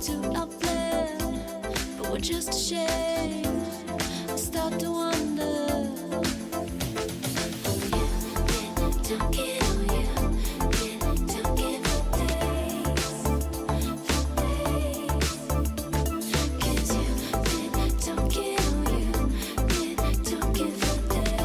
to our plan, but we're just ashamed. I start to wonder. Don't get on you, don't get for days, cause you don't get on you, don't get for days, don't get on you, don't get for days,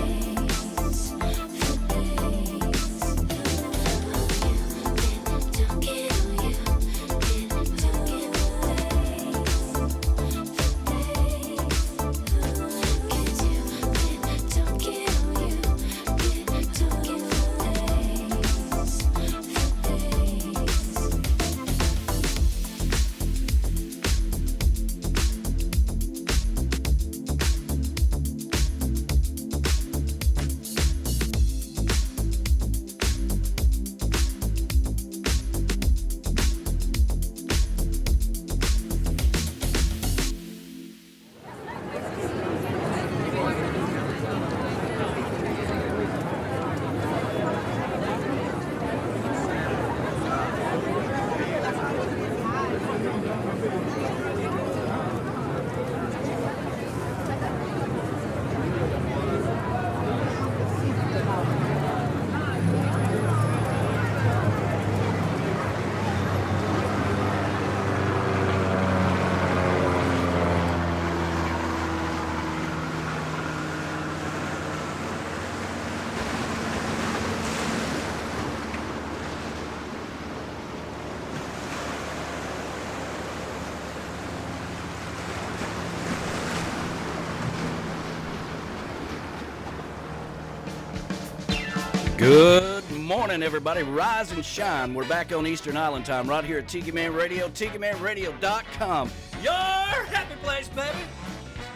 Good morning, everybody. Rise and shine. We're back on Eastern Island time right here at Tiki Man Radio, TikiManRadio.com. Your happy place, baby.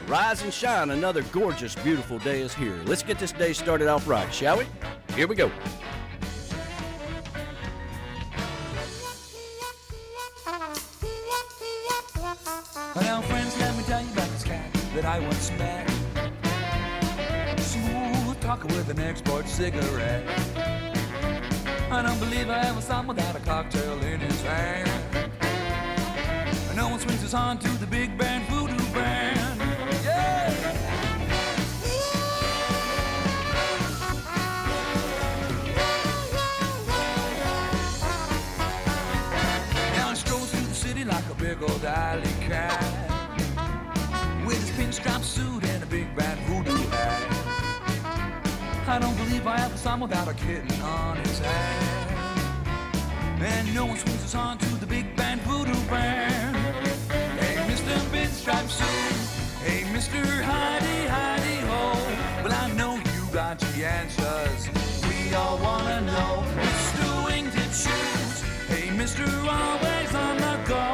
Rise and shine. Another gorgeous, beautiful day is here. Let's get this day started off right, shall we? Here we go. Now, friends, let me tell you about this cat that I once met. Smooth talker with an export cigarette. I don't believe I ever saw him without a cocktail in his hand. No one swings his horn to the big band voodoo band. Yeah! Now he strolls through the city like a big old alley cat, with his pinstripe suit and a big bad voodoo hat. I don't believe I ever saw him without a kitten on his hand. And no one swings his horn to the big band voodoo band. Hey, Mr. Pinstripe Suit. Hey, Mr. Heidi, Heidi Ho. Well, I know you got the answers. We all wanna know. Mr. Wingtip Shoes. Hey, Mr. Always on the go.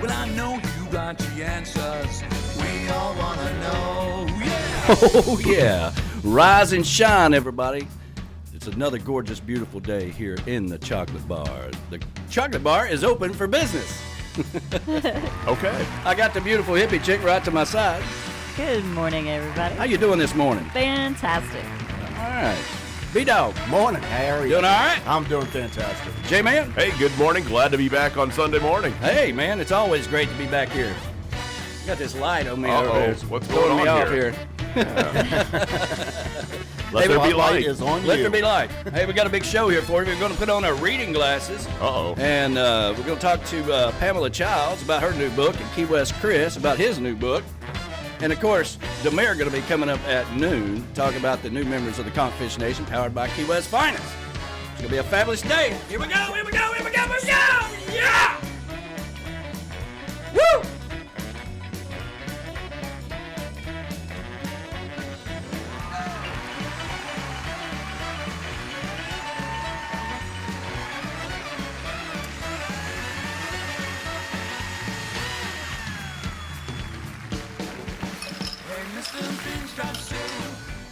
Well, I know you got the answers. We all wanna know. Yeah! Oh, yeah. Rise and shine, everybody. It's another gorgeous, beautiful day here in the Chocolate Bar. The Chocolate Bar is open for business. Okay. I got the beautiful hippie chick right to my side. Good morning, everybody. How you doing this morning? Fantastic. All right. B-Dog. Morning, Harry. Doing all right? I'm doing fantastic. J-Man? Hey, good morning. Glad to be back on Sunday morning. Hey, man, it's always great to be back here. Got this light on me over Uh-oh. there. It's What's throwing going me on off here? Let there be light. Is on Let you. there be light. Hey, we got a big show here for you. We're going to put on our reading glasses. Uh-oh. And we're going to talk to Pamela Childs about her new book and Key West Chris about his new book. And, of course, Demare going to be coming up at noon, talking about the new members of the Conch Nation powered by Key West Finance. It's going to be a fabulous day. Here we go, here we go, here we go, here we go! Yeah! Woo! Hey, Mr. Pinstripe Suit.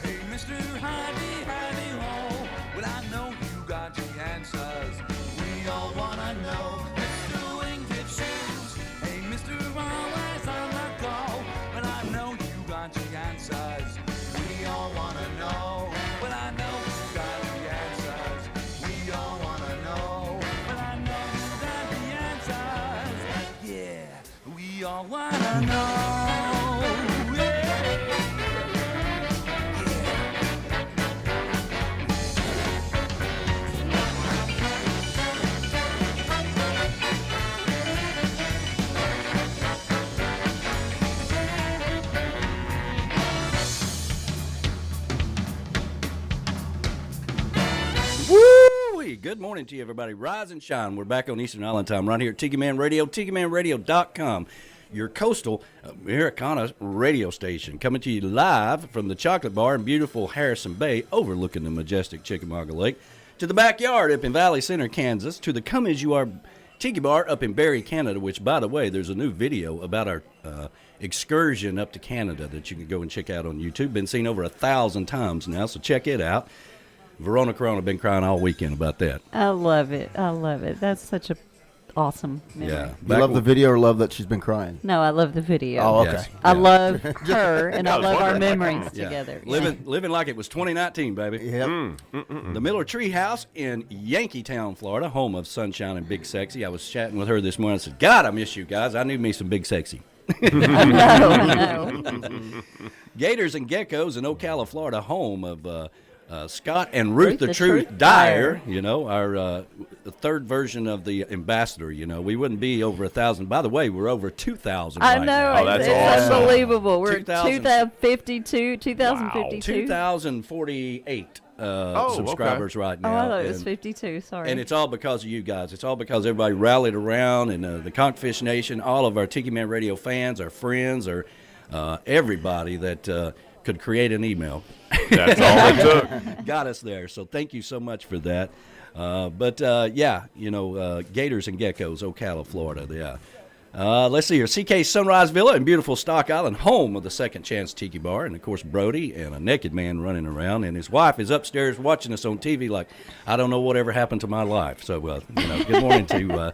Hey, Mr. Heidi, Heidi Ho. Well, I know you got the answers. We all wanna know. Mr. We all wanna know. Yeah. Woo-wee. Good morning to you, everybody. Rise and shine. We're back on Eastern Island time right here at Tiki Man Radio, TikiManRadio.com, your coastal Americana radio station, coming to you live from the Chocolate Bar in beautiful Harrison Bay, overlooking the majestic Chickamauga Lake, to the backyard up in Valley Center, Kansas, to the Come As You Are Tiki Bar up in Barrie, Canada, which, by the way, there's a new video about our excursion up to Canada that you can go and check out on YouTube. Been seen over 1,000 times now, so check it out. Veronica Corona been crying all weekend about that. I love it. I love it. That's such a awesome memory. Yeah. You love the video or love that she's been crying? No, I love the video. Oh, okay. Yes. I Yeah. love her, and I I was love our wondering. memories Yeah. together. Living like it was 2019, baby. Yep. The Miller Tree House in Yankeetown, Florida, home of Sunshine and Big Sexy. I was chatting with her this morning. I said, God, I miss you guys. I need me some Big Sexy. I know. Gators and Geckos in Ocala, Florida, home of Scott and Ruth the Truth Truth Dyer. Dyer. You know, our third version of the ambassador. You know, we wouldn't be over 1,000. By the way, we're over 2,000 I right know. now. Oh, that's it's awesome. unbelievable. We're 2000 at 2052. 2,048 okay. subscribers right Oh, now. I thought it was And- 52. Sorry. And it's all because of you guys. It's all because everybody rallied around, and the Conch Nation, all of our Tiki Man Radio fans, our friends, or everybody that could create an email That's all it took. got us there. So thank you so much for that. Yeah, you know, Gators and Geckos, Ocala, Florida. Yeah. Let's see here. CK Sunrise Villa in beautiful Stock Island, home of the Second Chance Tiki Bar. And, of course, Brody and a naked man running around. And his wife is upstairs watching us on TV like, I don't know whatever happened to my life. So, you know, good morning to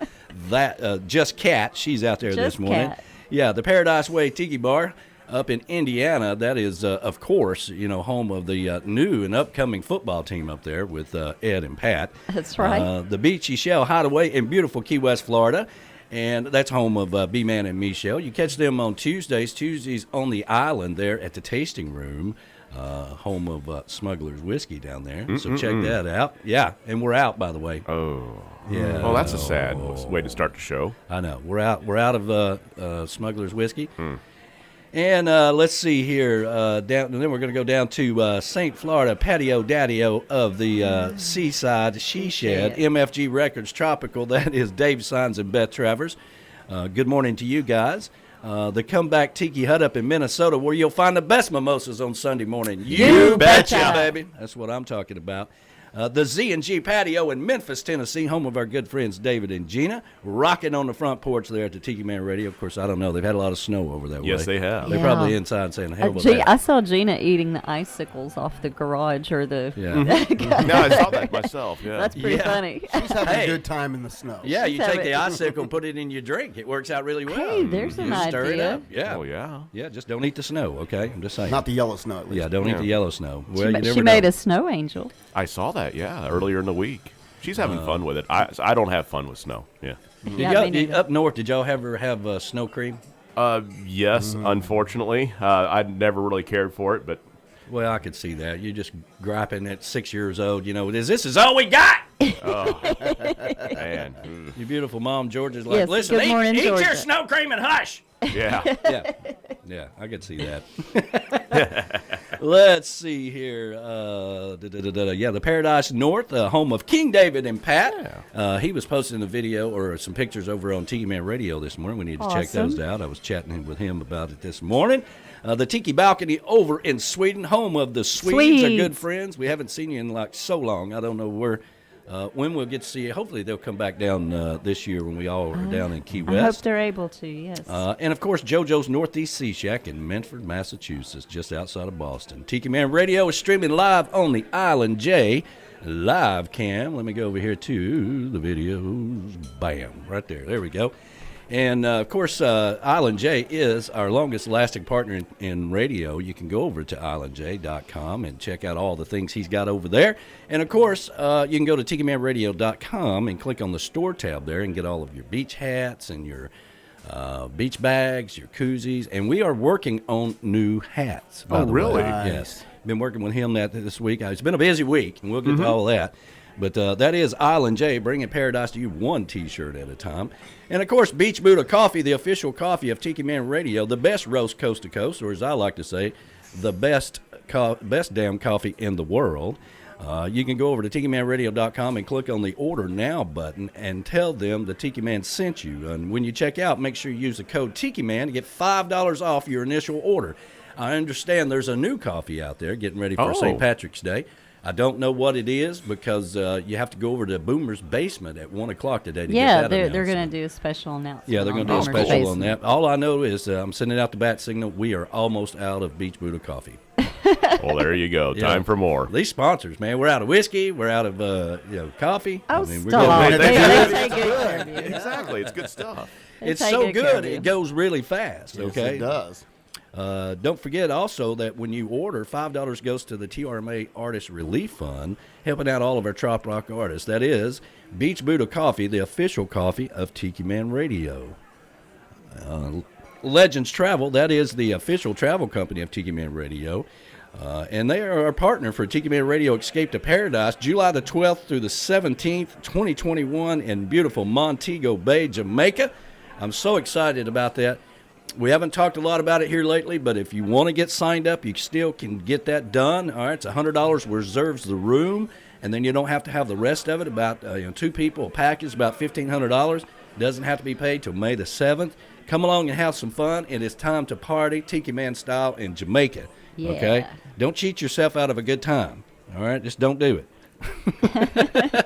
that. Just Cat. She's out there this Just morning. Cat. Yeah, the Paradise Way Tiki Bar up in Indiana. That is, of course, you know, home of the new and upcoming football team up there with Ed and Pat. That's right. The Beachy Shell Hideaway in beautiful Key West, Florida. And that's home of B-Man and Michelle. You catch them on Tuesdays on the island there at the Tasting Room, home of Smuggler's Whiskey down there. So check that out. Yeah, and we're out, by the way. Oh. Yeah. Well, that's a sad way to start the show. I know. We're out of Smuggler's Whiskey. And let's see here. Down, and then we're going to go down to St. Florida Patio Daddy-O of the Seaside She Shed, MFG Records Tropical. That is Dave Sines and Beth Travers. Good morning to you guys. The Comeback Tiki Hut up in Minnesota, where you'll find the best mimosas on Sunday morning. You betcha. baby. That's what I'm talking about. The Z&G Patio in Memphis, Tennessee, home of our good friends David and Gina, rocking on the front porch there at the Tiki Man Radio. Of course, I don't know. They've had a lot of snow over that way. Yes, they have. They're Yeah. probably inside saying, hell with that. I saw Gina eating the icicles off the garage or the. Yeah. No, I saw that myself. Yeah. That's pretty Yeah. funny. She's having Hey. a good time in the snow. Yeah, you She's take having- the icicle, put it in your drink. It works out really well. Hey, there's an You stir it idea. up. Yeah. Oh, yeah. Yeah, just don't eat the snow, okay? I'm just saying. Not the yellow snow, at least. Yeah, don't eat Yeah. the yellow snow. Well, She, you ma- never she made know. a snow angel. I saw that, yeah, earlier in the week. She's having fun with it. I don't have fun with snow. Yeah. Did Yeah, y'all, me neither. up north, did y'all ever have snow cream? Yes, unfortunately. I never really cared for it, but Well, I could see that. You're just griping at 6 years old. You know, this is all we got. man. Your beautiful mom, Georgia's like, Yes, listen, good morning, eat your Georgia." snow cream and hush. Yeah. Yeah, yeah, I could see that. Let's see here. Yeah, the Paradise North, home of King David and Pat. He was posting a video or some pictures over on Tiki Man Radio this morning. We need to check those Awesome. out. I was chatting with him about it this morning. The Tiki Balcony over in Sweden, home of the Swedes, are good Swedes. friends. We haven't seen you in like so long. I don't know when we'll get to see you. Hopefully they'll come back down this year when we all are down in Key I hope West. they're able to, yes. And, of course, JoJo's Northeast Sea Shack in Medford, Massachusetts, just outside of Boston. Tiki Man Radio is streaming live on the Island J live cam. Let me go over here to the videos. Bam, right there. There we go. And, of course, Island J is our longest-lasting partner in radio. You can go over to islandj.com and check out all the things he's got over there. And, of course, you can go to tikimanradio.com and click on the store tab there and get all of your beach hats and your beach bags, your koozies, and we are working on new hats. By the really? way. Nice. Yes. Been working with him this week. It's been a busy week, and we'll get to all of that. But that is Island J, bringing paradise to you one T-shirt at a time. And, of course, Beach Buddha Coffee, the official coffee of Tiki Man Radio, the best roast coast to coast, or as I like to say, the best damn coffee in the world. You can go over to TikiManRadio.com and click on the Order Now button and tell them the Tiki Man sent you. And when you check out, make sure you use the code Tiki Man to get $5 off your initial order. I understand there's a new coffee out there getting ready for St. Patrick's Day. I don't know what it is because you have to go over to Boomer's basement at 1 o'clock today to get that they're announced. going to do a special announcement. Yeah, they're going to do a special on that. All I know is I'm sending out the bat signal. We are almost out of Beach Buddha coffee. Well, there you go. Yeah. Time for more. These sponsors, man, we're out of whiskey. We're out of coffee. Oh, we're stop. getting- They take good care of you. Exactly. It's good stuff. They It's take so care of good. you. It goes really fast. Yes, Okay. it does. Don't forget also that when you order, $5 goes to the TRMA Artist Relief Fund, helping out all of our trop rock artists. That is Beach Buddha Coffee, the official coffee of Tiki Man Radio. Legends Travel, that is the official travel company of Tiki Man Radio. And they are our partner for Tiki Man Radio Escape to Paradise, July the 12th through the 17th, 2021, in beautiful Montego Bay, Jamaica. I'm so excited about that. We haven't talked a lot about it here lately, but if you want to get signed up, you still can get that done. All right, it's $100 reserves the room, and then you don't have to have the rest of it. About 2 people, a package, about $1,500. Doesn't have to be paid till May the 7th. Come along and have some fun. It is time to party, Tiki Man style, in Jamaica. Yeah. Okay, don't cheat yourself out of a good time. All right, just don't do it.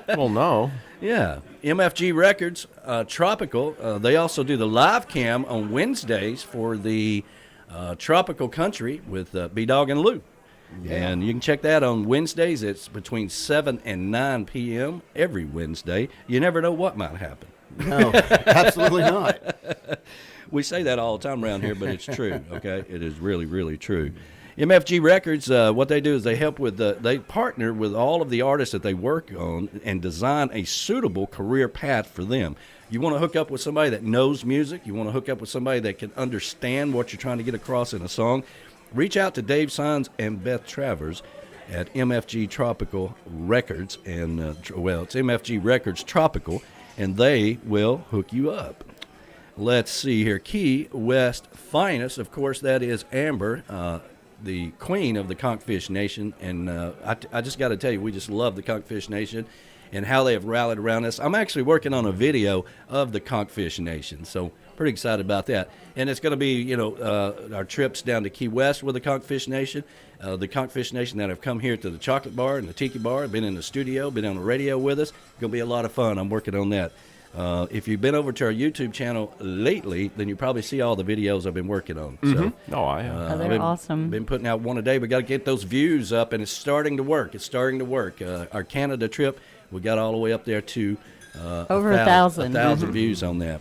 Well, no. Yeah, MFG Records, Tropical. They also do the live cam on Wednesdays for the Tropical Country with B-Dog and Lou. And you can check that on Wednesdays. It's between 7 and 9 p.m. every Wednesday. You never know what might happen. No, absolutely not. We say that all the time around here, but it's true, okay? It is really, really true. MFG Records, what they do is they help with they partner with all of the artists that they work on and design a suitable career path for them. You want to hook up with somebody that knows music. You want to hook up with somebody that can understand what you're trying to get across in a song. Reach out to Dave Sines and Beth Travers at MFG Tropical Records, and it's MFG Records Tropical, and they will hook you up. Let's see here. Key West Finest, of course, that is Amber, the queen of the Conchfish Nation, and I just got to tell you, we just love the Conchfish Nation and how they have rallied around us. I'm actually working on a video of the Conchfish Nation, so pretty excited about that. And it's going to be, our trips down to Key West with the Conchfish Nation. The Conchfish Nation that have come here to the Chocolate Bar and the Tiki Bar, been in the studio, been on the radio with us. Going to be a lot of fun. I'm working on that. If you've been over to our YouTube channel lately, then you probably see all the videos I've been working on. So, No, I have. They're awesome. been putting out one a day. We got to get those views up, and it's starting to work. It's starting to work. Our Canada trip, we got all the way up there to Over 1,000. 1,000 views on that.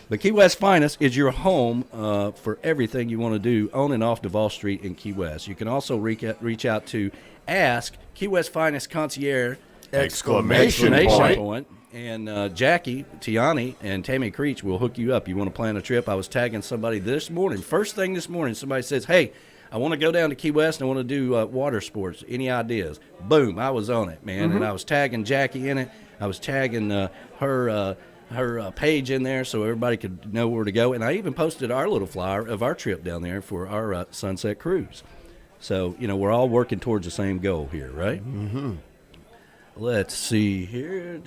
But Key West Finest is your home for everything you want to do on and off Duval Street in Key West. You can also reach out to Ask Key West Finest Concierge Exclamation point. And Jackie, Tiani, and Tammy Creech will hook you up. You want to plan a trip? I was tagging somebody this morning. First thing this morning, somebody says, hey, I want to go down to Key West and I want to do water sports. Any ideas? Boom, I was on it, man. And I was tagging Jackie in it. I was tagging her page in there so everybody could know where to go. And I even posted our little flyer of our trip down there for our sunset cruise. So, we're all working towards the same goal here, right? Mm-hmm. Let's see here.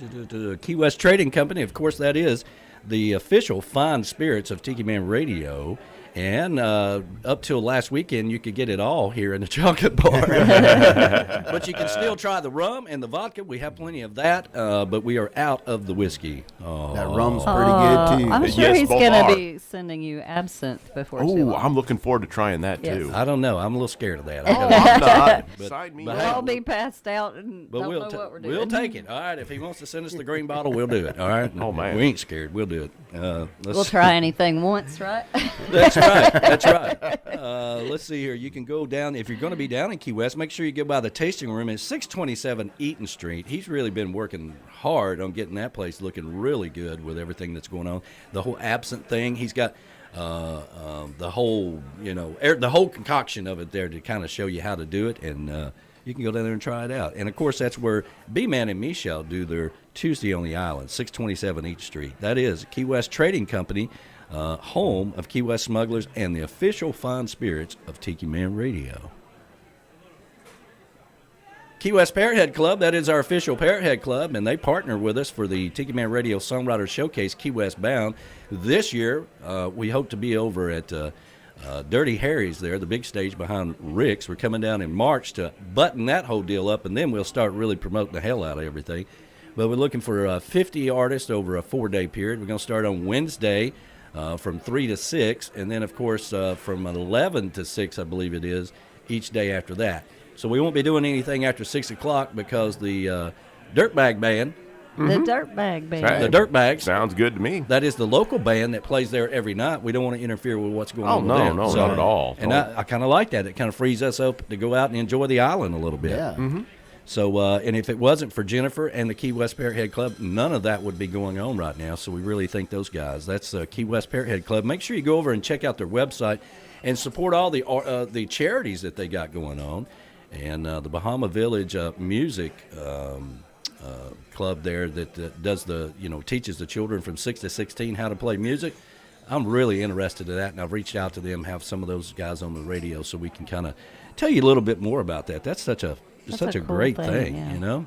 Key West Trading Company, of course, that is the official fine spirits of Tiki Man Radio. And up till last weekend, you could get it all here in the Chocolate Bar. But you can still try the rum and the vodka. We have plenty of that, but we are out of the whiskey. Oh. That rum's pretty good, too. I'm sure Yes, he's both going are. to be sending you absinthe before too Oh, long. I'm looking forward to trying that, Yes. too. I don't know. I'm a little scared of that. I'm not. But- Sign me but up. hey, We'll all be passed out and But don't we'll, know what we're doing. we'll take it. All right. If he wants to send us the green bottle, we'll do it. All right. Oh, man. We ain't scared. We'll do it. We'll try anything once, right? That's right. That's right. Let's see here. You can go down, if you're going to be down in Key West, make sure you go by the tasting room at 627 Eaton Street. He's really been working hard on getting that place looking really good with everything that's going on. The whole absinthe thing, he's got the whole, the whole concoction of it there to kind of show you how to do it, and you can go down there and try it out. And, of course, that's where B-Man and Michelle do their Tuesday on the Island, 627 Each Street. That is Key West Trading Company, home of Key West Smugglers and the official fine spirits of Tiki Man Radio. Key West Parrothead Club, that is our official Parrothead Club, and they partner with us for the Tiki Man Radio Songwriter Showcase Key West Bound. This year, we hope to be over at Dirty Harry's there, the big stage behind Rick's. We're coming down in March to button that whole deal up, and then we'll start really promoting the hell out of everything. But we're looking for 50 artists over a 4-day period. We're going to start on Wednesday from 3 to 6, and then, of course, from 11 to 6, I believe it is, each day after that. So we won't be doing anything after 6 o'clock because the Dirtbag Band, The Dirtbag Band. Right. the Dirtbags, Sounds good to me. that is the local band that plays there every night. We don't want to interfere with what's going on with them. No, not at all. And I kind of like that. It kind of frees us up to go out and enjoy the island a little bit. Yeah. So, and if it wasn't for Jennifer and the Key West Parrothead Club, none of that would be going on right now. So we really thank those guys. That's Key West Parrothead Club. Make sure you go over and check out their website and support all the charities that they got going on. And the Bahama Village Music Club there that does teaches the children from 6 to 16 how to play music. I'm really interested in that, and I've reached out to them, have some of those guys on the radio so we can kind of tell you a little bit more about that. That's such a cool great thing, yeah.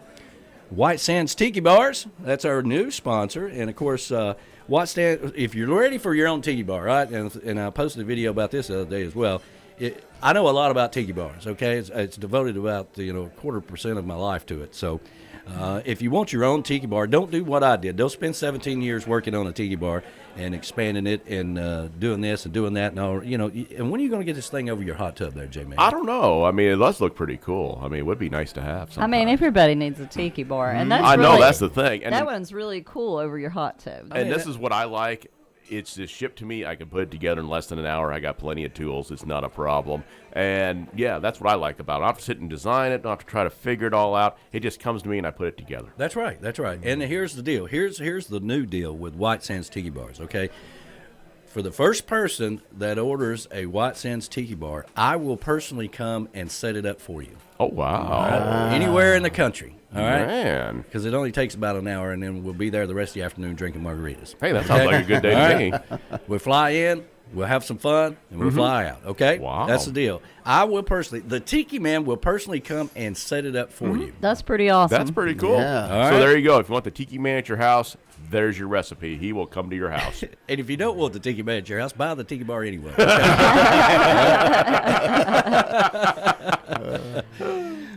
White Sands Tiki Bars, that's our new sponsor. And, of course, White Sands, if you're ready for your own tiki bar, right, and I posted a video about this the other day as well, I know a lot about tiki bars, okay? It's devoted about, 0.25% of my life to it. So if you want your own tiki bar, don't do what I did. Don't spend 17 years working on a tiki bar and expanding it and doing this and doing that. And all, and when are you going to get this thing over your hot tub there, J-Man? I don't know. I mean, it does look pretty cool. I mean, it would be nice to have sometime. I mean, everybody needs a tiki bar, and that's I know, that's the thing. And that one's really cool over your hot tub. And this is what I like. It's just shipped to me. I can put it together in less than an hour. I got plenty of tools. It's not a problem. And, yeah, that's what I like about it. I don't have to sit and design it. I don't have to try to figure it all out. It just comes to me, and I put it together. That's right. That's right. And here's the deal. Here's the new deal with White Sands Tiki Bars, okay? For the first person that orders a White Sands Tiki Bar, I will personally come and set it up for you. Oh, wow. Anywhere in the country, all right? Man. Because it only takes about an hour, and then we'll be there the rest of the afternoon drinking margaritas. Hey, that sounds like a good day to me. We'll fly in, we'll have some fun, and we'll fly out, okay? Wow. That's the deal. I will personally, the Tiki Man will personally come and set it up for you. That's pretty awesome. That's pretty cool. Yeah. All right. So there you go. If you want the Tiki Man at your house, there's your recipe. He will come to your house. And if you don't want the Tiki Man at your house, buy the Tiki Bar anyway.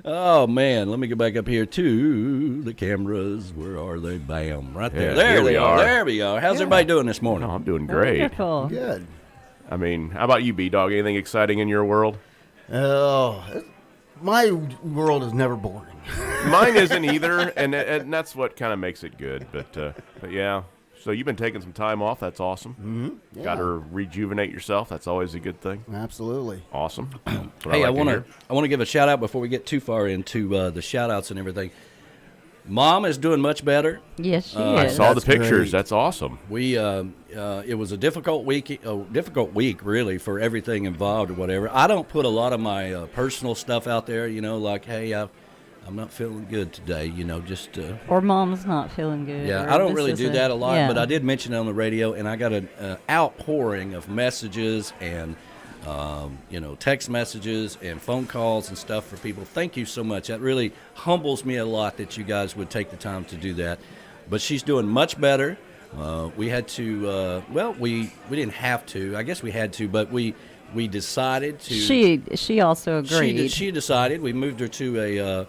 Oh, man. Let me go back up here to the cameras. Where are they? Bam. Right there. Yeah, there here they we are. are. There we are. How's everybody doing this morning? No, I'm doing great. Wonderful. Good. I mean, how about you, B-Dog? Anything exciting in your world? Oh, my world is never boring. Mine isn't either, and that's what kind of makes it good. But yeah, so you've been taking some time off. That's awesome. Mm-hmm. Yeah. Got to rejuvenate yourself. That's always a good thing. Absolutely. Awesome. That's what Hey, I like to want hear. to give a shout out before we get too far into the shout outs and everything. Mom is doing much better. Yes, she I is. saw the That's pictures. great. That's awesome. We it was a difficult week really for everything involved or whatever. I don't put a lot of my personal stuff out there, like, hey, I'm not feeling good today, just Or mom's not feeling good. yeah, or I don't this really is do that a lot, yeah. but I did mention it on the radio, and I got an outpouring of messages and text messages and phone calls and stuff for people. Thank you so much. That really humbles me a lot that you guys would take the time to do that. But she's doing much better. We had to, we didn't have to. I guess we had to, but we decided to. She also agreed. She decided. We moved her to a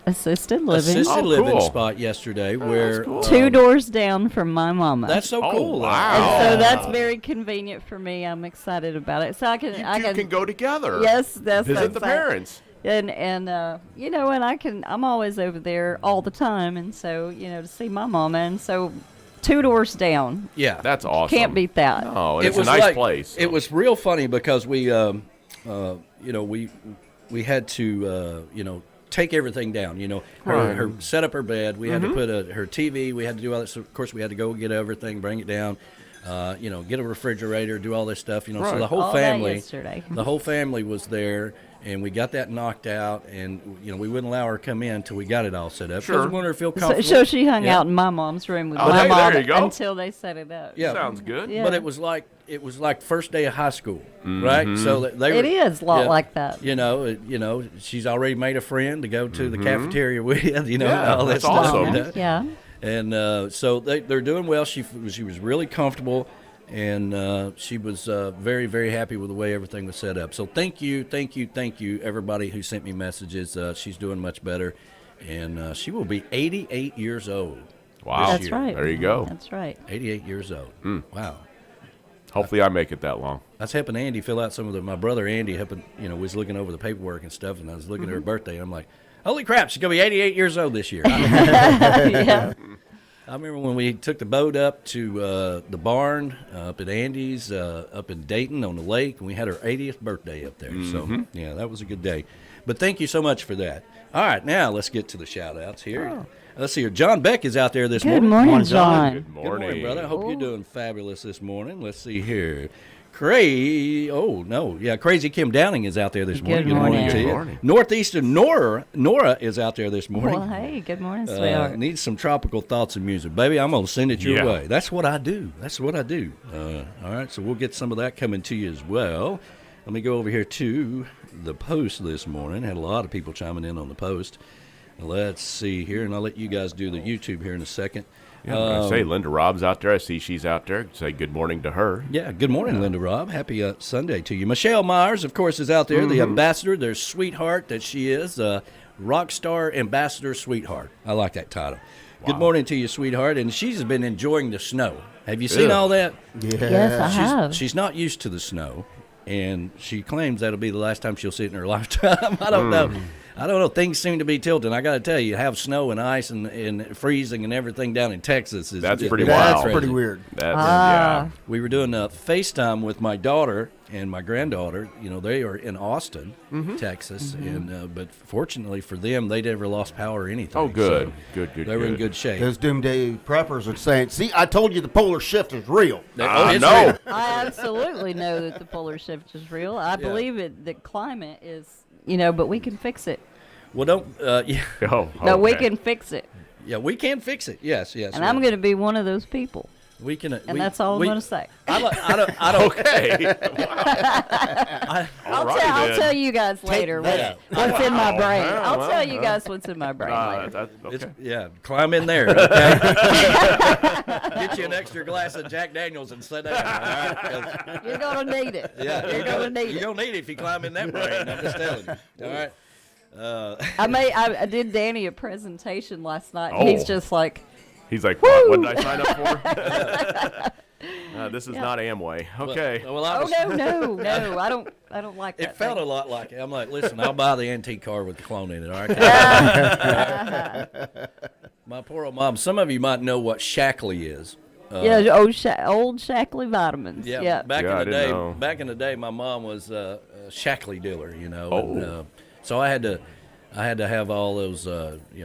Assisted living. assisted Oh, living cool. spot yesterday where that's cool. 2 doors down from my mama. that's so Oh, cool. wow. And so that's very convenient for me. I'm excited about it. So I can. You two can go together. Yes, that's Visit the that's- parents. And and I'm always over there all the time, and so to see my mama, and so 2 doors down. Yeah. That's awesome. Can't beat that. Oh, and it's a nice place. It was real funny because we, you know, we had to, you know, take everything down. You know, her set up her bed. We had to put her TV. We had to do all that. So of course, we had to go get everything, bring it down. You know, get a refrigerator, do all this stuff. You know, so the whole All day family, yesterday. the whole family was there, and we got that knocked out. And you know, we wouldn't allow her to come in until we got it all set up. Sure. We wanted her to feel So, comfortable. so she hung Yeah. out in my mom's room with Oh, my hey, mom there you go. until they set it up. Yeah. Sounds good. Yeah. But it was like first day of high school, right? So they It were, is a lot yeah, like that. You know, she's already made a friend to go to the cafeteria with. You know, Yeah, all that that's stuff. awesome. you know. Yeah. And so they're doing well. She was really comfortable, and she was very, very happy with the way everything was set up. So thank you, everybody who sent me messages. She's doing much better, and she will be 88 years old. Wow. this That's year. right. There you go. That's right. 88 years old. Wow. Hopefully, I make it that long. I was helping Andy fill out some of my brother Andy was looking over the paperwork and stuff, and I was looking at her birthday, and I'm like, holy crap, she's going to be 88 years old this year. Yeah. I remember when we took the boat up to the barn up at Andy's, up in Dayton on the lake, and we had her 80th birthday up there. So, yeah, that was a good day. But thank you so much for that. All right, now let's get to the shout-outs here. Let's see here. John Beck is out there this Good morning. morning, John. Good Good morning. morning, brother. I hope you're doing fabulous this morning. Let's see here. Crazy Kim Downing is out there this morning. Good morning. to Good you. morning. Northeastern Nora is out there this morning. Well, hey, good morning, sweetheart. Needs some tropical thoughts and music. Baby, I'm going to send it your Yeah. way. That's what I do. All right, so we'll get some of that coming to you as well. Let me go over here to the post this morning. Had a lot of people chiming in on the post. Let's see here, and I'll let you guys do the YouTube here in a second. Yeah, I say Linda Rob's out there. I see she's out there. Say good morning to her. Yeah, good morning, Linda Robb. Happy Sunday to you. Michelle Myers, of course, is out there, the ambassador, their sweetheart that she is, rock star ambassador sweetheart. I like that title. Good morning to you, sweetheart. And she's been enjoying the snow. Have you seen Yeah. all that? Yes, I have. She's not used to the snow, and she claims that'll be the last time she'll see it in her lifetime. I don't know. Things seem to be tilting. I got to tell you, have snow and ice and freezing and everything down in Texas is That's is pretty wild. That's Wow. pretty weird. That's, Ah. yeah. We were doing a FaceTime with my daughter and my granddaughter. You know, they are in Austin, Texas, and but fortunately for them, they never lost power or anything. Oh, good. So Good. they were in good shape. Those doomsday preppers are saying, see, I told you the polar shift is real. It's no. real. I absolutely know that the polar shift is real. I believe it. The climate is, but we can fix it. Well, don't. Yeah, Oh, No, we okay. can fix it. yeah, we can fix it. Yes. And I'm going to be one of those people. We can. And that's all I'm going to say. I don't. Okay. I'll tell you guys later that. what's in my brain. well, I'll tell you well. guys what's in my brain later. It's, Okay. yeah, climb in there, okay? Get you an extra glass of Jack Daniels and sit down. All right? 'Cause- You're going to need it. Yeah, You're going to need you it. don't need it if you climb in that brain. I'm just telling you. All right. I did Danny a presentation last night. Oh. He's just like, He's like, what did I sign up for? This is not Amway. Okay. Well, I oh was, no, I don't like that. it felt a thing. lot like it. I'm like, listen, I'll buy the antique car with the clone in it. All right. My poor old mom. Some of you might know what Shackley is. Yeah, old Shackley vitamins. Yeah. Back Yeah, I in the didn't day, know. back in the day, my mom was a Shackley dealer. Oh. And, so I had to have all those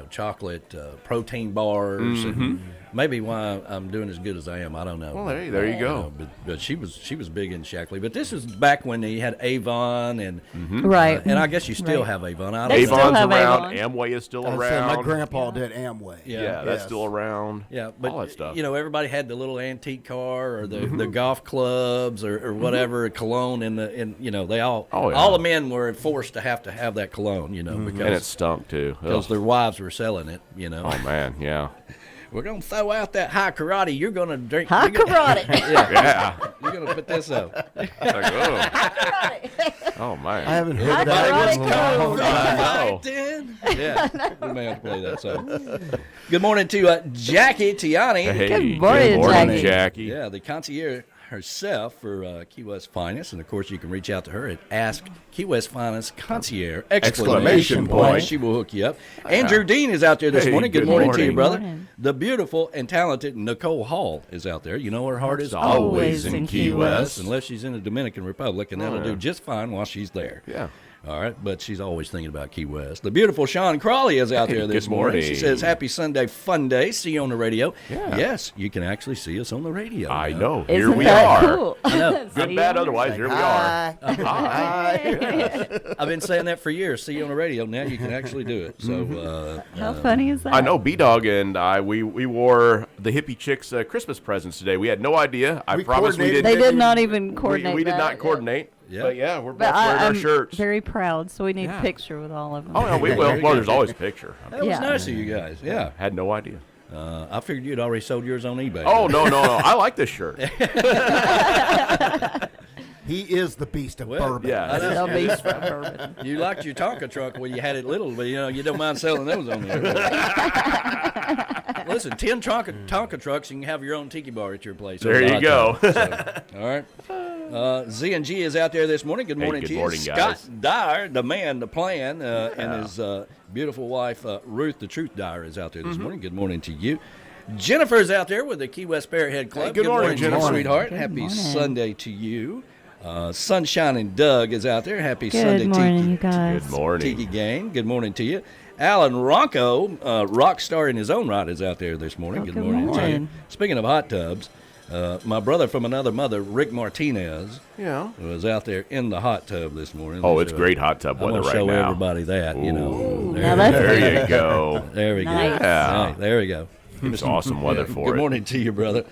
chocolate protein bars, and maybe why I'm doing as good as I am. I don't know. Well, hey, there you go. But she was big in Shackley. But this is back when they had Avon and Right. and I guess you still Right. have Avon. I They don't know. still Avon's have around. Avon. Amway is still I said my around. grandpa did Amway. Yeah. That's Yes. still around. Yeah, but all that stuff. everybody had the little antique car or the golf clubs or whatever cologne, and they all Oh, yeah. all the men were forced to have that cologne, and it because stunk too. because Ugh. their wives were selling it. Oh man, yeah. We're gonna throw out that high karate. You're gonna drink High you're gonna- karate. Yeah. You're gonna put this up. It's like, oh man. I haven't heard High that karate one in a long code. time. I know. Right then. Yeah, we may have to play that song. Good morning to Jackie Tiani. Hey, Good morning, Jackie. Jackie. Yeah, the concierge herself for Key West Finest. And, of course, you can reach out to her at Ask Key West Finest Concierge! Exclamation point. She will hook you up. Andrew Dean is out there this Hey, morning. Good good morning to you, morning. brother. Morning. The beautiful and talented Nicole Hall is out there. You know her heart is Always in Key West. unless she's in the Dominican Republic, and that'll do just fine while she's there. Yeah. All right, but she's always thinking about Key West. The beautiful Sean Crawley is out there this good morning. She morning. says, "Happy Sunday, fun day. See you on the radio." Yeah. Yes, you can actually see us on the radio. I now. know. Isn't Here we that are. cool? know. Good, See bad, ya. otherwise, here we are. Hi. I've been saying that for years. See you on the radio. Now you can actually do it. So How funny is that? I know B-Dog and I, we wore the hippie chicks' Christmas presents today. We had no idea. I We promise we coordinated. didn't. They did not even coordinate We did that. not coordinate. Yeah. But yeah, we're both But wearing our I'm shirts. very proud, so we need Yeah. a picture with all of them. Oh, no, we will. Well, there's always a picture. that was Yeah. nice of you guys. Yeah. Had no idea. I figured you'd already sold yours on eBay. Oh, no. I like this shirt. He is the beast of Well, bourbon. Yeah. They'll be from bourbon. You liked your Tonka truck when you had it little, but you don't mind selling those on the air. Listen, 10 Tonka trucks, you can have your own tiki bar at your place. There you go. All right. Z&G is out there this morning. Good morning good to you. morning, Scott guys. Dyer, the man, the plan, and his beautiful wife, Ruth, the Truth Dyer, is out there this morning. Good morning to you. Jennifer's out there with the Key West Parrothead Club. Hey, good morning, to you, Jennifer. sweetheart. Good Happy morning. Sunday to you. Sunshine and Doug is out there. Happy Good Sunday morning, Tiki. you guys. Good morning. Tiki Gang. Good morning to you. Alan Ronco, rock star in his own right, is out there this morning. Oh, good good morning to you. morning. Speaking of hot tubs, my brother from another mother, Rick Martinez, Yeah. was out there in the hot tub this morning. Oh, it's So, great hot tub I'm weather gonna right show now. everybody that, you know. Now that's There good. you go. There we go. Nice. Yeah. Right, there we go. It's awesome weather Yeah, for Good it. morning to you, brother.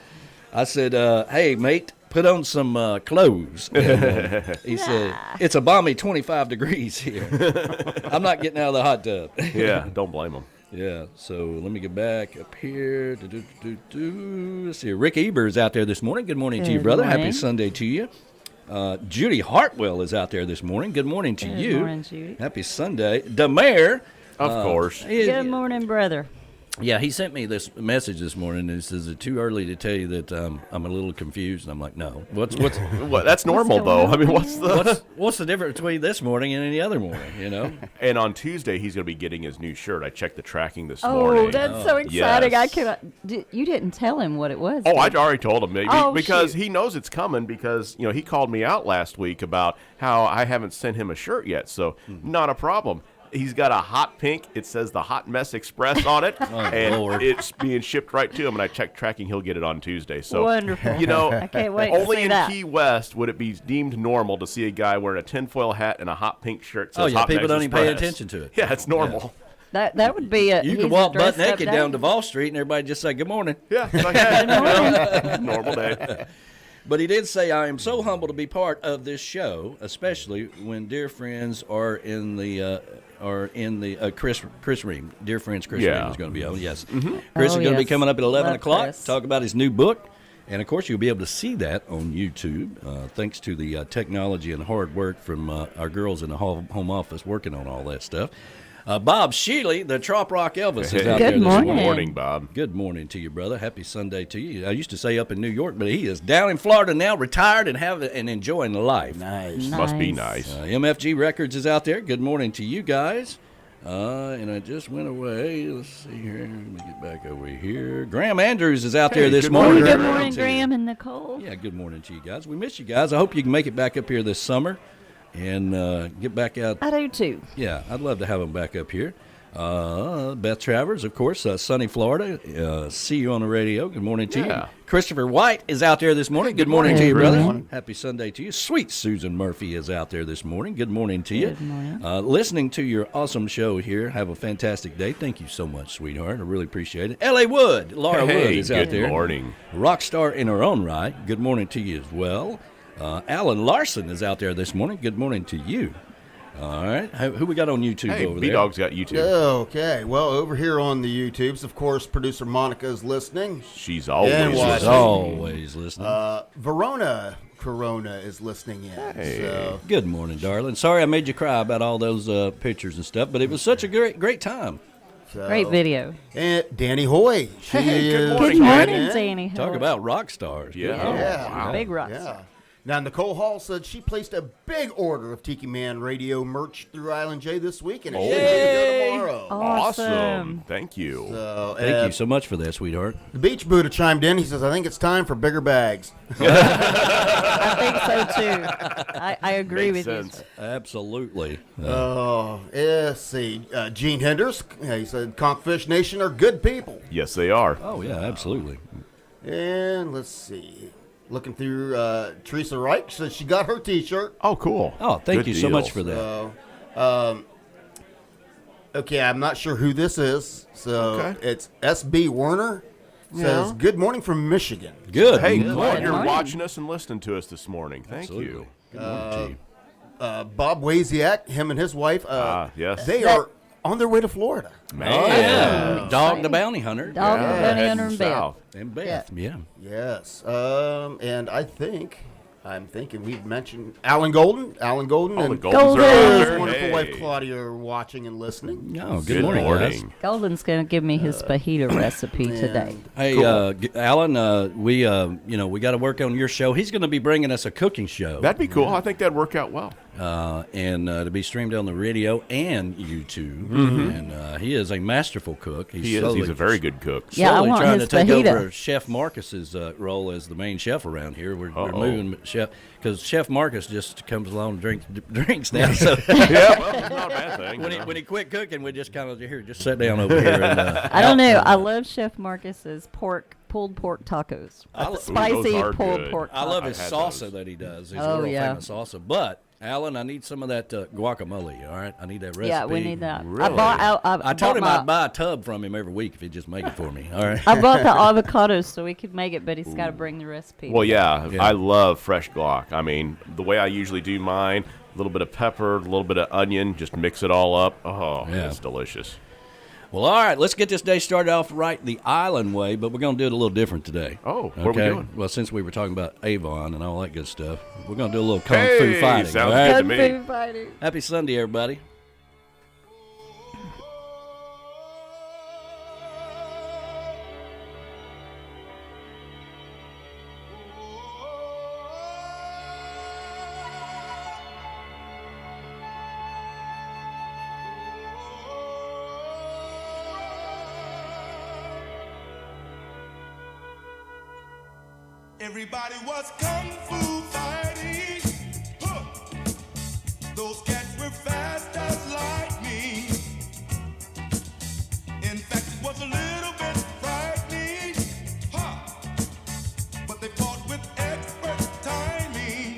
I said, hey, mate, put on some clothes. And, he said, it's a balmy 25 degrees here. I'm not getting out of the hot tub. Yeah, don't blame them. Yeah, so let me get back up here. Let's see. Rick Eber's out there this morning. Good morning to you, Good brother. Happy morning. Sunday to you. Judy Hartwell is out there this morning. Good morning to Good you. morning, Judy. Happy Sunday. The mayor. Of course. Good morning, brother. Yeah, he sent me this message this morning, and he says, it's too early to tell you that I'm a little confused. And I'm like, no. What's What, that's normal, going though. on? I mean, what's the... what's the difference between this morning and any other morning, you know? And on Tuesday, he's going to be getting his new shirt. I checked the tracking this Oh, morning. that's so exciting! I Yes. cannot. You didn't tell him what it was. Oh, I did you? already told him Oh, because shoot. he knows it's coming because, he called me out last week about how I haven't sent him a shirt yet. So not a problem. He's got a hot pink. It says the Hot Mess Express on it, and Lord. it's being shipped right to him. And I checked tracking; he'll get it on Tuesday. So Wonderful. I can't wait to only see in that. Key West would it be deemed normal to see a guy wearing a tinfoil hat and a hot pink shirt. That Oh, says yeah, Hot people Mess don't even pay Express. attention to it. Yeah, it's normal. That would be a. You he's can walk butt dressed up naked down Duval Street, and everybody just say, good morning. Yeah, it's like that. Normal day. But he did say, I am so humble to be part of this show, especially when dear friends are in the Chris Ream. Dear friends, Chris Yeah. Ream is going to be on. Yes. Chris Oh, is going to be yes. coming up at 11 Love o'clock, Chris. talk about his new book. And, of course, you'll be able to see that on YouTube, thanks to the technology and hard work from our girls in the home office working on all that stuff. Bob Shealy, the Trop Rock Elvis, is out Good there this morning. Good morning, Bob. Good morning to you, brother. Happy Sunday to you. I used to say up in New York, but he is down in Florida now, retired and enjoying life. Nice. Must be nice. MFG Records is out there. Good morning to you guys. And I just went away. Let's see here. Let me get back over here. Graham Andrews is out there this good morning. morning, Good morning, to you. Graham and Nicole. Yeah, good morning to you guys. We miss you guys. I hope you can make it back up here this summer and get back out. I do too. Yeah, I'd love to have them back up here. Beth Travers, of course, sunny Florida. See you on the radio. Good morning to Yeah. you. Christopher White is out there this morning. Good morning to you, Good brother. morning. Happy Sunday to you. Sweet Susan Murphy is out there this morning. Good morning to you. Good morning. Listening to your awesome show here. Have a fantastic day. Thank you so much, sweetheart. I really appreciate it. L.A. Wood, Laura Wood Hey, is out good there. morning. Rock star in her own right. Good morning to you as well. Alan Larson is out there this morning. Good morning to you. All right. Who we got on YouTube Hey, over there? B-Dog's got YouTube. Okay, well, over here on the YouTubes, of course, producer Monica is listening. She's always And She's watching. listening. always listening. Verona Corona is listening in. Hey. So, Good morning, darling. Sorry I made you cry about all those pictures and stuff, but it was such a great time. So, Great video. And Danny Hoy. She is Good morning, morning, in. Danny. Talk Hill. about rock stars. Yeah. Yeah. Wow. Big rock Yeah. star. Now, Nicole Hall said she placed a big order of Tiki Man Radio merch through Island J this week, and it should be here tomorrow. Awesome. Thank you. So, Thank you so much for that, sweetheart. The Beach Buddha chimed in. He says, I think it's time for bigger bags. I think so too. I agree Makes with sense. you. Absolutely. Oh, let's see. Gene Henders, he said, Conchfish Nation are good people. Yes, they are. Oh, yeah, absolutely. And let's see. Looking through, Teresa Wright says she got her T-shirt. Oh, cool. Oh, thank Good you so much deals. for that. So, okay, I'm not sure who this is. So Okay. it's SB Werner. Says, Yeah. good morning from Michigan. Good. Hey, morning. glad you're morning. watching us and listening to us this morning. Thank Absolutely. you. Good morning to you. Bob Waziak, him and his wife, Yes. they are on their way to Florida. Man. Oh, yeah. Dog Exciting. the Bounty Hunter. Dog Yeah, Bounty heading Hunter and Beth. south. And Beth. Yeah. Yes. And I'm thinking we've mentioned Alan Golden. Alan Golden Oh, the and Goldens Golden. are out his there. wonderful Hey. wife Claudia are watching and listening. Oh, good, Good morning, guys. Golden's going to give me his fajita recipe today. Hey, Alan, we got to work on your show. He's going to be bringing us a cooking show. That'd be cool. I think that'd work out well. And to be streamed on the radio and YouTube. And he is a masterful cook. He is. slowly- He's a very good cook. Yeah, I slowly want trying his to take fajita. over Chef Marcus's role as the main chef around here. We're Uh-oh. moving Chef because Chef Marcus just comes along and drinks now. So Yeah, well, it's not a bad thing. when he quit cooking, we just kind of just sit down over here. And, I don't know. I love Chef Marcus's pulled pork tacos. Ooh, Spicy those are pulled good. pork tacos. I love his I've had salsa those. that he does. His Oh, world yeah. famous salsa. But Alan, I need some of that guacamole. All right, I need that recipe. Yeah, we need that. Really? I told him bought I'd buy a tub from him every week if he'd just make it for me. All right. I bought the avocados so we could make it, but he's got to bring the recipe. Well, yeah, Yeah. I love fresh guac. I mean, the way I usually do mine, a little bit of pepper, a little bit of onion, just mix it all up. Oh, Yeah. it's delicious. Well, all right, let's get this day started off right the island way, but we're going to do it a little different today. Oh, what are we doing? Well, since we were talking about Avon and all that good stuff, we're going to do a little kung fu Hey, fighting. sounds all right? good to Kung me. fu fighting. Happy Sunday, everybody. Everybody was kung fu fighting. Huh. Those cats were fast as lightning. In fact, it was a little bit frightening. Huh. But they fought with expert timing.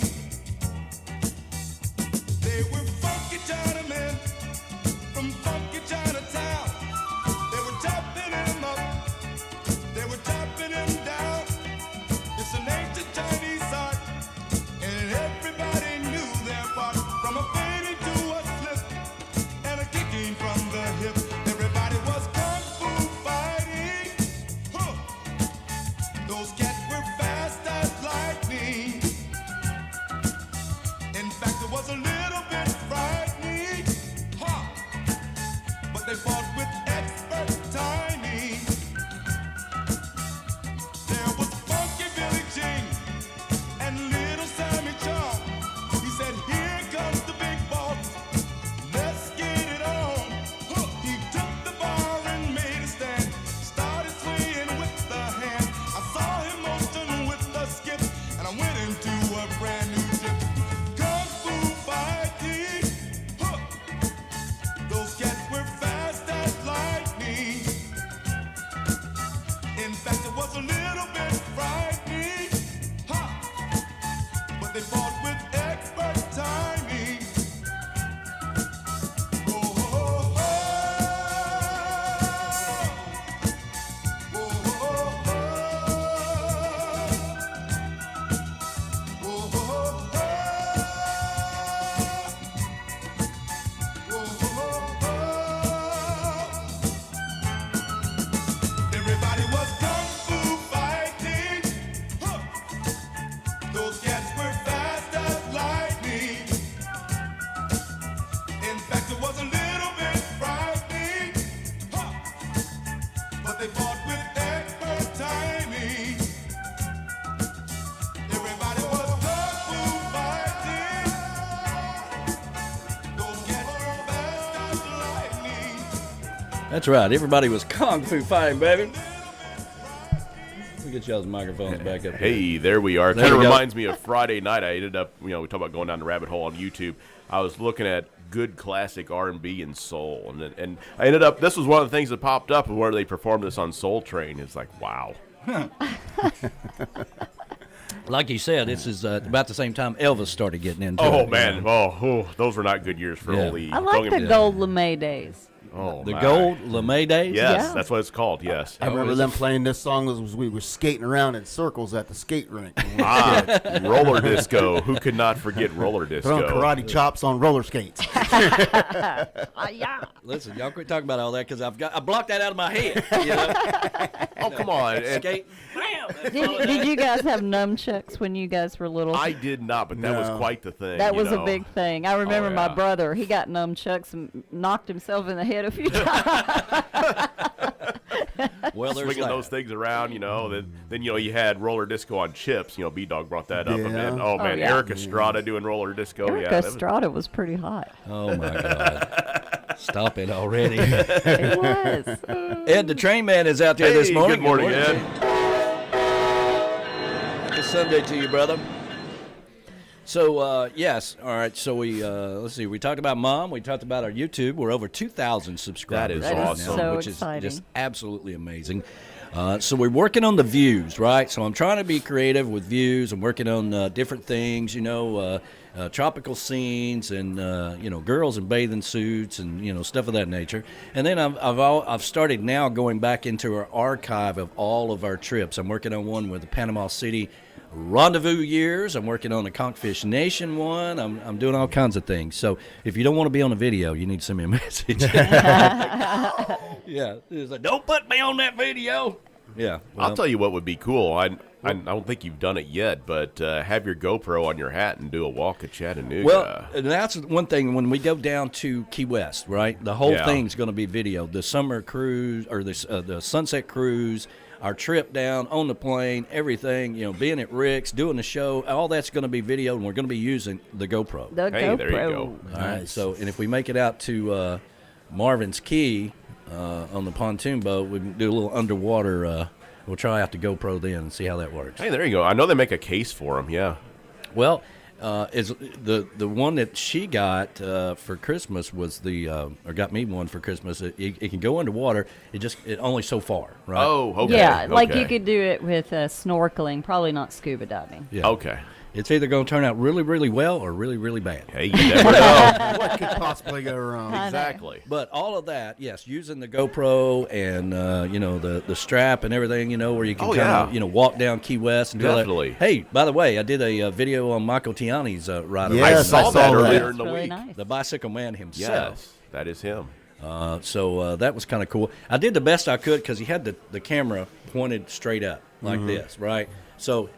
They were funky Chinamen from funky Chinatown. They were chopping him up. They were chopping him down. It's an ancient Chinese art, and everybody knew their part. From a fading to a slip, and a kicking from the hip. Everybody was kung fu fighting. Huh. Those cats were fast as lightning. In fact, it was a little bit frightening. Huh. But they fought with expert timing. There was Funky Billy Jean and Little Sammy John. He said, here comes the big boss. Let's get it on. Huh. He took the bar and made a stand. Started swaying with the hand. I saw him motion with the skip, and I went into a brand new trip. Kung fu fighting. Huh. Those cats were fast as lightning. That's right. Everybody was kung fu fighting, baby. Let me get y'all's microphones back up here. Hey, there we are. There Kind of we go. reminds me of Friday night. I ended up, we talk about going down the rabbit hole on YouTube. I was looking at good classic R&B and soul, and I ended up. This was one of the things that popped up where they performed this on Soul Train. It's like, wow. Like you said, this is about the same time Elvis started getting into it. Oh man, those were not good years for Yeah. old Lee. I like the gold LeMay days. Oh, The my. gold LeMay days? Yes, Yeah. that's what it's called. Yes. I remember them playing this song as we were skating around in circles at the skate rink. Roller disco. Who could not forget roller Throwing disco? karate chops on roller skates. Yeah. Listen, y'all quit talking about all that because I blocked that out of my head. You know? Oh, come on. And Skate. Bam! Did you guys have nunchucks when you guys were little? I did not, but that was No. quite the thing. That was you know. a big thing. I remember my yeah. brother. He got nunchucks and knocked himself in the head a few times. Well, there's Swinging that. those things around, then you had roller disco on chips. B-Dog brought that up. Yeah. And then, oh man, yeah. Eric Estrada doing roller disco. Eric yeah, Estrada was pretty hot. Oh, my God. Stop it already. It was. Ed, the train man, is out there this Hey, morning. good morning, Ed. Good Sunday to you, brother. So, yes. All right. So, let's see. We talked about Mom. We talked about our YouTube. We're over 2,000 subscribers. That is right awesome. now, So which exciting. is just absolutely amazing. So we're working on the views, right? So I'm trying to be creative with views. I'm working on different things, tropical scenes and girls in bathing suits and stuff of that nature. And then I've started now going back into our archive of all of our trips. I'm working on one with the Panama City Rendezvous years. I'm working on the Conchfish Nation one. I'm doing all kinds of things. So if you don't want to be on the video, you need to send me a message. Yeah, it's like, don't put me on that video. Yeah, well, I'll tell you what would be cool. I don't think you've done it yet, but have your GoPro on your hat and do a walk of Chattanooga. Well, and that's one thing. When we go down to Key West, right, the whole Yeah. thing's going to be video. The summer cruise or the sunset cruise, our trip down on the plane, everything, being at Rick's, doing the show, all that's going to be video, and we're going to be using the GoPro. The Hey, GoPro. there you go. All right. So, and if we make it out to Marvin's Key on the pontoon boat, we can do a little underwater. We'll try out the GoPro then and see how that works. Hey, there you go. I know they make a case for them. Yeah. Well, is the one that she got for Christmas was or got me one for Christmas. It can go underwater. It only so far, right? Oh, okay. Yeah, like okay. you could do it with snorkeling, probably not scuba diving. Yeah. Okay. It's either going to turn out really, really well or really, really bad. Hey, you never know. What could possibly go wrong? Exactly. But all of that, yes, using the GoPro and the strap and everything, where you can Oh, kind yeah. of walk down Key West and do all that. Definitely. Hey, by the way, I did a video on Michael Tiani's ride around. I Yes, saw I that saw that. earlier in That's the really week. nice. The bicycle man himself. Yes, that is him. So that was kind of cool. I did the best I could because he had the camera pointed straight up like this, right? So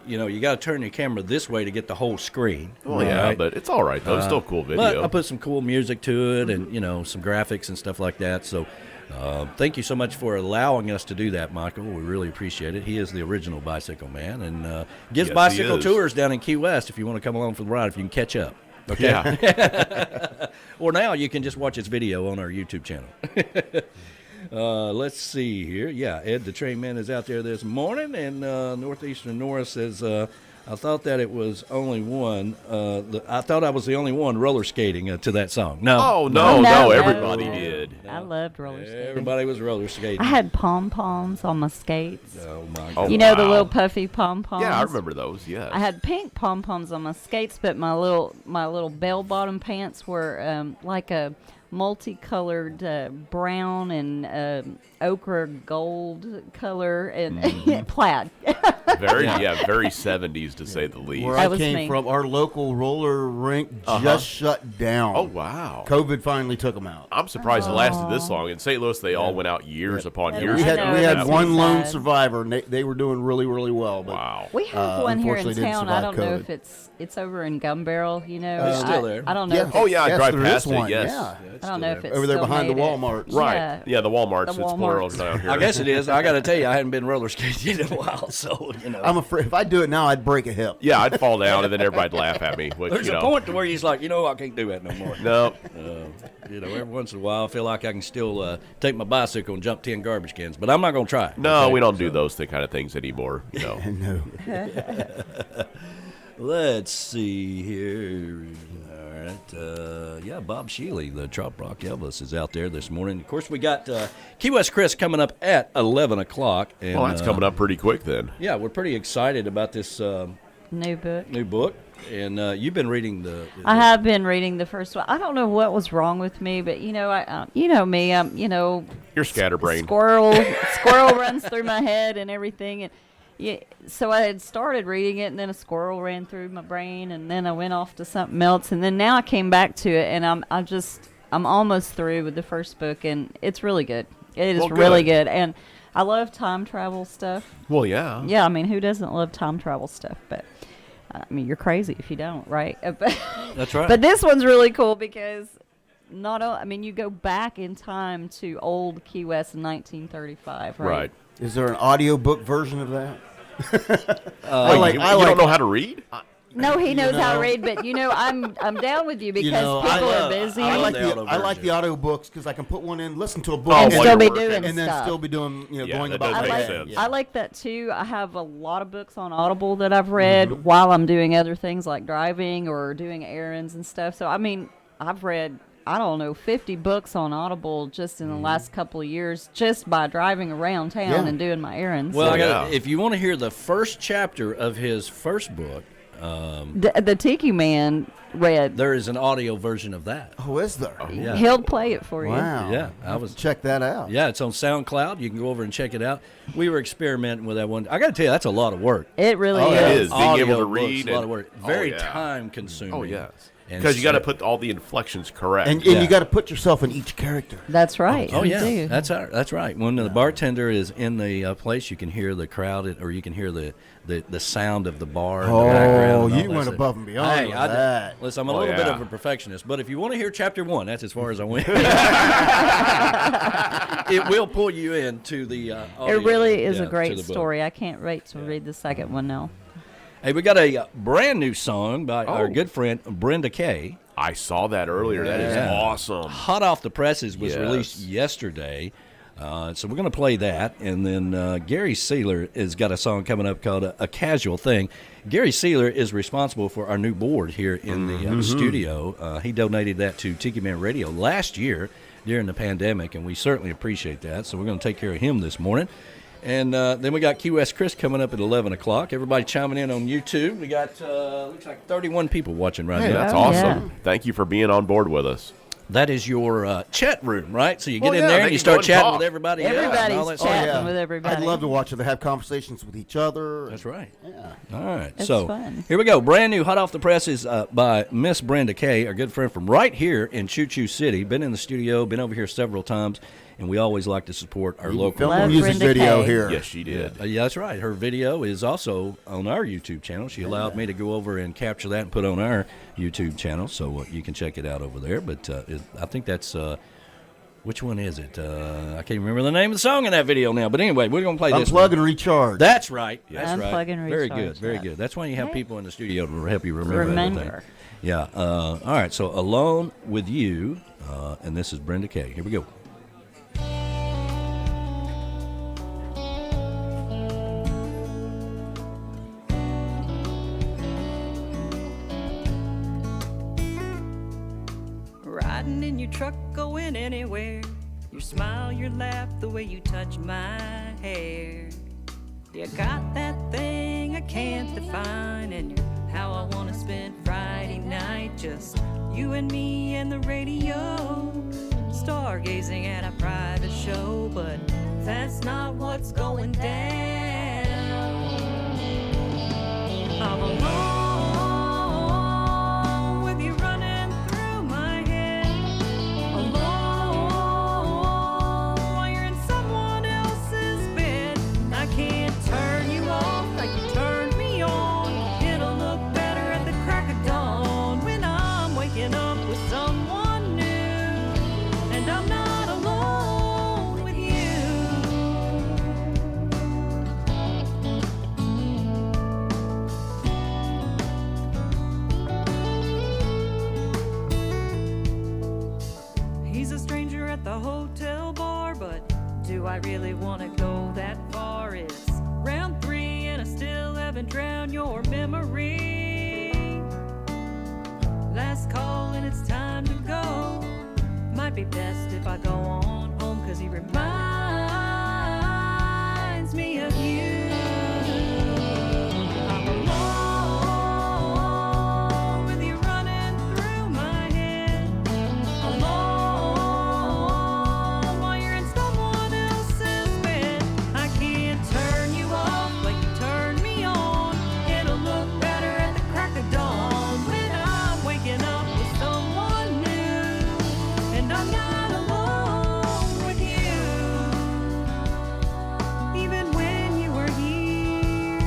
you got to turn your camera this way to get the whole screen. Well, yeah, right? but it's all right, though. It's still cool But video. I put some cool music to it and, some graphics and stuff like that. So thank you so much for allowing us to do that, Michael. We really appreciate it. He is the original bicycle man and gives Yes, he bicycle is. tours down in Key West if you want to come along for the ride, if you can catch up. Okay. Yeah. Or now you can just watch his video on our YouTube channel. Let's see here. Yeah, Ed the Train Man is out there this morning, and Northeastern Norris says, I thought that it was only one. I thought I was the only one roller skating to that song. No. Oh, Oh, no, no, everybody no. did. I loved roller skating. Everybody was roller skating. I had pom-poms on my skates. Oh, my Oh, God. You know the wow. little puffy pom-poms? Yeah, I remember those, yes. I had pink pom-poms on my skates, but my little bell-bottom pants were like a multicolored brown and ochre gold color and plaid. Very 70s to say the least. Where That I was came me. from, our local roller rink just shut down. Oh, wow. COVID finally took them out. I'm surprised it lasted this long. In St. Louis, they all went out years upon Yeah, years We I had ago. know, we that had was one lone sad. survivor, and they were doing really, really well. But Wow. We have one here in unfortunately didn't town. I survive don't know COVID. if it's over in Gun Barrel. It's still there. I don't know. Yeah. if Oh, yeah, I Yes, drive there past is it, one, yes. yeah. Yeah, I don't know if it's over there still behind the made it. Walmarts. Right. Yeah. Yeah, the Walmarts. The It's plural Walmarts. down here. I guess it is. I got to tell you, I hadn't been roller skating in a while, so you know. I'm afraid if I do it now, I'd break a hip. Yeah, I'd fall down and then everybody'd laugh at me. Which, There's you a know, point to where he's like, I can't do that no more. No. You know, every once in a while, I feel like I can still take my bicycle and jump 10 garbage cans, but I'm not going to try. No, okay? we don't do those kind of things anymore. You know. No. Let's see here. All right. Yeah, Bob Shealy, the Trop Rock Elvis, is out there this morning. Of course, we got Key West Chris coming up at 11 o'clock. And, Well, that's coming up pretty quick then. Yeah, we're pretty excited about this New book. new book. And you've been reading I have been reading the first one. I don't know what was wrong with me, but you know me. You're scatterbrained. Squirrel runs through my head and everything, and yeah. So I had started reading it, and then a squirrel ran through my brain, and then I went off to something else, and then now I came back to it, and I'm almost through with the first book, and it's really good. It is Well, really good. good, and I love time travel stuff. Well, yeah. Yeah, I mean, who doesn't love time travel stuff? But I mean, you're crazy if you don't, right? That's right. But this one's really cool because you go back in time to old Key West in 1935, right? Right. Is there an audiobook version of that? You don't know how to read? No, he knows how to know. read, but I'm down with you because I people love- are busy I like the the audio I like version. the audio books because I can put one in, listen to a book, Oh, and while still you're be working. doing and then stuff. still be doing Yeah, going that about does my make day. sense. Yeah. I like that too. I have a lot of books on Audible that I've read while I'm doing other things like driving or doing errands and stuff. So I mean, I've read 50 books on Audible just in the last couple of years just by driving around town Yeah. and doing my errands. Well, Yeah. if you want to hear the first chapter of his first book, the Tiki Man read. there is an audio version of that. Oh, is there? Yeah. He'll play it for you. Wow. Yeah, I was check that out. Yeah, it's on SoundCloud. You can go over and check it out. We were experimenting with that one. I got to tell you, that's a lot of work. It really Oh, is. it is. Being able to Audio books, read a lot and- of work. Oh, Very yeah. time consuming. Oh, yes. And Because you got to so- put all the inflections correct. And Yeah. you got to put yourself in each character. That's right. Oh you yeah, do. that's right. When the bartender is in the place, you can hear the crowd, or you can hear the sound of the bar. In the background Oh, and all you that went stuff. above and beyond Hey, with I did- that. Listen, I'm a Oh, little bit yeah. of a perfectionist, but if you want to hear chapter 1, that's as far as I went. It will pull you into the. Audio, It really is yeah, a to great the book. story. I can't wait to read the second one now. Hey, we got a brand new song by our Oh. good friend Brenda Kay. I saw that earlier. That is Yeah. awesome. Hot off the presses was Yes. released yesterday. So we're going to play that. And then Gary Sealer has got a song coming up called A Casual Thing. Gary Sealer is responsible for our new board here in the studio. He donated that to Tiki Man Radio last year during the pandemic, and we certainly appreciate that. So we're going to take care of him this morning. And then we got Key West Chris coming up at 11 o'clock. Everybody chiming in on YouTube. We got, looks like 31 people watching right Hey, now. that's Oh, awesome. yeah. Thank you for being on board with us. That is your chat room, right? So you get Well, in yeah, there they and you can go start and chatting talk. with everybody. else and all Everybody's that stuff. chatting with everybody. I'd love to watch it. They have conversations with each other. That's right. Yeah. All right. It's so fun. here we go. Brand new, hot off the presses by Miss Brenda Kay, our good friend from right here in Choo Choo City. Been in the studio, been over here several times, and we always like to support our local. Film a Love music Brenda video Kay. here. Yes, she did. Yeah, that's right. Her video is also on our YouTube channel. She allowed me to go over and capture that and put on our YouTube channel, so you can check it out over there. But I think that's which one is it? I can't remember the name of the song in that video now. But anyway, we're gonna play this. Unplug one. and recharge. That's right. That's Unplug right. and Very recharge, good. Very yeah. good. That's why you have Hey. people in the studio to help you remember. everything. Remember. Yeah. All right. So Alone with You, and this is Brenda Kay. Here we go. Riding in your truck, going anywhere. Your smile, your laugh, the way you touch my hair. You got that thing I can't define, and you're how I wanna spend Friday night. Just you and me and the radio, stargazing at a private show. But that's not what's going down. I'm alone with you running through my head. Alone while you're in someone else's bed. I can't turn you off like you turned me on. It'll look better at the crack of dawn when I'm waking up with someone new. I really want to go that far? It's round 3 and I still haven't drowned your memory. Last call and it's time to go. Might be best if I go on home, 'cause he reminds me of you. I'm alone with you running through my head. Alone while you're in someone else's bed. I can't turn you off like you turned me on. It'll look better at the crack of dawn when I'm waking up with someone new. And I'm not alone with you. Even when you were here,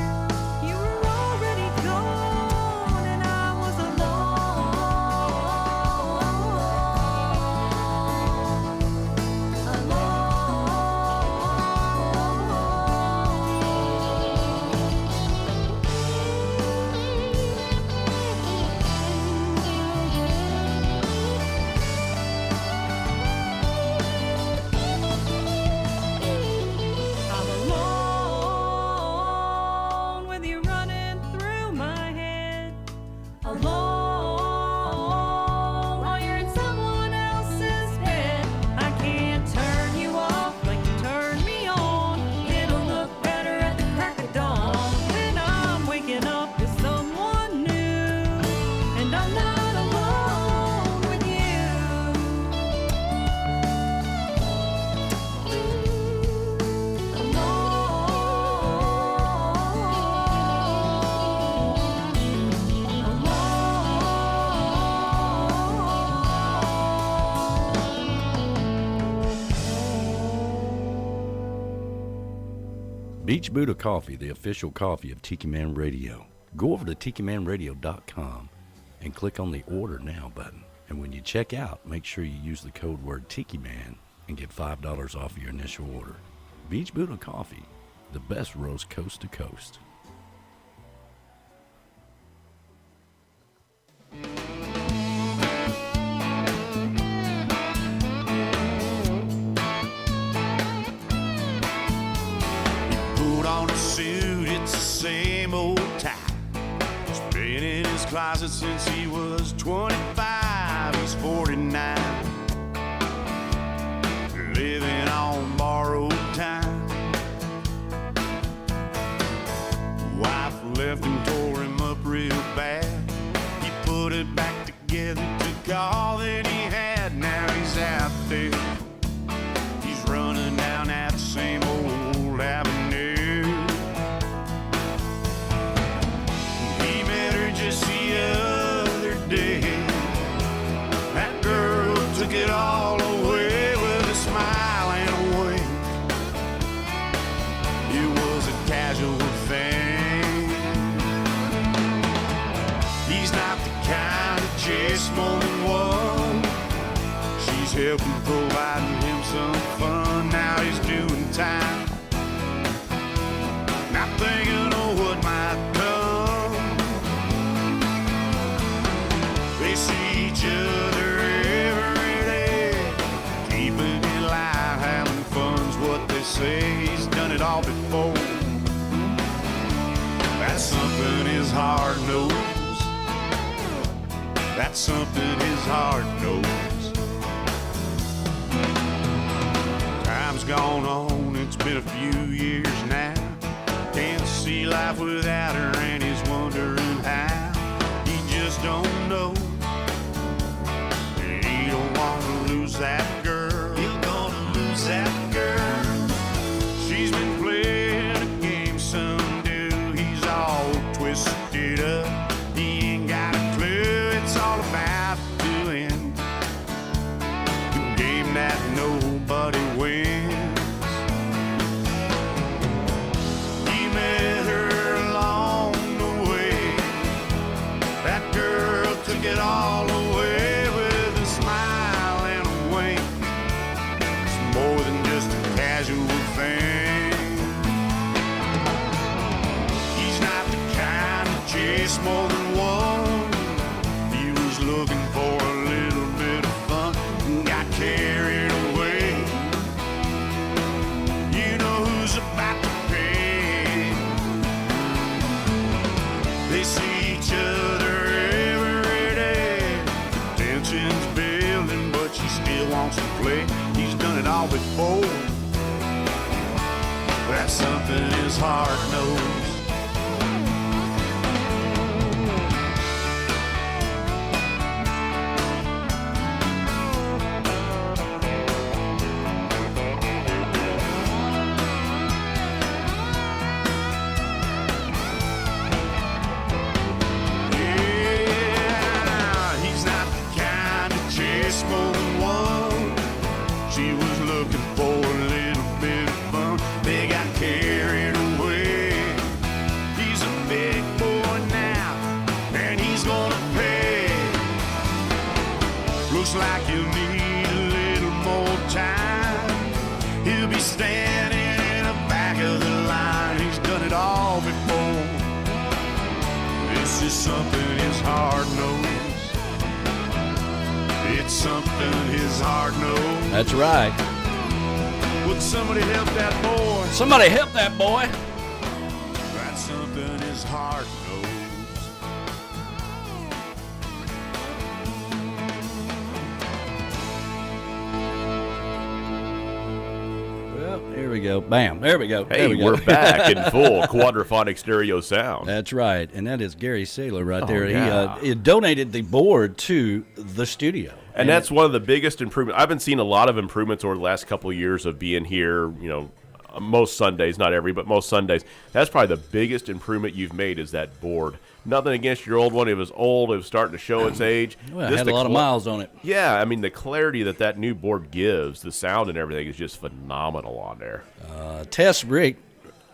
you were already gone, and I was I'm alone with you running through my head. Alone while you're in someone else's bed. I can't turn you off like you turned me on. It'll look better at the crack of dawn when I'm waking up with someone new. And I'm not alone with you. Beach Buddha Coffee, the official coffee of Tiki Man Radio. Go over to tikimanradio.com and click on the Order Now button. And when you check out, make sure you use the code word Tiki Man and get $5 off your initial order. Beach Buddha Coffee, the best roast coast to coast. Put on a suit, it's the same old tie. He's been in his closet since he was 25. He's 49, living on borrowed time. Wife left him, tore him up real bad. He put it back together, took all that he had. Now he's out there, he's running down that same old avenue. He met her just the other day. That girl took it all away with a smile and a wink. It was a casual thing. He's not the kind to chase more than one. She's helping, providing him some fun. Now he's doing time, not thinking of what might come. They see each other every day, keeping it light, having fun's what they say. He's done it all before. That's something his heart knows. That's something his heart knows. Time's gone on, it's been a few years now. Can't see life without her, and he's wondering how. He just don't know. And he don't want to lose that girl. He's gonna lose that girl. She's been playing a game, some do. He's all twisted up. He ain't got a clue. It's all about doing the game that nobody wins. He met her along the way. That girl took it all away with a smile and a wink. It's more than just a casual thing. He's not the kind to chase more than one. He was looking for a little bit of fun and got carried away. play. He's done it all before. That's something his heart knows. Like you need a little more time. He'll be standing in the back of the line. He's done it all before. This is something his heart knows. It's something his heart knows. That's right. Would somebody help that boy? Somebody help that boy. That's something his heart knows. Here we go. Bam. There we go. Hey, there we go. we're back in full quadraphonic stereo sound. That's right. And that is Gary Saylor right Oh, there. yeah. He donated the board to the studio. And that's one of the biggest improvements. I've been seeing a lot of improvements over the last couple of years of being here, most Sundays, not every, but most Sundays. That's probably the biggest improvement you've made is that board. Nothing against your old one. It was old. It was starting to show its age. Well, it had a lot of miles on it. Yeah, I mean, the clarity that new board gives, the sound and everything is just phenomenal on there. Tess Rick.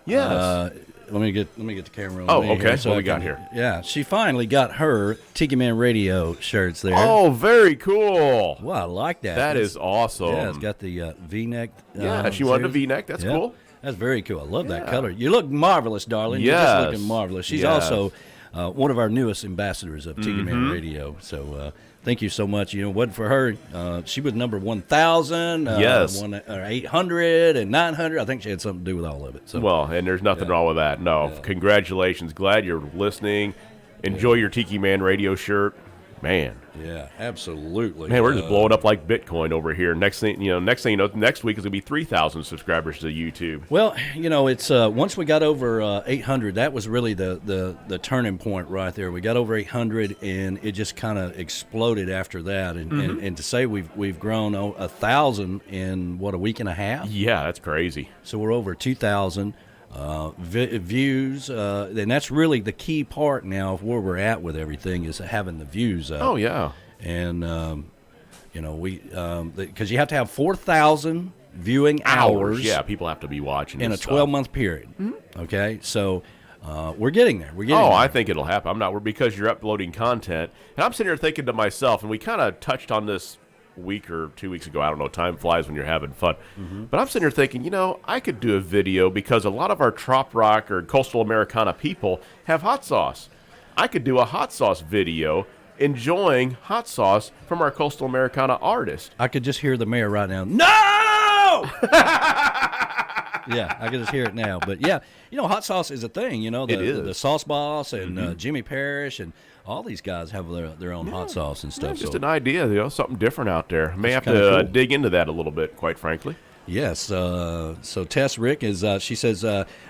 Yes. Let me get the camera on. Oh, me okay. here So what we got here? Yeah, she finally got her Tiki Man Radio shirts there. Oh, very cool. Well, I like that. That is awesome. Yeah, it's got the V-neck. Yeah, she wanted a series. V-neck. That's Yeah. cool. That's very cool. I love that Yeah. color. You look marvelous, darling. You're Yes. just looking marvelous. She's Yes. also one of our newest ambassadors of Tiki Man Radio. So thank you so much. Wasn't for her, she was number 1,000, Yes. 800, and 900. I think she had something to do with all of it. So Well, and there's nothing wrong with that. No, congratulations. Glad you're listening. Enjoy your Tiki Man Radio shirt. Man. yeah, absolutely. Man, we're just blowing up like Bitcoin over here. Next thing you know, next week is going to be 3,000 subscribers to YouTube. Well, it's once we got over 800, that was really the turning point right there. We got over 800, and it just kind of exploded after that. And to say we've grown 1,000 in a week and a half. Yeah, that's crazy. So we're over 2,000 views, and that's really the key part now of where we're at with everything is having the views up. Oh, yeah. And we because you have to have 4,000 viewing hours. Yeah, people have to be watching in a this stuff. 12-month period. Okay, so we're getting there. I think it'll happen. Because you're uploading content, and I'm sitting here thinking to myself, and we kind of touched on this week or 2 weeks ago. I don't know. Time flies when you're having fun. But I'm sitting here thinking, I could do a video because a lot of our trop rock or coastal Americana people have hot sauce. I could do a hot sauce video enjoying hot sauce from our coastal Americana artist. I could just hear the mayor right now. No! Yeah, I can just hear it now. But yeah, hot sauce is a thing. It is. The Sauce Boss and Jimmy Parrish and all these guys have their own hot sauce and stuff. It's just an idea, something different out there. May have to kinda cool. dig into that a little bit, quite frankly. Yes. So Tess Rick she says,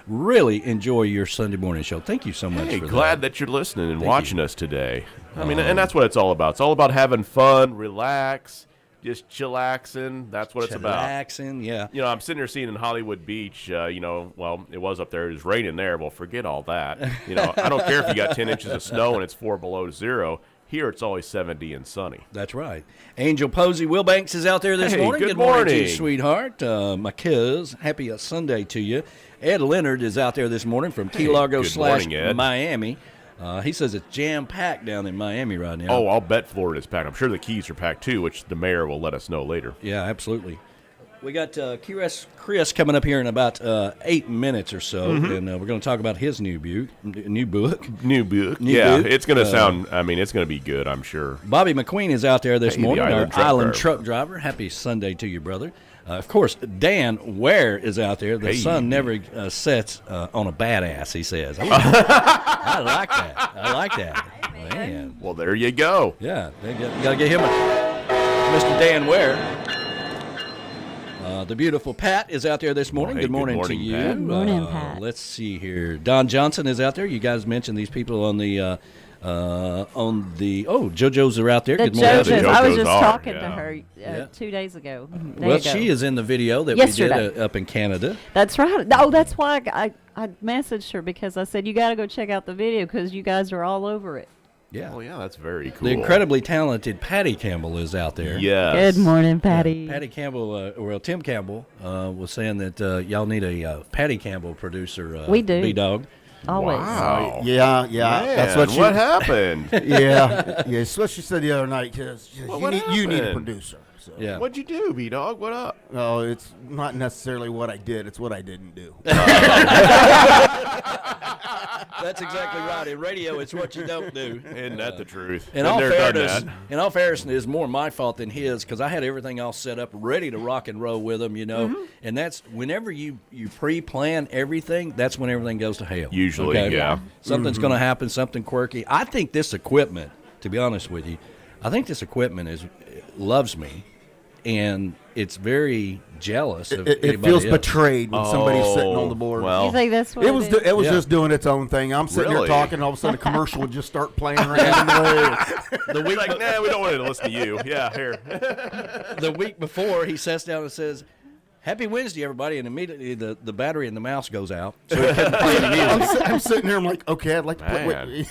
really enjoy your Sunday morning show. Thank you so much Hey, for glad that. that you're listening and Thank watching you. us today. I mean, and that's what it's all about. It's all about having fun, relax, just chillaxing. That's what it's about. Chillaxing, yeah. I'm sitting here seeing in Hollywood Beach, well, it was up there. It was raining there. Well, forget all that. I don't care if you got 10 inches of snow and it's 4 below zero. Here, it's always 70 and sunny. That's right. Angel Posey Wilbanks is out there this Hey, morning. good morning to you, morning. sweetheart. My kids, happy Sunday to you. Ed Leonard is out there this morning from Key Hey, Largo good morning, Ed. Miami. He says it's jam-packed down in Miami right now. Oh, I'll bet Florida's packed. I'm sure the Keys are packed too, which the mayor will let us know later. Yeah, absolutely. We got Chris coming up here in about 8 minutes or so, and we're going to talk about his new book. New book. book. It's going to sound, it's going to be good, I'm sure. Bobby McQueen is out there this Hey, the morning, Island our truck Island driver. truck driver. Happy Sunday to you, brother. Of course, Dan Ware is out there. The Hey. sun never sets on a badass, he says. I like that. I like that. Man. Well, there you go. Yeah, you got to get him Mr. Dan Ware. The beautiful Pat is out there this morning. Hey, good morning to you. Pat. Good morning, Pat. Let's see here. Don Johnson is out there. You guys mentioned these people on the JoJo's are out there. The Good morning. JoJo's. I was JoJo's just are, talking yeah. to her Yeah. 2 days ago. Well, she is in the video that Yesterday. we did up in Canada. That's right. Oh, that's why I messaged her, because I said, you got to go check out the video because you guys are all over it. Yeah. Oh, yeah, that's very cool. The incredibly talented Patty Campbell is out there. Yes. Good morning, Patty. Patty Campbell, Tim Campbell was saying that y'all need a Patty Campbell producer. We do. B-Dog. Always. Wow. Yeah, Man, that's what she. what happened? Yeah, that's what she said the other night. What You need a happened? producer. So. Yeah. What'd you do, B-Dog? What up? No, it's not necessarily what I did. It's what I didn't do. That's exactly right. In radio, it's what you don't do. Isn't that the truth? In Been all there, done fairness, that. it's more my fault than his, because I had everything all set up, ready to rock and roll with him, you know. Mm-hmm. And that's whenever you pre-plan everything, that's when everything goes to hell. Usually, yeah. Something's going to happen, something quirky. I think this equipment, to be honest with you, loves me, and it's very jealous of It anybody feels else. betrayed when somebody's sitting on the board. Well, You think that's what it was is? was Yeah. just doing its own thing. I'm sitting Really? there talking, and all of a sudden a commercial would just start playing randomly. The we're week, like, nah, we don't want to listen to you. Yeah, here. the week before, he sits down and says, "Happy Wednesday, everybody," and immediately the battery in the mouse goes out, so he couldn't play any music. I'm sitting here. I'm like, okay, I'd like to play. Man.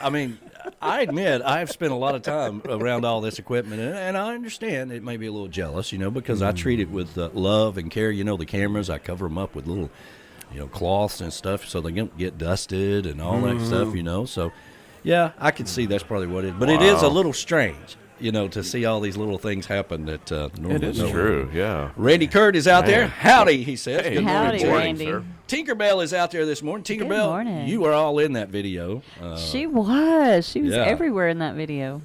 I mean, I admit I've spent a lot of time around all this equipment, and I understand it may be a little jealous, you know, because I treat it with love and care. You know, the cameras, I cover them up with little, cloths and stuff so they don't get dusted and all that stuff, you know. So, yeah, I can see that's probably what it is. But it is a little strange, to see all these little things happen that normally It is don't. true, yeah. Randy Kurt is out there. Howdy, he says. Hey, Good morning, Howdy, to you. Randy. sir. Tinkerbell is out there this morning. Tinkerbell, morning. you were all in that video. She was. She was yeah. everywhere in that video.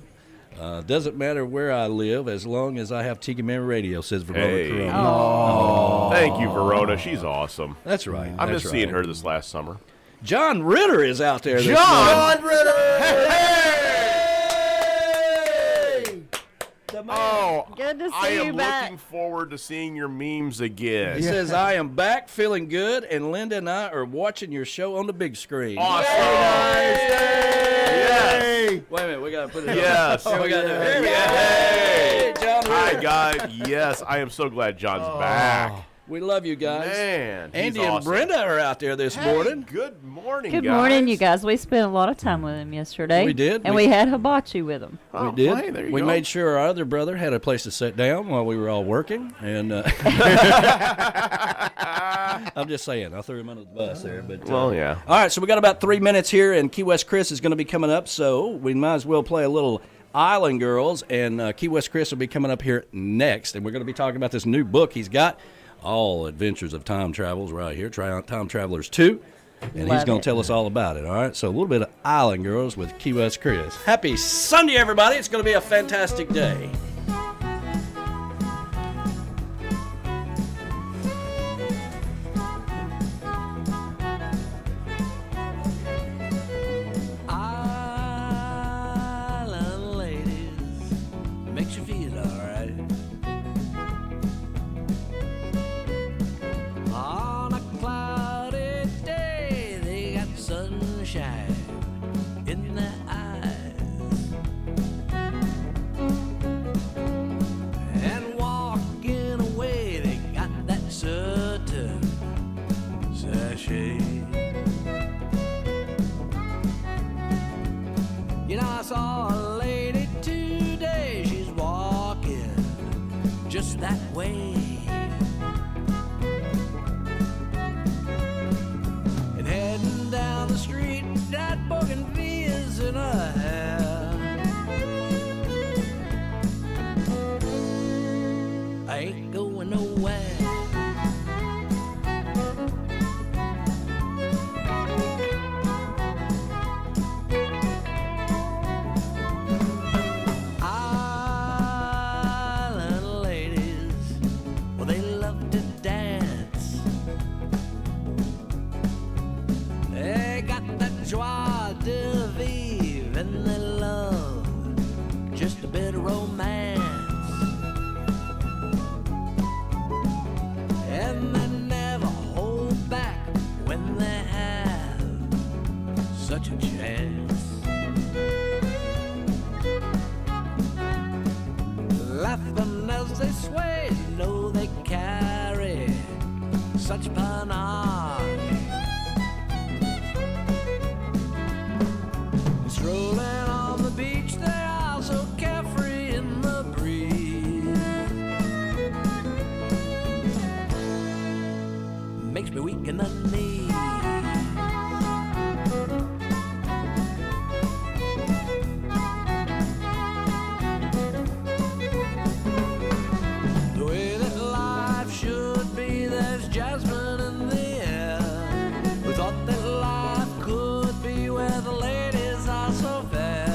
Doesn't matter where I live as long as I have Tiki Man Radio, says Verona Hey. Corona. Thank you, Verona. She's awesome. That's right. I've been that's seeing right. her this last summer. John Ritter is out there this morning. John Ritter. Oh, Good to see I you am back. looking forward to seeing your memes again. He says, I am back feeling good, and Linda and I are watching your show on the big screen. Awesome. Yes. Hey. Wait a minute, we got to put it Yes. on. We got to Yeah. Hey, John Hi, Ritter. guys. Yes, I am so glad John's back. We love you guys. Man, he's Andy and awesome. Brenda are out there this Hey, morning. good morning, Good guys. morning, you guys. We spent a lot of time with him yesterday. We did. And We- we had hibachi with him. Oh, We did. hey, there you We go. made sure our other brother had a place to sit down while we were all working. And I'm just saying, I threw him under the bus there. But Well, yeah. All right, so we got about 3 minutes here, and Key West Chris is going to be coming up. So we might as well play a little Island Girls, and Key West Chris will be coming up here next, and we're going to be talking about this new book he's got, All Adventures of Time Travels, right here, Time Travelers 2. And he's Love going it. to tell us all about it, all right? So a little bit of Island Girls with Key West Chris. Happy Sunday, everybody. It's going to be a fantastic day. Island ladies, makes you feel alright. On a cloudy day, they got sunshine in their eyes. And walking away, they got that certain sachet. You know, I saw a lady today, she's walking just that way. And heading down the street, that bougainvillea's in her hair. I ain't going nowhere. Island ladies, well, they love to dance. They got that joie de vivre, and they love just a bit of romance. laughing as they sway. Know they carry such panache. Strolling on the beach, they are so carefree in the breeze. Makes me weak in the knees. The way that life should be, there's jasmine in the air. We thought that life could be where the ladies are so fair.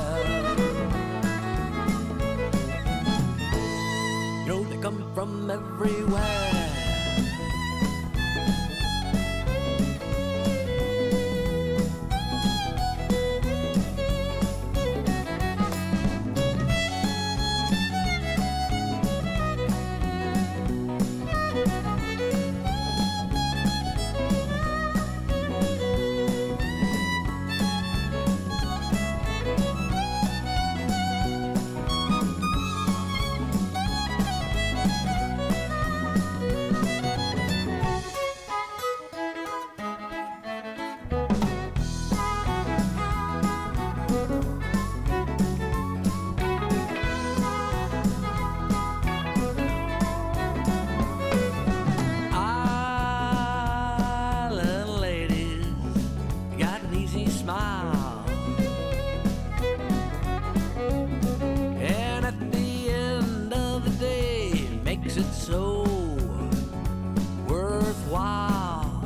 You know they come from everywhere. Island ladies got an easy smile, and at the end of the day makes it so worthwhile.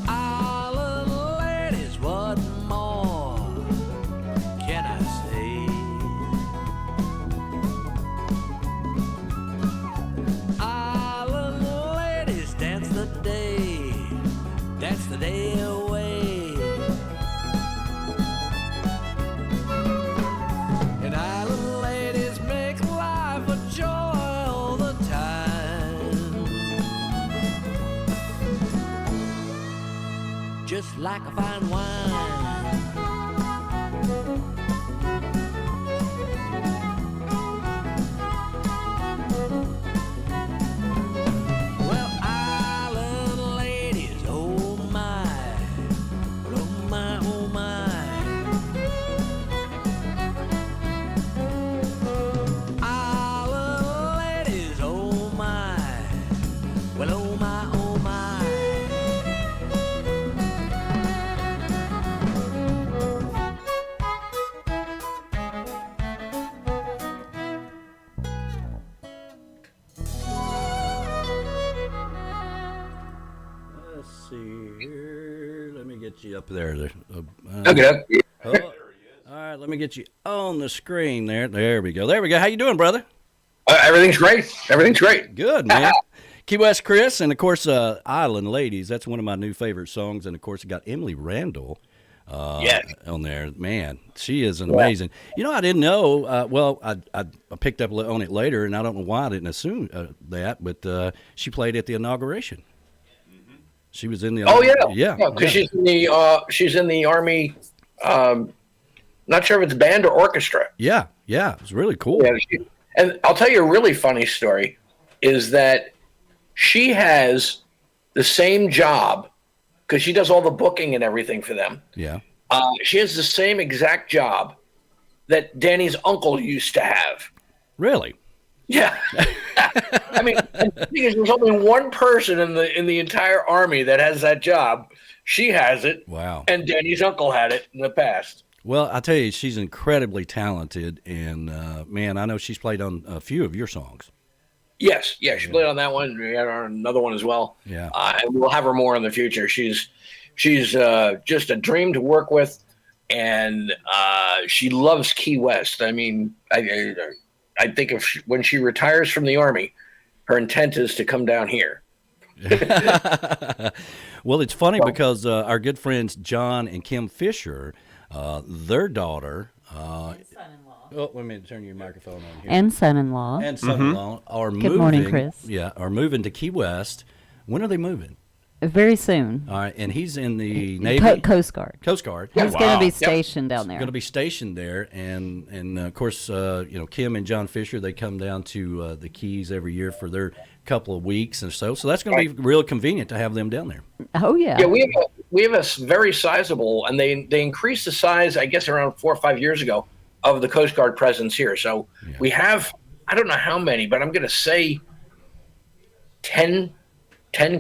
Island ladies, what more can I say? Island ladies dance the day away. And island ladies make life a joy all the time. Just like a fine wine. Well, island ladies, oh my, oh my, oh my. Island ladies, oh my, well, oh my, oh my. Let's see here. Let me get you up there. Okay. Oh, all right, let me get you on the screen there. There we go. There we go. How you doing, brother? Everything's great. Everything's great. Good, man. Key West Chris, and of course, Island Ladies. That's one of my new favorite songs. And of course, it got Emily Randall on there. Man, she is an amazing. You know, I didn't know. Well, I picked up on it later, and I don't know why I didn't assume that, but she played at the inauguration. She was in the. Oh yeah, yeah. Because she's in the Army. Not sure if it's band or orchestra. Yeah, yeah. It was really cool. Yeah, and I'll tell you a really funny story. Is that she has the same job because she does all the booking and everything for them. Yeah. She has the same exact job that Danny's uncle used to have. Really? Yeah. I mean, the thing is, there's only one person in the entire Army that has that job. She has it. Wow. And Danny's uncle had it in the past. Well, I tell you, she's incredibly talented, and man, I know she's played on a few of your songs. Yes, yeah, she played on that one. We had her on another one as well. Yeah, and we'll have her more in the future. She's just a dream to work with, and she loves Key West. I mean, I think when she retires from the Army, her intent is to come down here. Well, it's funny because our good friends John and Kim Fisher, their daughter, son-in-law. Oh, wait a minute, turn your microphone on here. And son-in-law. And son-in-law are moving. Good morning, Chris. Yeah, are moving to Key West. When are they moving? Very soon. All right, and he's in the Navy. Coast Guard. Coast Guard. He's going to be stationed down there. Going to be stationed there, and of course, Kim and John Fisher, they come down to the Keys every year for their couple of weeks and so that's going to be real convenient to have them down there. Oh yeah. Yeah, we have a very sizable, and they increased the size, I guess, around 4 or 5 years ago of the Coast Guard presence here. So we have, I don't know how many, but I'm going to say 10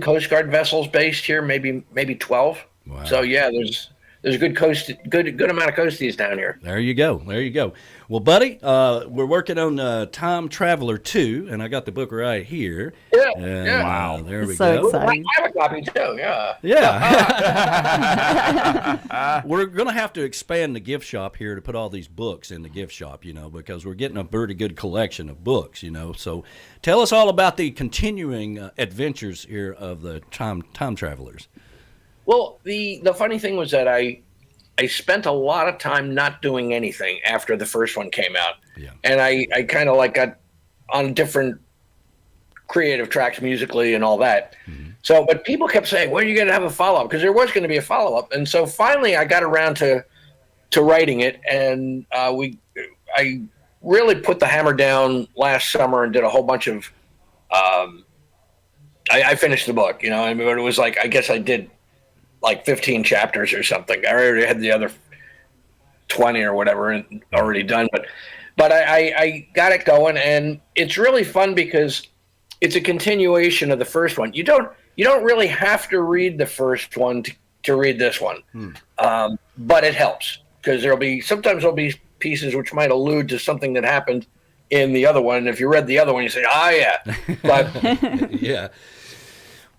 Coast Guard vessels based here, maybe 12. Wow. So yeah, there's a good amount of coasties down here. There you go. Well, buddy, we're working on Time Traveler 2, and I got the book right here. Yeah. Wow. There we So go. exciting. I have a copy too. Yeah. Yeah. We're going to have to expand the gift shop here to put all these books in the gift shop, because we're getting a pretty good collection of books, So tell us all about the continuing adventures here of the time travelers. Well, the funny thing was that I spent a lot of time not doing anything after the first one came out. Yeah. And I kind of got on different creative tracks musically and all that. Mm-hmm. So, but people kept saying, when are you going to have a follow-up? Because there was going to be a follow-up. And so finally I got around to writing it. And I really put the hammer down last summer and did a whole bunch of, I finished the book, I mean, it was I guess I did 15 chapters or something. I already had the other 20 or whatever already done, but I got it going, and it's really fun because it's a continuation of the first one. You don't really have to read the first one to read this one, but it helps because sometimes there'll be pieces which might allude to something that happened in the other one. If you read the other one, you say, yeah, but yeah.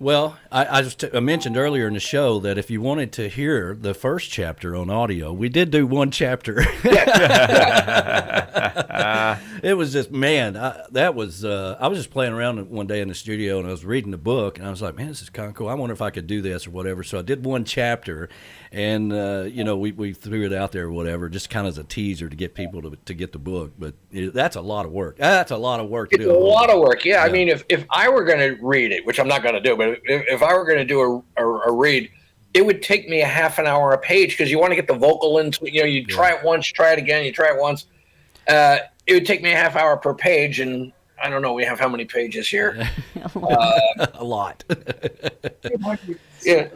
Well, I mentioned earlier in the show that if you wanted to hear the first chapter on audio, we did do one chapter. It was just, man, I was just playing around one day in the studio, and I was reading the book, and I was like, man, this is kind of cool. I wonder if I could do this or whatever. So I did one chapter, and, we threw it out there or whatever, just kind of as a teaser to get people to get the book. But that's a lot of work. That's a lot of work. It's a lot of work, yeah. I mean, if I were going to read it, which I'm not going to do, but if I were going to do a read, it would take me a half an hour a page because you want to get the vocal into it. You try it once, try it again, you try it once. It would take me a half hour per page, and I don't know, we have how many pages here? A lot. Yeah,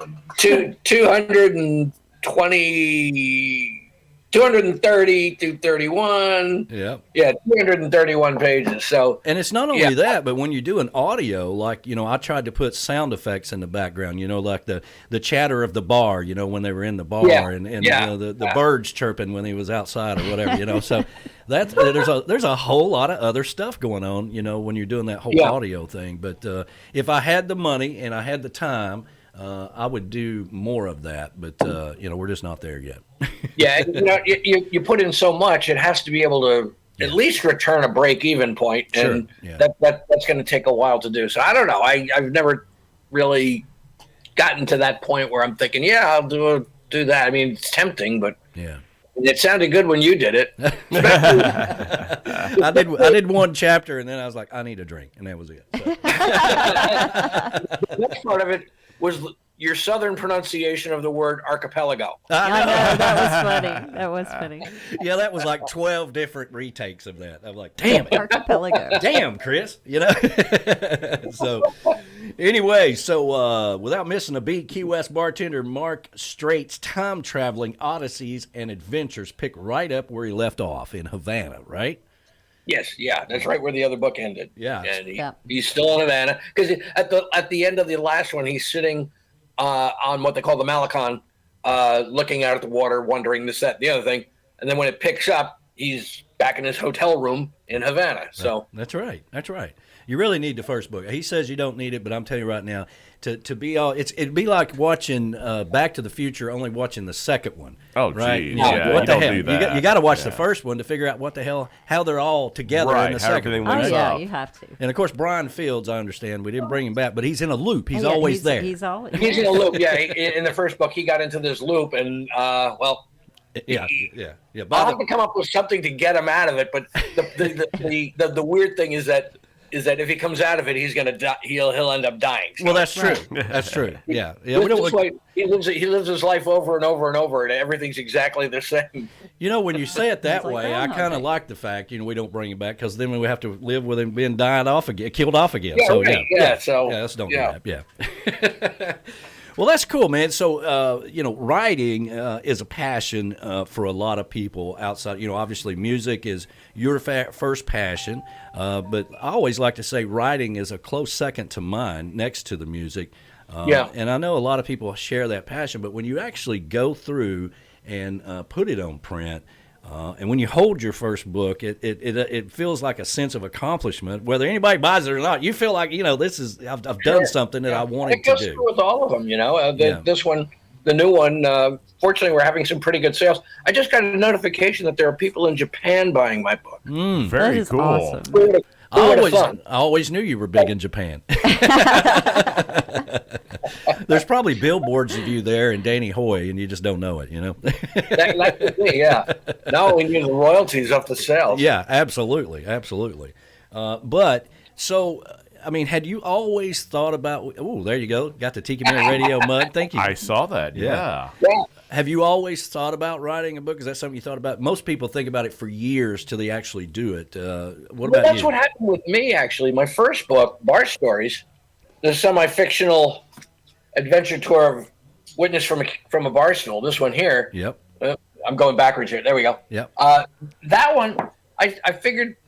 230 through 31. Yeah. Yeah, 231 pages. So, and it's not only that, but when you do an audio, I tried to put sound effects in the background, like the chatter of the bar, when they were in the bar, and the birds chirping when he was outside or whatever, So there's a whole lot of other stuff going on, when you're doing that whole audio thing. But if I had the money and I had the time, I would do more of that, but we're just not there yet. Yeah, you put in so much, it has to be able to at least return a break-even point, and that's going to take a while to do. So I don't know. I've never really gotten to that point where I'm thinking, I'll do that. I mean, it's tempting, but it sounded good when you did it. I did one chapter, and then I was like, I need a drink, and that was it. So. The next part of it was your southern pronunciation of the word archipelago. I know, that was funny. Yeah, that was 12 different retakes of that. I'm like, damn it. Archipelago. Damn, Chris, So, anyway, without missing a beat, Key West bartender Mark Straight's time-traveling odysseys and adventures pick right up where he left off in Havana, right? Yes, that's right where the other book ended. Yeah, and he's still in Havana because at the end of the last one, he's sitting on what they call the Malecon, looking out at the water, wondering this, that, and the other thing. And then when it picks up, he's back in his hotel room in Havana. So that's right. You really need the first book. He says you don't need it, but I'm telling you right now, to be all it'd be like watching Back to the Future, only watching the second one. Oh, right? geez. Yeah, what the hell? Do that. You got to watch the first one to figure out what the hell, how they're all together in the second one. Oh yeah, you have to. And of course, Brian Fields, I understand we didn't bring him back, but he's in a loop. He's always there. He's always in a loop. Yeah, in the first book, he got into this loop, and I'll have to come up with something to get him out of it. But the weird thing is that is that if he comes out of it, he's gonna die. He'll end up dying. So Well, that's true. That's true. Yeah. Yeah. We this don't. way, he lives his life over and over and over, and everything's exactly the same. You know, when you say it that It's like way, I Groundhog kind of Day. like the fact, we don't bring him back because then we have to live with him being killed off again. Yeah, so right. yeah, So, let's don't yeah. do that. Yeah. Well, that's cool, man. So, writing is a passion for a lot of people outside. Obviously, music is your first passion, but I always like to say writing is a close second to mine, next to the music. Yeah. And I know a lot of people share that passion, but when you actually go through and put it on print, and when you hold your first book, it feels like a sense of accomplishment. Whether anybody buys it or not, you feel like I've done something that I wanted It goes to do. through with all of them, Yeah. This one, the new one. Fortunately, we're having some pretty good sales. I just got a notification that there are people in Japan buying my book. Mm. Very That is cool. awesome. I always knew you were big in Japan. There's probably billboards of you there and Danny Hoy, and you just don't know it. That could be, yeah. Now we need the royalties off the sales. Yeah, absolutely. But so, had you always thought about? Oh, there you go. Got the Tiki Man Radio mug. Thank you. I saw that. Yeah. Yeah. Have you always thought about writing a book? Is that something you thought about? Most people think about it for years till they actually do it. What Well, about that's you? what happened with me, actually. My first book, Bar Stories, the semi-fictional adventure tour of Witness from a Bar Stool. This one here. Yep. I'm going backwards here. There we go. Yep. That one, I figured,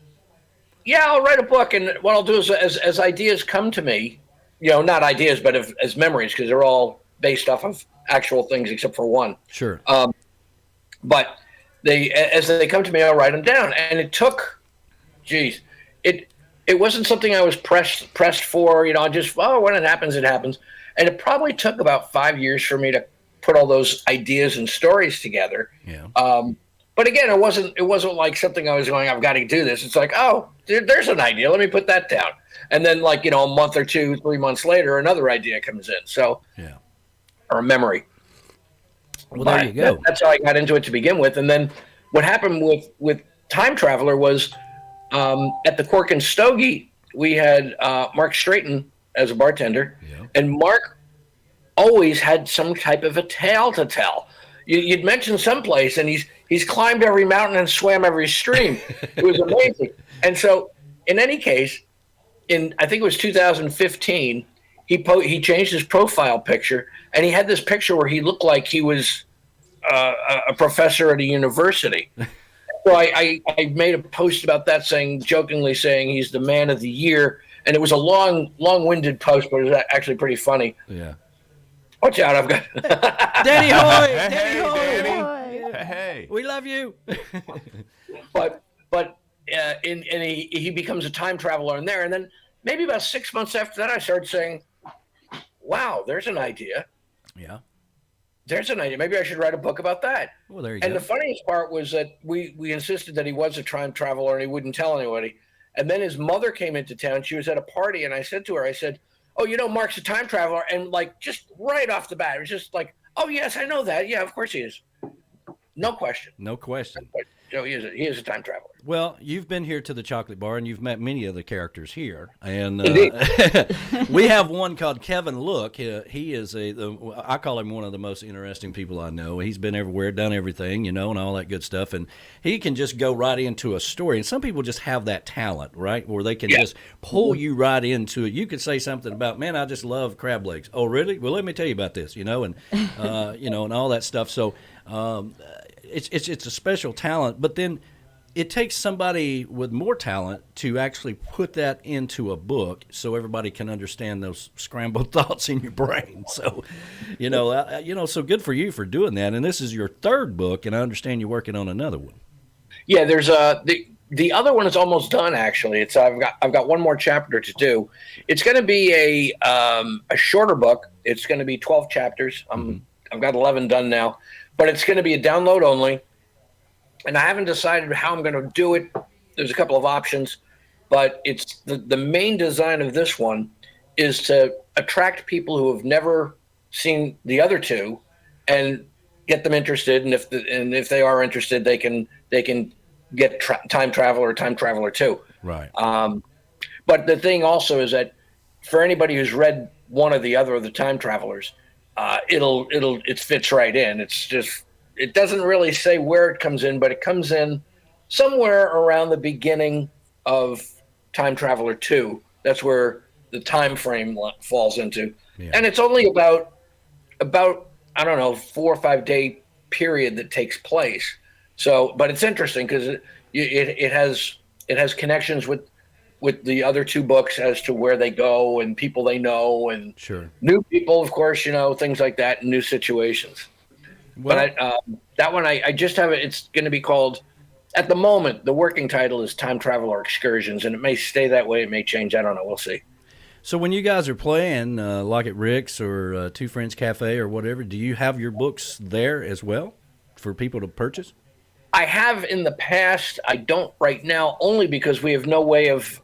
I'll write a book, and what I'll do is, as ideas come to me, not ideas, but as memories, because they're all based off of actual things except for one. Sure. But as they come to me, I'll write them down. And it took, it wasn't something I was pressed for. Just when it happens, it happens. And it probably took about 5 years for me to put all those ideas and stories together. Yeah. But again, it wasn't like something I was going, I've got to do this. It's like, there's an idea. Let me put that down. And then a month or 2, 3 months later, another idea comes in. So, Yeah. or a memory. Well, there you go. That's how I got into it to begin with. And then what happened with Time Traveler was at the Cork and Stogie, we had Mark Straighton as a bartender. Yeah. And Mark always had some type of a tale to tell. You'd mention someplace, and he's climbed every mountain and swam every stream. It was amazing. And so, in any case, I think it was 2015, he changed his profile picture, and he had this picture where he looked like he was a professor at a university. So I made a post about that, jokingly saying he's the man of the year, and it was a long-winded post, but it was actually pretty funny. Yeah. Watch out! I've got Danny Hoy! Hey, Danny Hoy! Danny. Hey. We love you. but he becomes a time traveler in there, and then maybe about 6 months after that, I started saying, "Wow, there's an idea. Yeah. There's an idea. Maybe I should write a book about that." Well, there you And go. the funniest part was that we insisted that he was a time traveler and he wouldn't tell anybody. And then his mother came into town. She was at a party, and I said to her, "Oh, Mark's a time traveler." And just right off the bat, it was just like, "Oh, yes, I know that. Yeah, of course he is. No question. No question. But, he is a time traveler." Well, you've been here to the Chocolate Bar, and you've met many of the characters here. And Indeed. we have one called Kevin Look. He is I call him one of the most interesting people I know. He's been everywhere, done everything, and all that good stuff. And he can just go right into a story. And some people just have that talent, right, where they can just pull you right into it. You could say something about, "Man, I just love crab legs." "Oh, really? Well, let me tell you about this," and and all that stuff. So it's a special talent, but then it takes somebody with more talent to actually put that into a book so everybody can understand those scrambled thoughts in your brain. So, so good for you for doing that. And this is your third book, and I understand you're working on another one. Yeah, there's the other one is almost done, actually. I've got one more chapter to do. It's going to be a shorter book. It's going to be 12 chapters. I've got 11 done now, but it's going to be a download only. And I haven't decided how I'm going to do it. There's a couple of options, but it's the main design of this one is to attract people who have never seen the other two and get them interested. And if they are interested, they can get Time Traveler or Time Traveler 2. Right. But the thing also is that for anybody who's read one or the other of the Time Travelers, it fits right in. It's just, it doesn't really say where it comes in, but it comes in somewhere around the beginning of Time Traveler 2. That's where the time frame falls into. Yeah. And it's only about I don't know, 4 or 5 day period that takes place. So, but it's interesting because it has connections with the other 2 books as to where they go and people they know and new people, of course, things like that, and new situations. Well, but that one, I just have it. It's going to be called, at the moment, the working title is Time Traveler Excursions, and it may stay that way. It may change. I don't know. We'll see. So when you guys are playing, like at Rick's or Two Friends Cafe or whatever, do you have your books there as well for people to purchase? I have in the past. I don't right now, only because we have no way of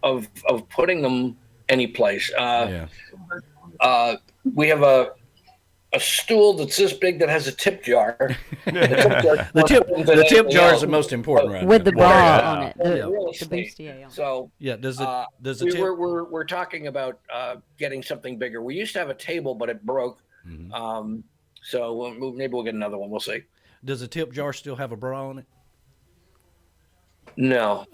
putting them anyplace. We have a stool that's this big that has a tip jar. The tip jar is the most important, right? With the bra on it, the bustier on. So does the tip? We're talking about getting something bigger. We used to have a table, but it broke. Mm-hmm. So maybe we'll get another one. We'll see. Does the tip jar still have a bra on it? No.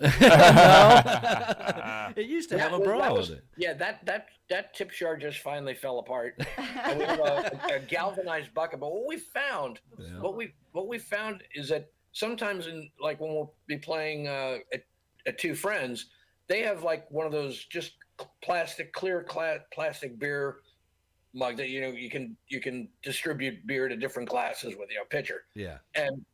It used to have a bra on it. Yeah, that tip jar just finally fell apart. And we have a galvanized bucket. But what we found is that sometimes when we'll be playing at Two Friends, they have like one of those just clear plastic beer mug that you can distribute beer to different glasses with pitcher. Yeah. And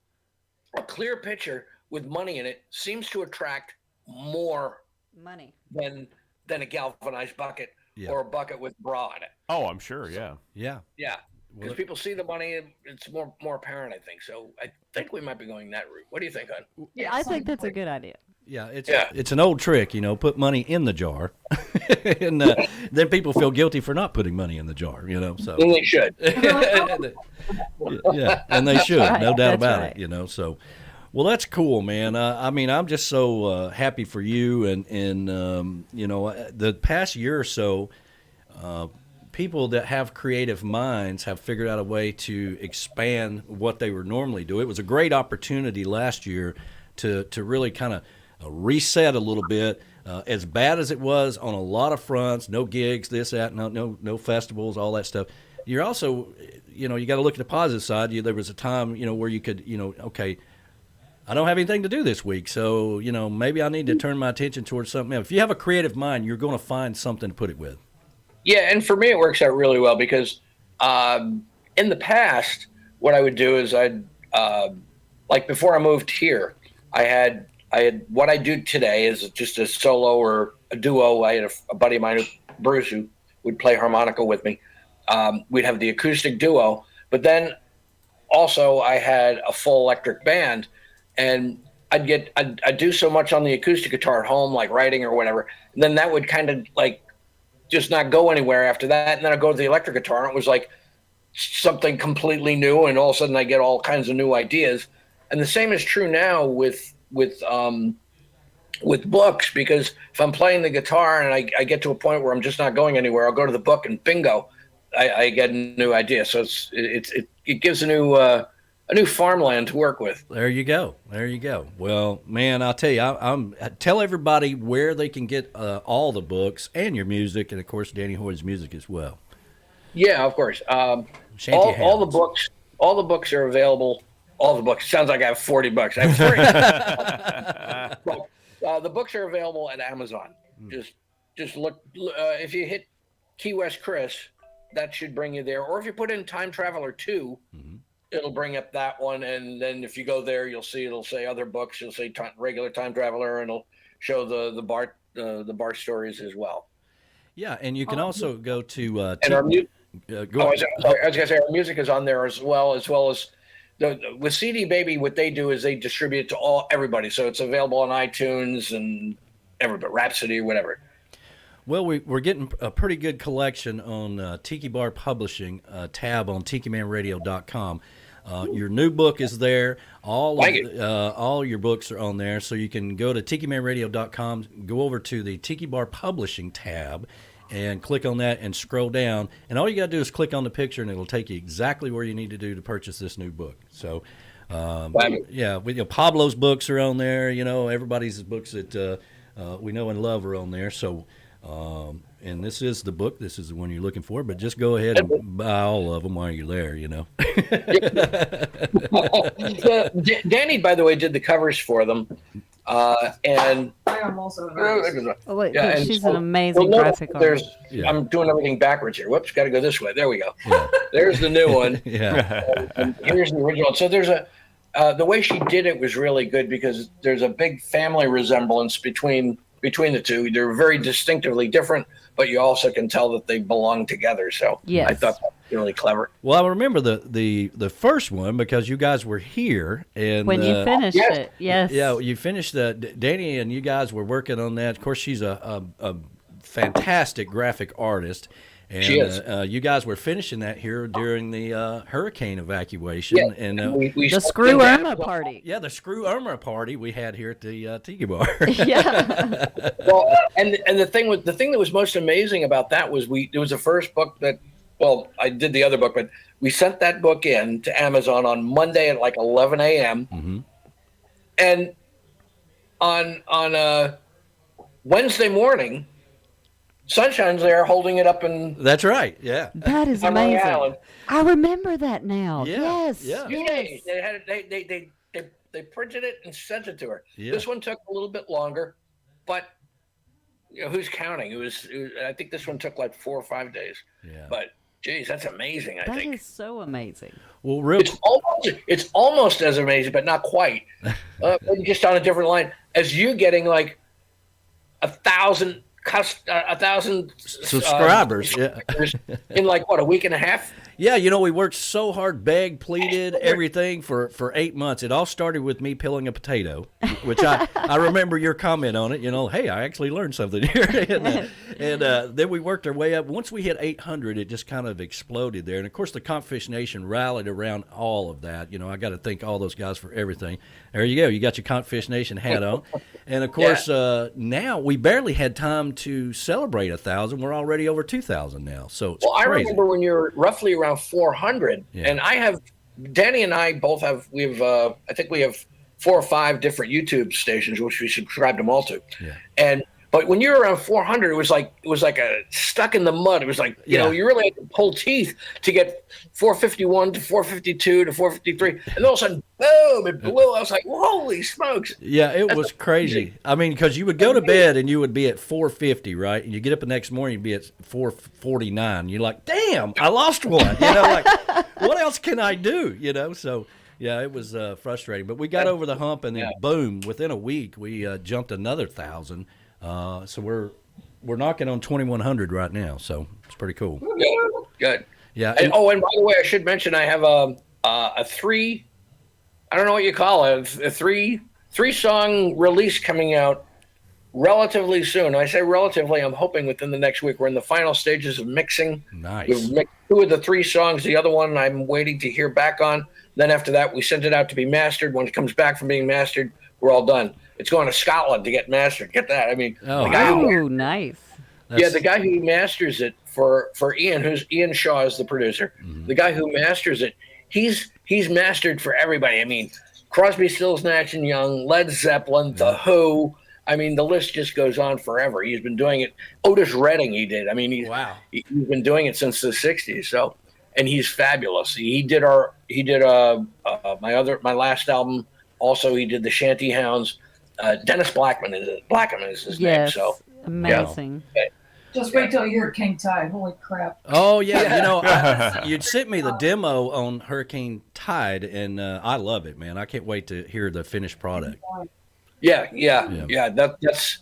a clear pitcher with money in it seems to attract more money than a galvanized bucket or a bucket with bra in it. Oh, I'm sure. Yeah. Because people see the money, it's more apparent, I think. So I think we might be going that route. What do you think, hon? Yeah, I think that's a good idea. Yeah, it's an old trick, put money in the jar, and then people feel guilty for not putting money in the jar, So and they should. Yeah, and they should, right. No doubt That's about right. it, So, well, that's cool, man. I'm just so happy for you, and the past year or so, people that have creative minds have figured out a way to expand what they would normally do. It was a great opportunity last year to really kind of reset a little bit. As bad as it was on a lot of fronts, no gigs, this, that, no festivals, all that stuff. You're also, you got to look at the positive side. There was a time, where you could, okay, I don't have anything to do this week, so, maybe I need to turn my attention towards something else. If you have a creative mind, you're going to find something to put it with. Yeah, and for me, it works out really well because in the past, what I would do is I'd, like before I moved here, I had what I do today is just a solo or a duo. I had a buddy of mine, Bruce, who would play harmonica with me. We'd have the acoustic duo, but then also I had a full electric band, and I'd do so much on the acoustic guitar at home, like writing or whatever, and then that would kind of like just not go anywhere after that. And then I'd go to the electric guitar, and it was like something completely new, and all of a sudden I get all kinds of new ideas. And the same is true now with books, because if I'm playing the guitar and I get to a point where I'm just not going anywhere, I'll go to the book and bingo, I get a new idea. So it gives a new farmland to work with. There you go. Well, man, I'll tell you, tell everybody where they can get all the books and your music, and of course Danny Hoy's music as well. Yeah, of course. All the books are available. All the books. Sounds like I have 40 books. I have 3. The books are available at Amazon. Just look. If you hit Key West Chris, that should bring you there. Or if you put in Time Traveler 2, it'll bring up that one. And then if you go there, you'll see it'll say other books. You'll say regular Time Traveler, and it'll show the Bart stories as well. Yeah, and you can also go to. And our music. I was gonna say our music is on there as well as. With CD Baby, what they do is they distribute it to everybody, so it's available on iTunes and everybody, Rhapsody, whatever. Well, we're getting a pretty good collection on Tiki Bar Publishing tab on TikiManRadio.com. Your new book is there. Like it. All your books are on there, so you can go to TikiManRadio.com, go over to the Tiki Bar Publishing tab, and click on that and scroll down. And all you got to do is click on the picture, and it'll take you exactly where you need to do to purchase this new book. So, Pablo's books are on there. Everybody's books that we know and love are on there. So, and this is the book. This is the one you're looking for. But just go ahead and buy all of them while you're there. Danny, by the way, did the covers for them. And I am also an artist. Oh, wait, Yeah, and she's so- an amazing well, no, graphic there's- artist. Yeah. I'm doing everything backwards here. Whoops, got to go this way. There we go. There's the new one. Yeah. And here's the original. So there's the way she did it was really good because there's a big family resemblance between the two. They're very distinctively different, but you also can tell that they belong together. So Yes. I thought that was really clever. Well, I remember the first one because you guys were here and When you finished yes. it, yes. Yeah, you finished Danny and you guys were working on that. Of course, she's a fantastic graphic artist. And She is. You guys were finishing that here during the hurricane evacuation. Yeah. And We The started Screw that- Irma party. the Screw Irma party we had here at the Tiki Bar. Yeah. Well, and the thing that was most amazing about that was it was the first book that, well, I did the other book, but we sent that book in to Amazon on Monday at like 11 a.m. Mm-hmm. And on Wednesday morning, Sunshine's there holding it up and That's right. Yeah. That is on Long amazing. Island. I remember that now. Yeah, Yes. yeah. Yes. They had it, they printed it and sent it to her. Yeah. This one took a little bit longer, but who's counting? It was I think this one took like 4 or 5 days. Yeah. But geez, that's amazing. I That think is so amazing. Well, real. it's almost as amazing, but not quite. Maybe just on a different line as you getting like 1,000 Subscribers, yeah. in like what, a week and a half? Yeah, we worked so hard, begged, pleaded, everything for 8 months. It all started with me peeling a potato, which I remember your comment on it. Hey, I actually learned something here. and then we worked our way up. Once we hit 800, it just kind of exploded there. And of course, the Confish Nation rallied around all of that. I got to thank all those guys for everything. There you go. You got your Confish Nation hat on. And of course, now we barely had time to celebrate 1,000. We're already over 2,000 now. So it's I crazy. remember when you're roughly around 400, Yeah. and Danny and I both have. I think we have 4 or 5 different YouTube stations, which we subscribe them all to. Yeah. But when you're around 400, it was like a stuck in the mud. It was like you really had to pull teeth to get 451 to 452 to 453, and all of a sudden, boom! It blew. I was like, holy smokes! Yeah, it was crazy. I mean, because you would go to bed and you would be at 450, right? And you get up the next morning, you'd be at 449. You're like, damn, I lost one. Like, what else can I do? So yeah, it was frustrating. But we got over the hump, and then boom, within a week, we jumped another 1,000. So we're knocking on 2,100 right now. So it's pretty cool. Good. Yeah. And by the way, I should mention I have a 3. I don't know what you call it. A 3-song release coming out relatively soon. I say relatively. I'm hoping within the next week. We're in the final stages of mixing. Nice. We've mixed 2 of the 3 songs. The other one I'm waiting to hear back on. Then after that, we send it out to be mastered. When it comes back from being mastered, we're all done. It's going to Scotland to get mastered. Get that? I mean, Oh, the guy who, Oh, nice. the guy who masters it for Ian, Ian Shaw is the producer. Mm-hmm. The guy who masters it, he's mastered for everybody. I mean, Crosby, Stills, Nash and Young, Led Zeppelin, The Who. I mean, the list just goes on forever. He's been doing it. Otis Redding, he did. I mean, he's been doing it since the '60s. So, and he's fabulous. He did my last album. Also, he did the Shanty Hounds. Dennis Blackman is his name. Yes. So Amazing. Just wait till you hear King Tide. Holy crap. Oh, yeah. You'd sent me the demo on Hurricane Tide, and I love it, man. I can't wait to hear the finished product. Yeah. That's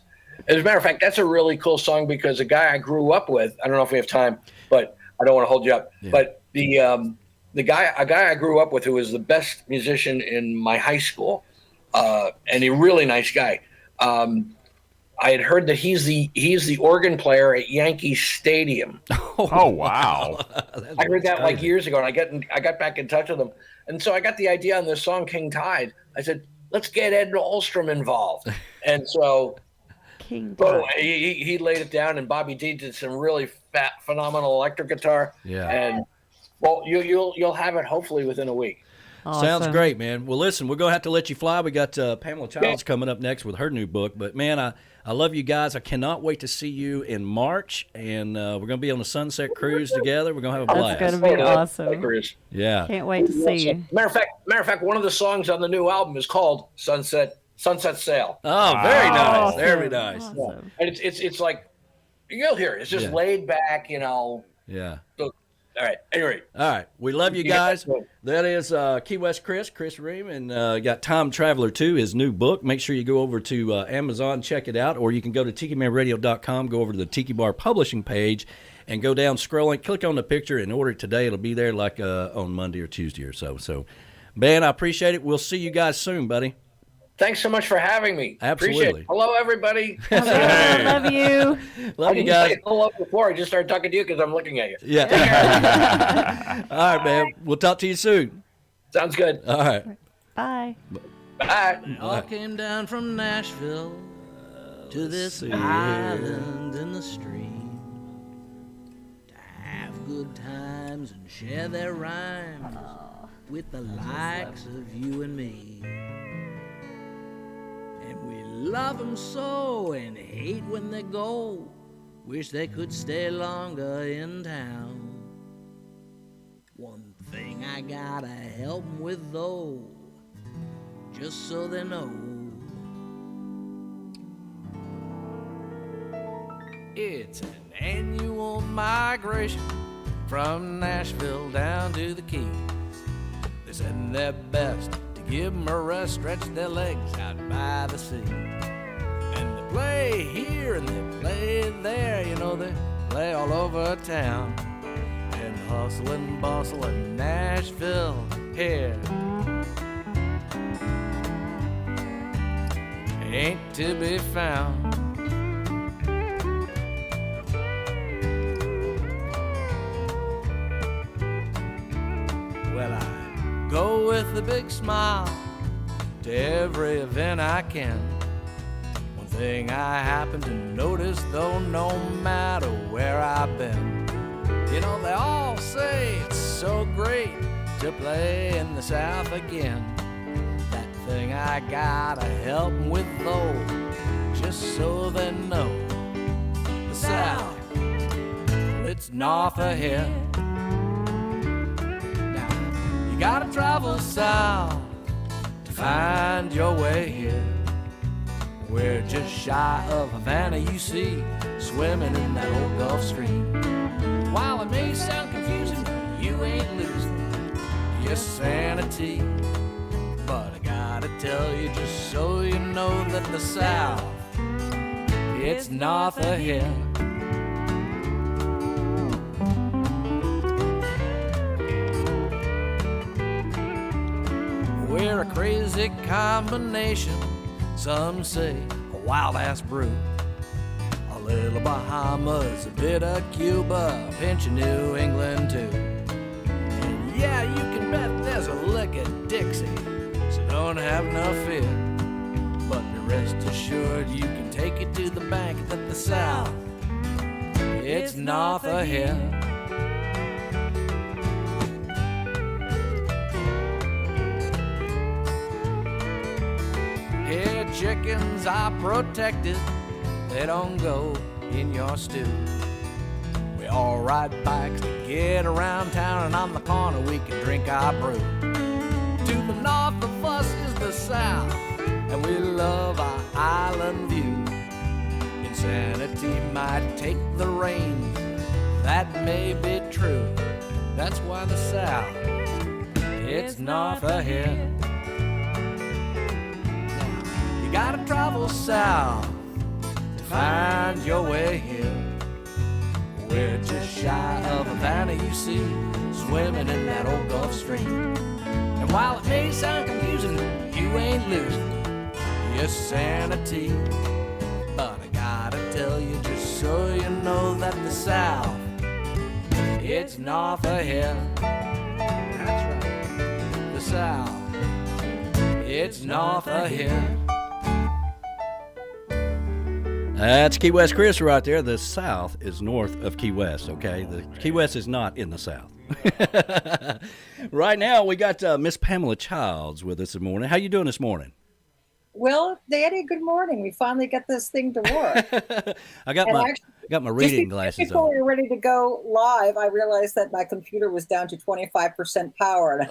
as a matter of fact, that's a really cool song because a guy I grew up with. I don't know if we have time, but I don't want to hold you up. Yeah. But a guy I grew up with who was the best musician in my high school, and a really nice guy. I had heard that he's the organ player at Yankee Stadium. Oh, wow. I heard that like years ago, and I got back in touch with him, And so I got the idea on this song, King Tide. I said, let's get Ed Ahlstrom involved. And so King boom, Tide. he laid it down, and Bobby D did some really phenomenal electric guitar. Yeah. And well, you'll have it hopefully within a week. Sounds Awesome. great, man. Well, listen, we're going to have to let you fly. We got Pamela Childs coming up next with her new book. But, man, I love you guys. I cannot wait to see you in March. And we're going to be on the Sunset Cruise together. We're going to have a blast. That's going to be awesome. Yeah. Can't wait to see you. Matter of fact, one of the songs on the new album is called Sunset Sail. Oh, very nice. Awesome. Very nice. Awesome. And it's like, you'll hear it. It's just laid back, Yeah. So, all right. Anyway. All right. We love you guys. That is Key West Chris Ream, and got Time Traveler 2, his new book. Make sure you go over to Amazon, check it out, or you can go to TikiManRadio.com, go over to the Tiki Bar publishing page, and go down scrolling, click on the picture, and order it today. It'll be there like on Monday or Tuesday or so. So, Ben, I appreciate it. We'll see you guys soon, buddy. Thanks so much for having me. Absolutely. Appreciate it. Hello, everybody. I love you. Love you guys. Hello before I just started talking to you because I'm looking at you. Yeah. All right, man. We'll talk to you soon. Sounds good. All right. Bye. Bye. All came down from Nashville to this island in the stream to have good times and share their rhymes with the likes of you and me. And we love them so and hate when they go. Wish they could stay longer in town. One thing I gotta help 'em with though, just so they know. It's an annual migration from Nashville down to the Keys. They send their best to give 'em a rest, stretch their legs out by the sea. And they play here and they play there, you know, they play all over town. And hustle and bustle in Nashville here ain't to be found. Well, I go with a big smile to every event I can. One thing I happen to notice, though, no matter where I've been, you know, they all say it's so great to play in the South again. That thing I gotta help 'em with, though, just so they know. The South, it's north of here. Now, you gotta travel south to find your way here. We're just shy of Havana, you see, swimming in that old Gulf Stream. While it may sound confusing, you ain't losing your sanity. But I gotta tell you, just so you know, that the South, it's north of here. We're a crazy combination, some say a wild-ass brew. A little Bahamas, a bit of Cuba, a pinch of New England too. And yeah, you can bet there's a lick of Dixie, so don't have no fear. But be rest assured, you can take it to the bank that the South, it's north of here. Here chickens are protected, they don't go in your stew. We all ride bikes to get around town, and on the corner we can drink our brew. To the north of us is the South, and we love our island view. Insanity might take the reins, that may be true. That's why the South, it's north of here. You gotta travel south to find your way here. We're just shy of Havana, you see, swimming in that old Gulf Stream. And while it may sound confusing, you ain't losing your sanity. But I gotta tell you, just so you know, that the South, it's north of here. That's right. The south, it's north ahead. That's Key West Chris right there. The South is north of Key West, okay? The Key West is not in the South. Right now, we got Miss Pamela Childs with us this morning. How you doing this morning? Well, Daddy, good morning. We finally got this thing to work. I got my reading glasses before on. we were ready to go live, I realized that my computer was down to 25% power.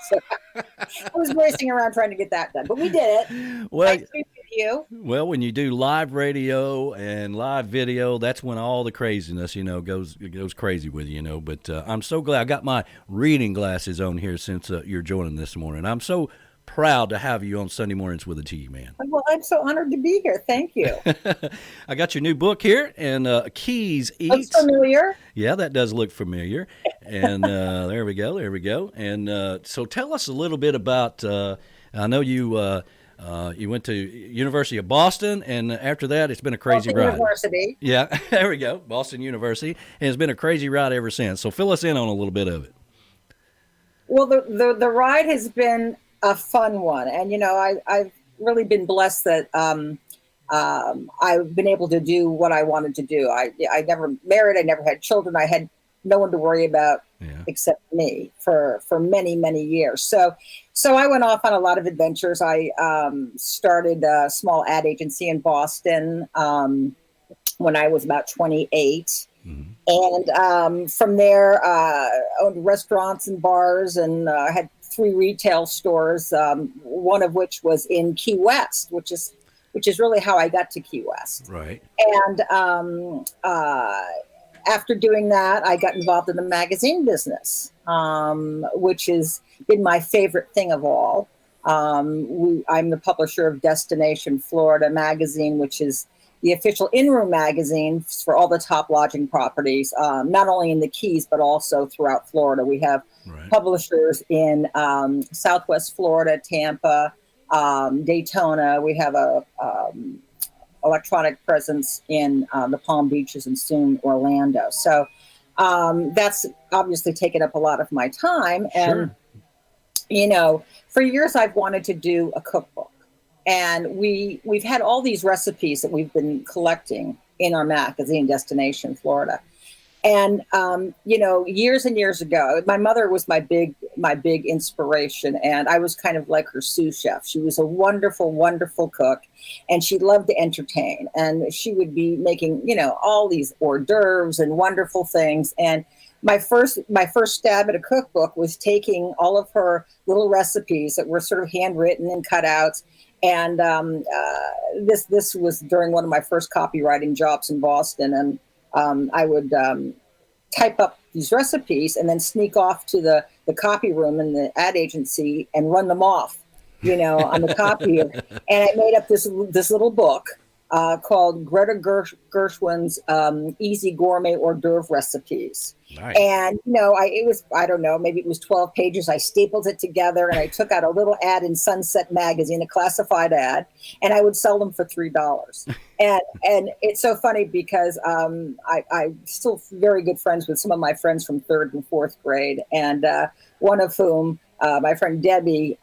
So I was racing around trying to get that done, but we did it. Well, Nice to meet you. Well, when you do live radio and live video, that's when all the craziness, goes crazy with you, But I'm so glad I got my reading glasses on here since you're joining this morning. I'm so proud to have you on Sunday Mornings with the Tiki Man. Well, I'm so honored to be here. Thank you. I got your new book here, and Keys Eats. Looks familiar. Yeah, that does look familiar. And there we go. And so tell us a little bit about, I know you went to University of Boston, and after that, it's been a crazy Boston ride. University. Yeah, there we go, Boston University. And it's been a crazy ride ever since. So fill us in on a little bit of it. Well, the ride has been a fun one. And, I've really been blessed that I've been able to do what I wanted to do. I never married. I never had children. I had no one to worry about except me for many, many years. So I went off on a lot of adventures. I started a small ad agency in Boston when I was about 28. And from there, owned restaurants and bars, and had 3 retail stores, one of which was in Key West, which is really how I got to Key West. Right. And after doing that, I got involved in the magazine business, which has been my favorite thing of all. I'm the publisher of Destination Florida magazine, which is the official in-room magazine for all the top lodging properties, not only in the Keys, but also throughout Florida. We have publishers in Southwest Florida, Tampa, Daytona. We have a electronic presence in the Palm Beaches and soon Orlando. So that's obviously taken up a lot of my time. And, for years I've wanted to do a cookbook. And we've had all these recipes that we've been collecting in our magazine, Destination Florida. And, years and years ago, my mother was my big inspiration. And I was kind of like her sous chef. She was a wonderful, wonderful cook. And she loved to entertain. And she would be making, all these hors d'oeuvres and wonderful things. And my first stab at a cookbook was taking all of her little recipes that were sort of handwritten and cutouts. And this was during one of my first copywriting jobs in Boston. And I would type up these recipes and then sneak off to the copy room in the ad agency and run them off, on the copier. And I made up this little book called Greta Gershwin's Easy Gourmet Hors d'oeuvre Recipes. Nice. And, maybe it was 12 pages. I stapled it together and I took out a little ad in Sunset Magazine, a classified ad, and I would sell them for $3. And it's so funny because I'm still very good friends with some of my friends from 3rd and 4th grade. And one of whom, my friend Debbie,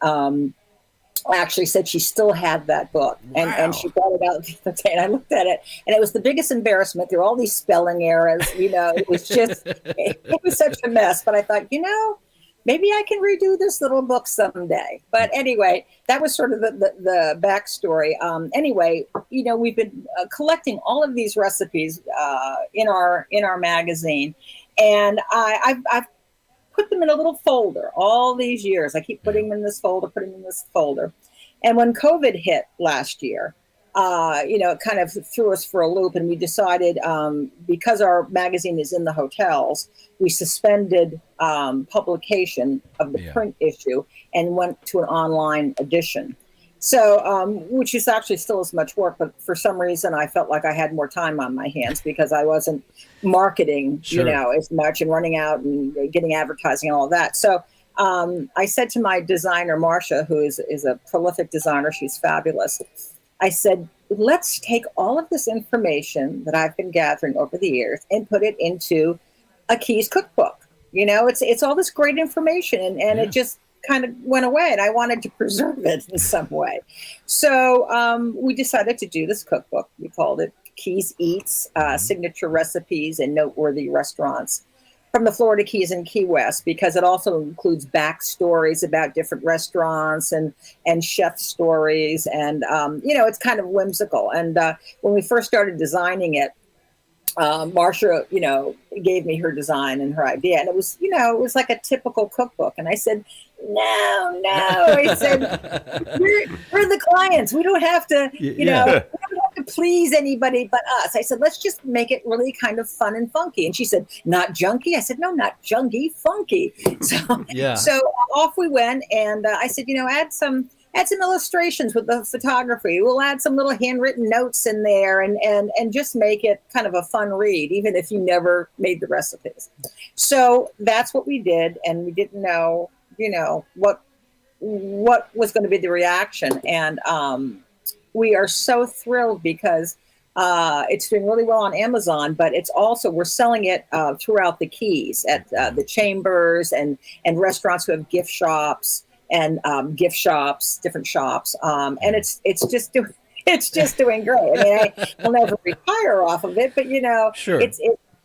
actually said she still had that book. And she brought it out the other day, and I looked at it, and it was the biggest embarrassment. There were all these spelling errors, it was just, it was such a mess. But I thought, maybe I can redo this little book someday. But anyway, that was sort of the backstory. We've been collecting all of these recipes in our magazine, and I've put them in a little folder all these years. I keep putting them in this folder, And when COVID hit last year, it kind of threw us for a loop, and we decided, because our magazine is in the hotels, we suspended publication of the print issue and went to an online edition. So, which is actually still as much work, but for some reason I felt like I had more time on my hands because I wasn't marketing, as much and running out and getting advertising and all that. So I said to my designer, Marcia, who is a prolific designer, she's fabulous. I said, let's take all of this information that I've been gathering over the years and put it into a Keys cookbook. It's all this great information, and it just kind of went away, and I wanted to preserve it in some way. So we decided to do this cookbook. We called it Keys Eats, Signature Recipes and Noteworthy Restaurants from the Florida Keys and Key West, because it also includes backstories about different restaurants and chef stories. And, it's kind of whimsical. And when we first started designing it, Marcia, gave me her design and her idea. And it was like a typical cookbook. And I said, no. I said, we're the clients. We don't have to, we don't have to please anybody but us. I said, let's just make it really kind of fun and funky. And she said, not junky? I said, no, not junky, funky. So off we went. And I said, add some illustrations with the photography. We'll add some little handwritten notes in there and just make it kind of a fun read, even if you never made the recipes. So that's what we did. And we didn't know, what was going to be the reaction. And we are so thrilled because it's doing really well on Amazon, but it's also, we're selling it throughout the Keys at the Chambers and restaurants who have gift shops and different shops. And it's just doing great. I mean, I'll never retire off of it, but Sure.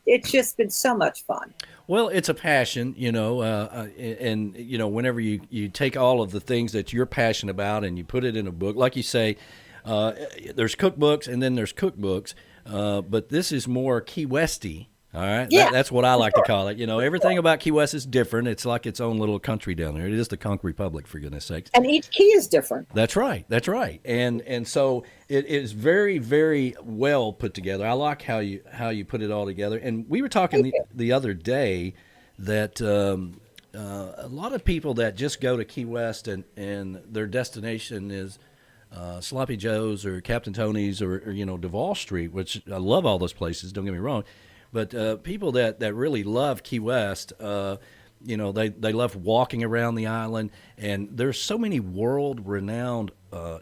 It's just been so much fun. Well, it's a passion, and whenever you take all of the things that you're passionate about and you put it in a book, like you say, there's cookbooks and then there's cookbooks, but this is more Key Westy. All right, Yeah, that's what I like to call it. Everything about Key West is different. It's like its own little country down there. It is the Conch Republic, for goodness sakes. And each key is different. That's right. And so it is very, very well put together. I like how you put it all together. And we were talking the other day that a lot of people that just go to Key West and their destination is Sloppy Joe's or Captain Tony's or Duval Street, which I love all those places. Don't get me wrong. But people that really love Key West, they love walking around the island. And there's so many world-renowned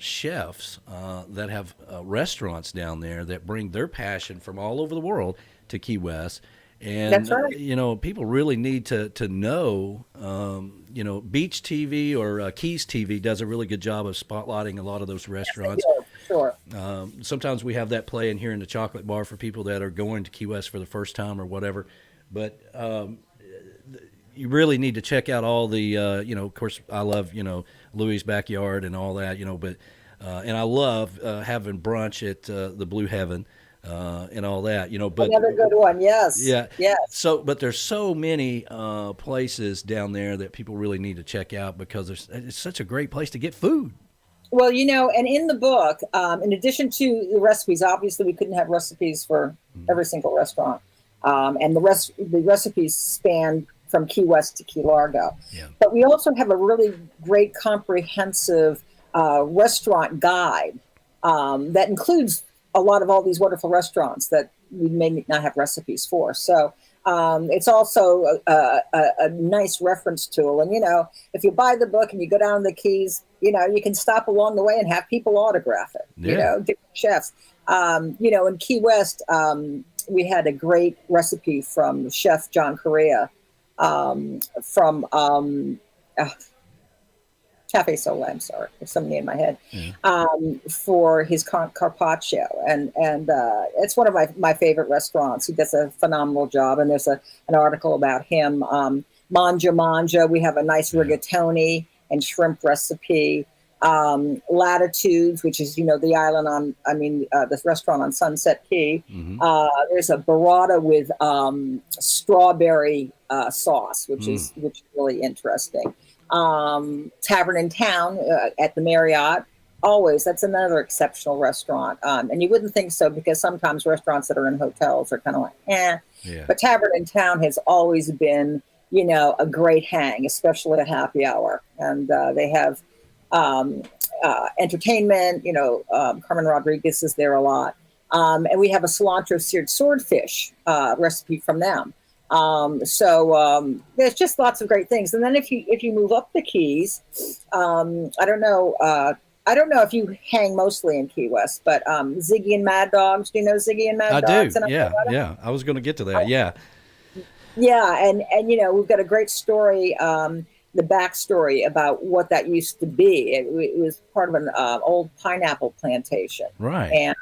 chefs that have restaurants down there that bring their passion from all over the world to Key West. And, That's right. People really need to know, Beach TV or Keys TV does a really good job of spotlighting a lot of those restaurants. Yes, sure. Sometimes we have that play in here in the Chocolate Bar for people that are going to Key West for the first time or whatever. But you really need to check out all the, of course, I love, Louis' Backyard and all that, but and I love having brunch at the Blue Heaven. And all that, but another good one. Yes. Yeah. Yes. So, but there's so many places down there that people really need to check out because it's such a great place to get food. Well, and in the book, in addition to the recipes, obviously we couldn't have recipes for every single restaurant. And the recipes span from Key West to Key Largo. Yeah. But we also have a really great comprehensive restaurant guide that includes a lot of all these wonderful restaurants that we may not have recipes for. So it's also a nice reference tool. And, if you buy the book and you go down the Keys, you can stop along the way and have people autograph it, different chefs. In Key West, we had a great recipe from Chef John Correa from Cafe Soleil, I'm sorry, there's some name in my head, for his carpaccio. And it's one of my favorite restaurants. He does a phenomenal job. And there's an article about him. Manja, we have a nice rigatoni and shrimp recipe. Latitudes, which is, the island this restaurant on Sunset Key. Mm-hmm. There's a burrata with strawberry sauce, which is really interesting. Tavern in Town at the Marriott. Always, that's another exceptional restaurant. And you wouldn't think so because sometimes restaurants that are in hotels are kind of like, Yeah. But Tavern in Town has always been, a great hang, especially at happy hour. And they have entertainment. Carmen Rodriguez is there a lot. And we have a cilantro seared swordfish recipe from them. There's just lots of great things. And then if you move up the Keys, I don't know if you hang mostly in Key West, but Ziggy and Mad Dogs. Do you know Ziggy and Mad Dogs? I do. Yeah. I was going to get to that. Yeah. Yeah, and we've got a great story. the backstory about what that used to be. It was part of an old pineapple plantation, Right. and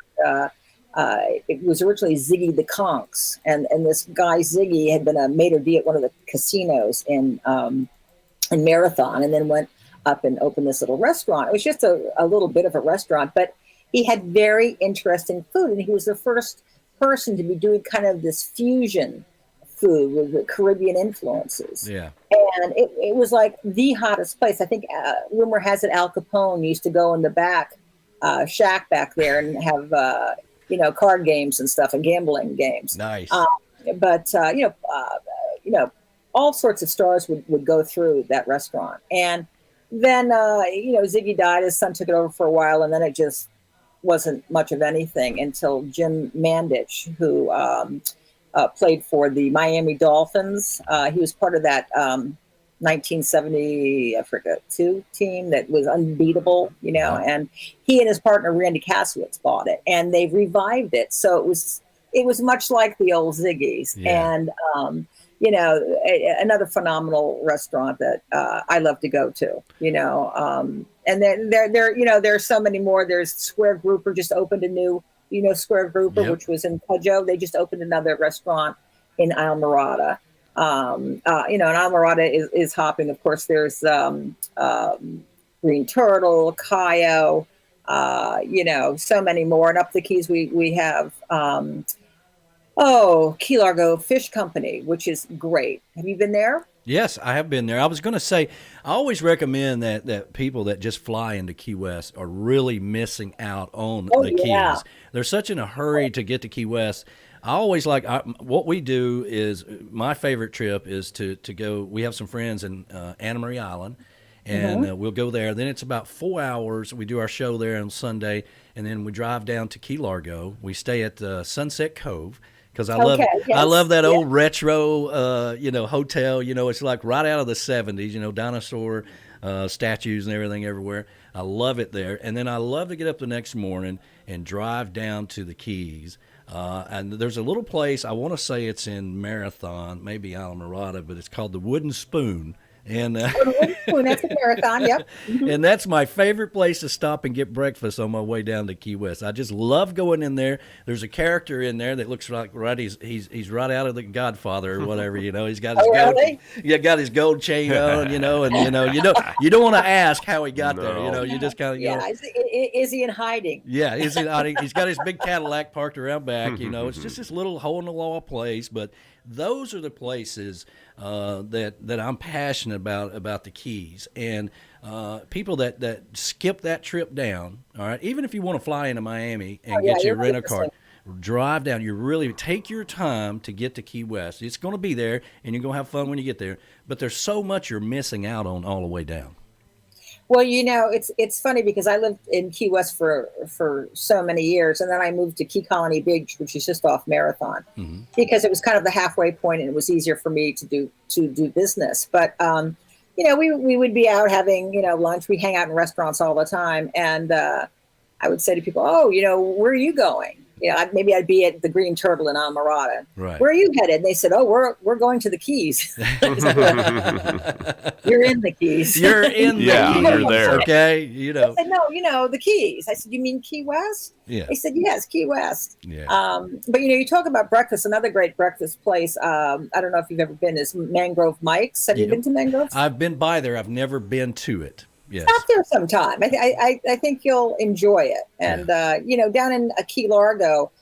it was originally Ziggy the Conch, and this guy Ziggy had been a maitre d' at one of the casinos in Marathon, and then went up and opened this little restaurant. It was just a little bit of a restaurant, but he had very interesting food, and he was the first person to be doing kind of this fusion food with the Caribbean influences. Yeah. And it was like the hottest place. I think rumor has it Al Capone used to go in the back shack back there and have card games and stuff and gambling games. Nice. But all sorts of stars would go through that restaurant. And then Ziggy died. His son took it over for a while, and then it just wasn't much of anything until Jim Mandich, who played for the Miami Dolphins. He was part of that 1970 2 team that was unbeatable, and he and his partner Randy Kasowitz bought it, and they revived it. So it was much like the old Ziggy's, and another phenomenal restaurant that I love to go to, and then there's so many more. There's Square Grouper just opened a new, Square Grouper, Yep. which was in Pudjo. They just opened another restaurant in Islamorada. And Islamorada is hopping. Of course, there's Green Turtle, Cayo, so many more. And up the Keys, we have Key Largo Fish Company, which is great. Have you been there? Yes, I have been there. I was going to say, I always recommend that people that just fly into Key West are really missing out on the Keys. They're such in a hurry to get to Key West. I always what we do is, my favorite trip is to go. We have some friends in Anna Marie Island, and we'll go there. Then it's about 4 hours. We do our show there on Sunday, and then we drive down to Key Largo. We stay at Sunset Cove. Because I love that old retro, hotel. It's like right out of the 70s. Dinosaur statues and everything everywhere. I love it there. And then I love to get up the next morning and drive down to the Keys. And there's a little place, I want to say it's in Marathon, maybe Islamorada, but it's called the Wooden Spoon. And That's a Marathon, yep. And that's my favorite place to stop and get breakfast on my way down to Key West. I just love going in there. There's a character in there that looks like he's right out of The Godfather or whatever. He's got his got his gold chain on. You don't want to ask how he got there. You just kind of Is he in hiding? Yeah, is he in hiding? He's got his big Cadillac parked around back. It's just this little hole in the wall place, but those are the places that I'm passionate about the Keys, and people that skip that trip down. All right, even if you want to fly into Miami and get your rental car, drive down. You really take your time to get to Key West. It's going to be there, and you're going to have fun when you get there. But there's so much you're missing out on all the way down. Well, it's funny because I lived in Key West for so many years, and then I moved to Key Colony Beach, which is just off Marathon, because it was kind of the halfway point, and it was easier for me to do business. But we would be out having lunch. We hang out in restaurants all the time, and I would say to people, where are you going? Maybe I'd be at the Green Turtle in Amarada. Right. Where are you headed? And they said, we're going to the Keys. You're in the Keys. You're in the Keys. You're there. Okay. I said, no, the Keys. I said, you mean Key West? Yeah. They said, yes, Key West. Yeah. But you talk about breakfast. Another great breakfast place. I don't know if you've ever been. Is Mangrove Mike's. Have you been to Mangrove? I've been by there. I've never been to it. Yes. Stop there sometime. I think you'll enjoy it. And down in Key Largo,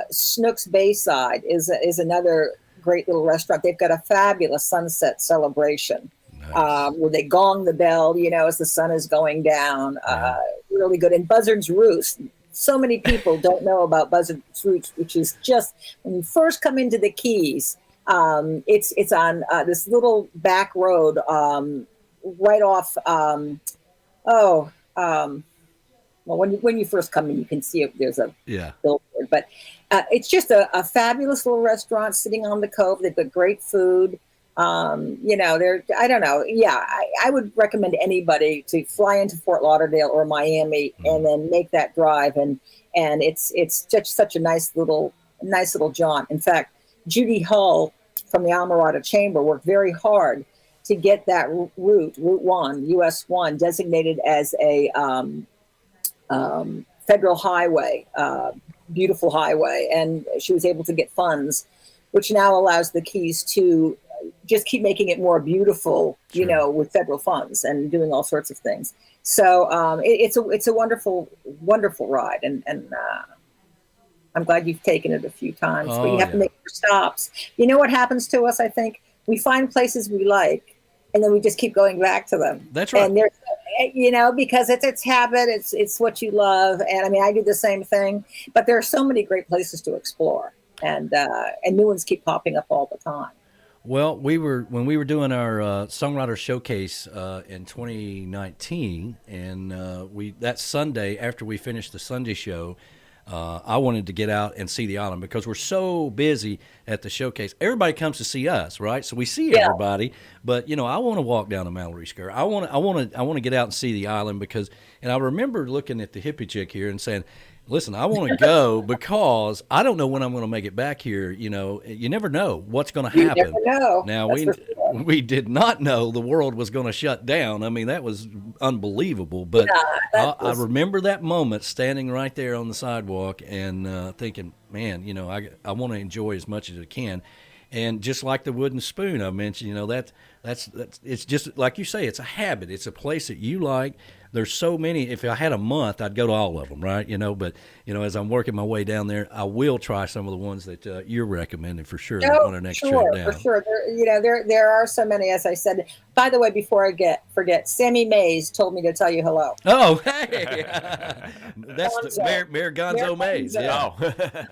Snook's Bayside is another great little restaurant. They've got a fabulous sunset celebration. Nice. Where they gong the bell, as the sun is going down. Really good. And Buzzard's Roost. So many people don't know about Buzzard's Roost, which is just when you first come into the Keys. It's on this little back road. Right off. Well, when you first come in, you can see there's a billboard, but it's just a fabulous little restaurant sitting on the cove. They've got great food. They're, I don't know. Yeah, I would recommend anybody to fly into Fort Lauderdale or Miami and then make that drive. And it's just such a nice little jaunt. In fact, Judy Hull from the Almirada Chamber worked very hard to get that Route 1, US 1, designated as a federal highway, beautiful highway. And she was able to get funds, which now allows the Keys to just keep making it more beautiful, you know, with federal funds and doing all sorts of things. So it's a wonderful, wonderful ride. And I'm glad you've taken it a few times, but you have to make your stops. You know what happens to us, I think? We find places we like, and then we just keep going back to them. That's right. And there's, you know, because it's habit, it's what you love. And I mean, I do the same thing, but there are so many great places to explore, and new ones keep popping up all the time. Well, when we were doing our songwriter showcase in 2019, and that Sunday after we finished the Sunday show, I wanted to get out and see the island because we're so busy at the showcase. Everybody comes to see us, right? So we see everybody, but you know, I want to walk down the Mallory Square. I want to get out and see the island because, and I remember looking at the hippie chick here and saying, listen, I want to go because I don't know when I'm going to make it back here. You know, you never know what's going to happen. You never know. Now, we did not know the world was going to shut down. I mean, that was unbelievable. But I remember that moment standing right there on the sidewalk and thinking, man, you know, I want to enjoy as much as I can. And just like the wooden spoon I mentioned, you know, that's it's just like you say, it's a habit. It's a place that you like. There's so many. If I had a month, I'd go to all of them, right? You know, but you know, as I'm working my way down there, I will try some of the ones that you're recommending for sure on our next trip down. For sure. There are so many. As I said, by the way, before I forget, Sammy Mays told me to tell you hello. Oh, hey, that's Mayor Gonzo Mays.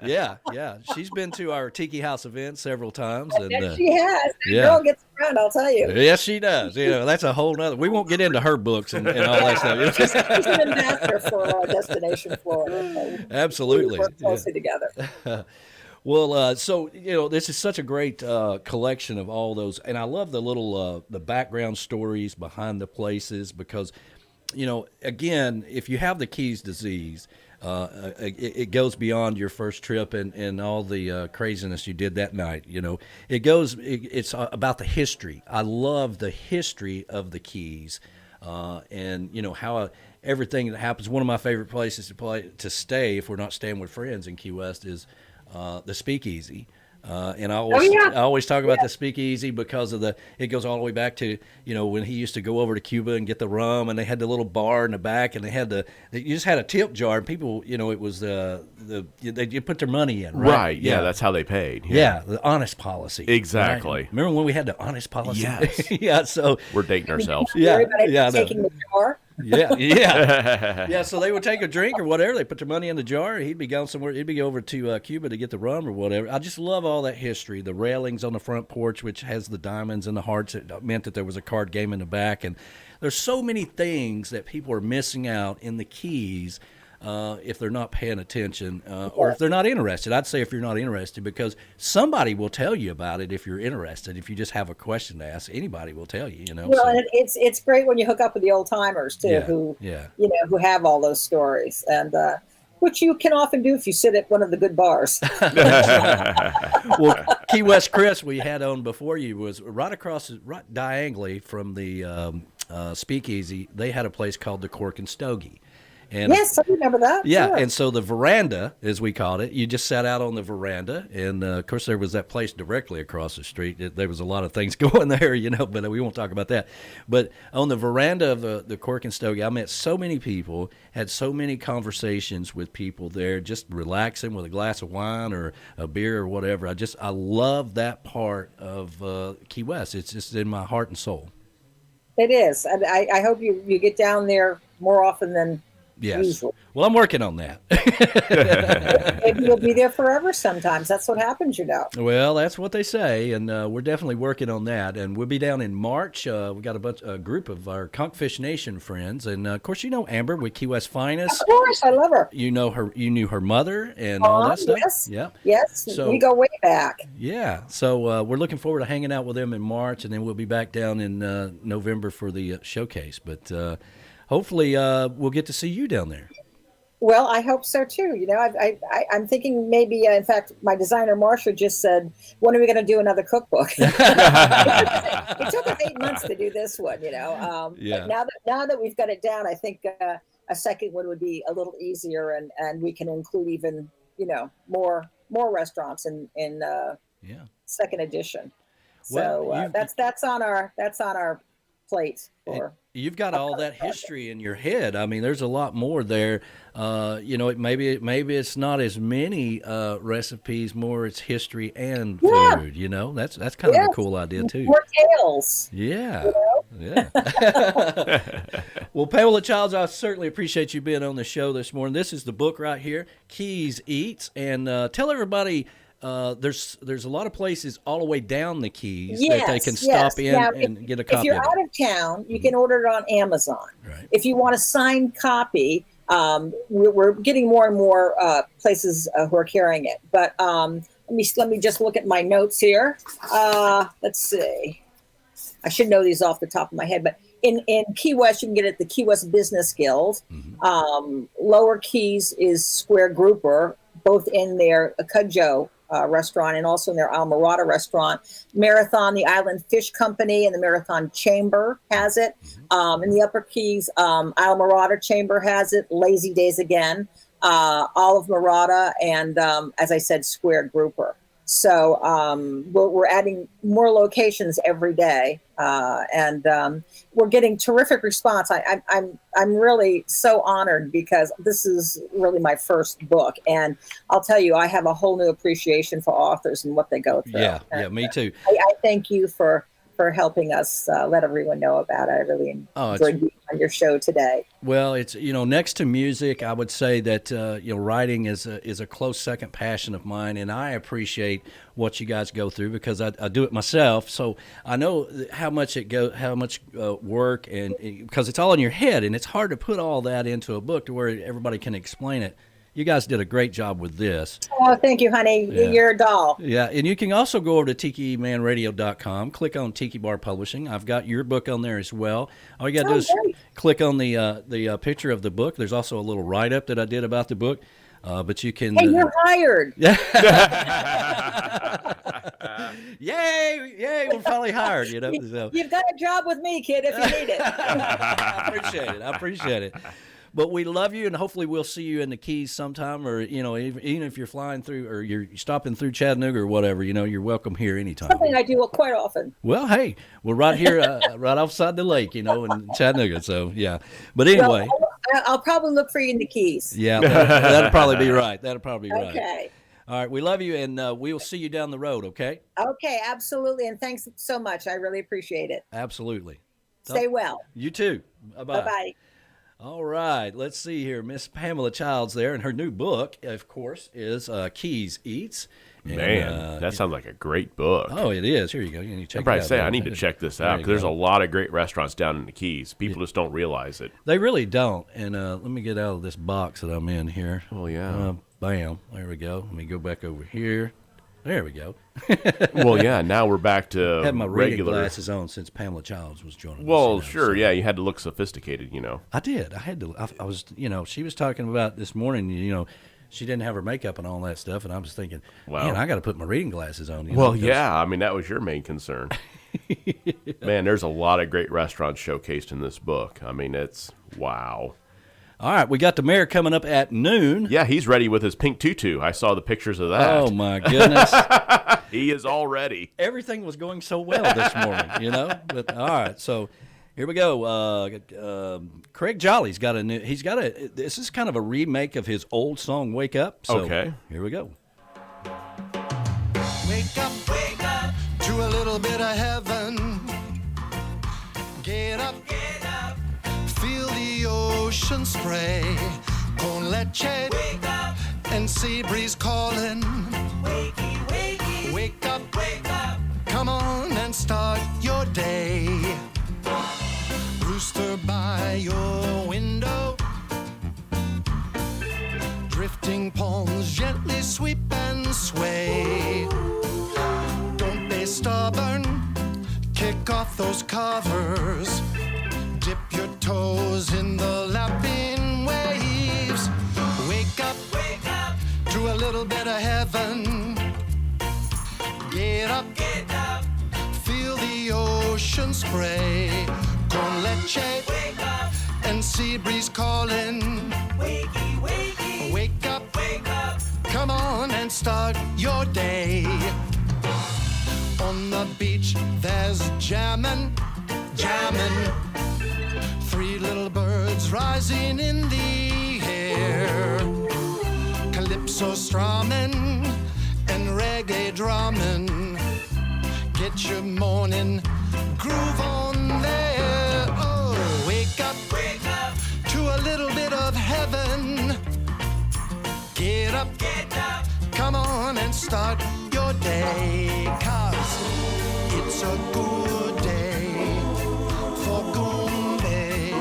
Yeah, yeah. She's been to our Tiki House event several times, and she has. That girl gets around, I'll tell you. Yes, she does. You know, that's a whole nother. We won't get into her books and all that stuff. She's an ambassador for Destination Florida. Absolutely. We work closely together. Well, so, you know, this is such a great collection of all those. And I love the little the background stories behind the places because, you know, again, if you have the Keys disease, it goes beyond your first trip and all the craziness you did that night. You know, it's about the history. I love the history of the Keys. And you know how everything that happens. One of my favorite places to stay, if we're not staying with friends in Key West, is the Speakeasy. And I always talk about the Speakeasy because of it goes all the way back to, you know, when he used to go over to Cuba and get the rum, and they had the little bar in the back, and you just had a tip jar, and people, you know, it was you put their money in, right? Right. Yeah, that's how they paid. Yeah, the honest policy. Exactly. Right? Remember when we had the honest policy? Yes. Yeah. So we're dating ourselves. Yeah. Taking the jar. Yeah. So they would take a drink or whatever. They put their money in the jar. He'd be going somewhere. He'd be over to Cuba to get the rum or whatever. I just love all that history. The railings on the front porch, which has the diamonds and the hearts. It meant that there was a card game in the back. And there's so many things that people are missing out in the Keys if they're not paying attention or if they're not interested. I'd say if you're not interested, because somebody will tell you about it if you're interested. If you just have a question to ask, anybody will tell you, you know. Well, and it's great when you hook up with the old timers too, who who have all those stories, and which you can often do if you sit at one of the good bars. Well, Key West Chris, we had on before you, was right diagonally from the Speakeasy. They had a place called the Cork and Stogie. And yes, I remember that. Yeah, sure. And so the veranda, as we called it, you just sat out on the veranda, and of course there was that place directly across the street. There was a lot of things going there, you know, but we won't talk about that. But on the veranda of the Cork and Stogie, I met so many people, had so many conversations with people there, just relaxing with a glass of wine or a beer or whatever. I love that part of Key West. It's just in my heart and soul. It is, and I hope you get down there more often than. Yes. Usual. Well, I'm working on that. Maybe you'll be there forever sometimes. That's what happens, you know. Well, that's what they say, and we're definitely working on that. And we'll be down in March. We got a group of our Conch Nation friends, and of course, you know Amber with Key West Finest. Of course, I love her. You know her. You knew her mother and all that stuff. Yes. Yeah. Yes. So, we go way back. Yeah. So we're looking forward to hanging out with them in March, and then we'll be back down in November for the showcase. But hopefully, we'll get to see you down there. Well, I hope so too. You know, I'm thinking maybe, in fact, my designer Marsha just said, "When are we going to do another cookbook?" It took us 8 months to do this one. You know, Yeah. but now that we've got it down, I think a second one would be a little easier, and we can include even more restaurants in Yeah. second edition. Well, So that's on our plate for. You've got all that history in your head. I mean, there's a lot more there. Maybe it's not as many recipes, more it's history and food. You know, that's kind of a cool idea too. More tales. Yeah, yeah. Well, Pamela Childs, I certainly appreciate you being on the show this morning. This is the book right here, Keys Eats, and tell everybody. There's a lot of places all the way down the Keys that they can stop in now, and get a copy. If you're of out of town, you can order it on Amazon. Right. If you want a signed copy, we're getting more and more places who are carrying it. But let me just look at my notes here. Let's see. I should know these off the top of my head, but in Key West, you can get it at the Key West Business Guild. Mm-hmm. Lower Keys is Square Grouper, both in their Cudjoe restaurant and also in their Almirada restaurant. Marathon, the Island Fish Company, and the Marathon Chamber has it. In the Upper Keys, Almirada Chamber has it. Lazy Days again, Olive Marada, and as I said, Square Grouper. So we're adding more locations every day, and we're getting terrific response. I'm really so honored because this is really my first book, and I'll tell you, I have a whole new appreciation for authors and what they go through. Yeah, and me too. I thank you for helping us let everyone know about it. I really enjoyed being on your show today. Well, it's next to music, I would say that writing is a close second passion of mine, and I appreciate what you guys go through because I do it myself. So I know how much work, and because it's all in your head, and it's hard to put all that into a book to where everybody can explain it. You guys did a great job with this. Oh, thank you, honey. Yeah. You're a doll. Yeah, and you can also go over to TikiManRadio.com, click on Tiki Bar Publishing. I've got your book on there as well. All you got to do is click on the picture of the book. There's also a little write-up that I did about the book, but you can... Hey, you're hired. Yay, we're finally hired, So. You've got a job with me, kid, if you need it. I appreciate it. But we love you, and hopefully we'll see you in the Keys sometime, or even if you're flying through or you're stopping through Chattanooga or whatever, you're welcome here anytime. Something I do quite often. Well, hey, we're right here, right outside the lake, in Chattanooga. So yeah, but anyway, well, I'll probably look for you in the Keys. Yeah, that'll probably be right. Okay. All right, we love you, and we will see you down the road. Okay. Okay, absolutely, and thanks so much. I really appreciate it. Absolutely. Stay well. You too. Bye bye. Bye bye. All right, let's see here. Miss Pamela Childs there, and her new book, of course, is Keys Eats. And, Man, that sounds like a great book. Oh, it is. Here you go. You check I'd probably it out. say I need to check this out because there's a lot of great restaurants down in the Keys. People just don't realize it. They really don't. And let me get out of this box that I'm in here. Oh, yeah. Bam. There we go. Let me go back over here. There we go. Well, yeah, now we're back to I had my reading regular glasses on since Pamela Childs was joining us. Well, sure, yeah, you had to look sophisticated, I did. I had to. I was, she was talking about this morning, she didn't have her makeup and all that stuff, and I was thinking, man, I got to put my reading glasses on. Yeah, I mean, that was your main concern. Man, there's a lot of great restaurants showcased in this book. I mean, it's wow. All right, we got the mayor coming up at noon. Yeah, he's ready with his pink tutu. I saw the pictures of that. Oh, my goodness. He is all ready. Everything was going so well this morning, But all right, so here we go. Craig Jolly's got this is kind of a remake of his old song, Wake Up. So okay. Here we go. Wake up to a little bit of heaven. Get up. Feel the ocean spray. Con leche. Wake up. And sea breeze calling. Wakey, wakey. Wake up. Come on and start your day. Rooster by your window. Drifting palms gently sweep and sway. Don't be stubborn. Kick off those covers. Dip your toes in the lapping waves. wake up to a little bit of heaven. Get up, feel the ocean spray. Con leche, and sea breeze calling. Wakey, wakey. Wake up, Wake up. come on and start your day. On the beach, there's jammin', jammin'. Three little birds rising in the air. Calypso strumming and reggae drumming. Get your morning groove on there. Oh, wake up to a little bit of heaven. Get up, come on and start your day. 'Cause it's a good day for Goombay.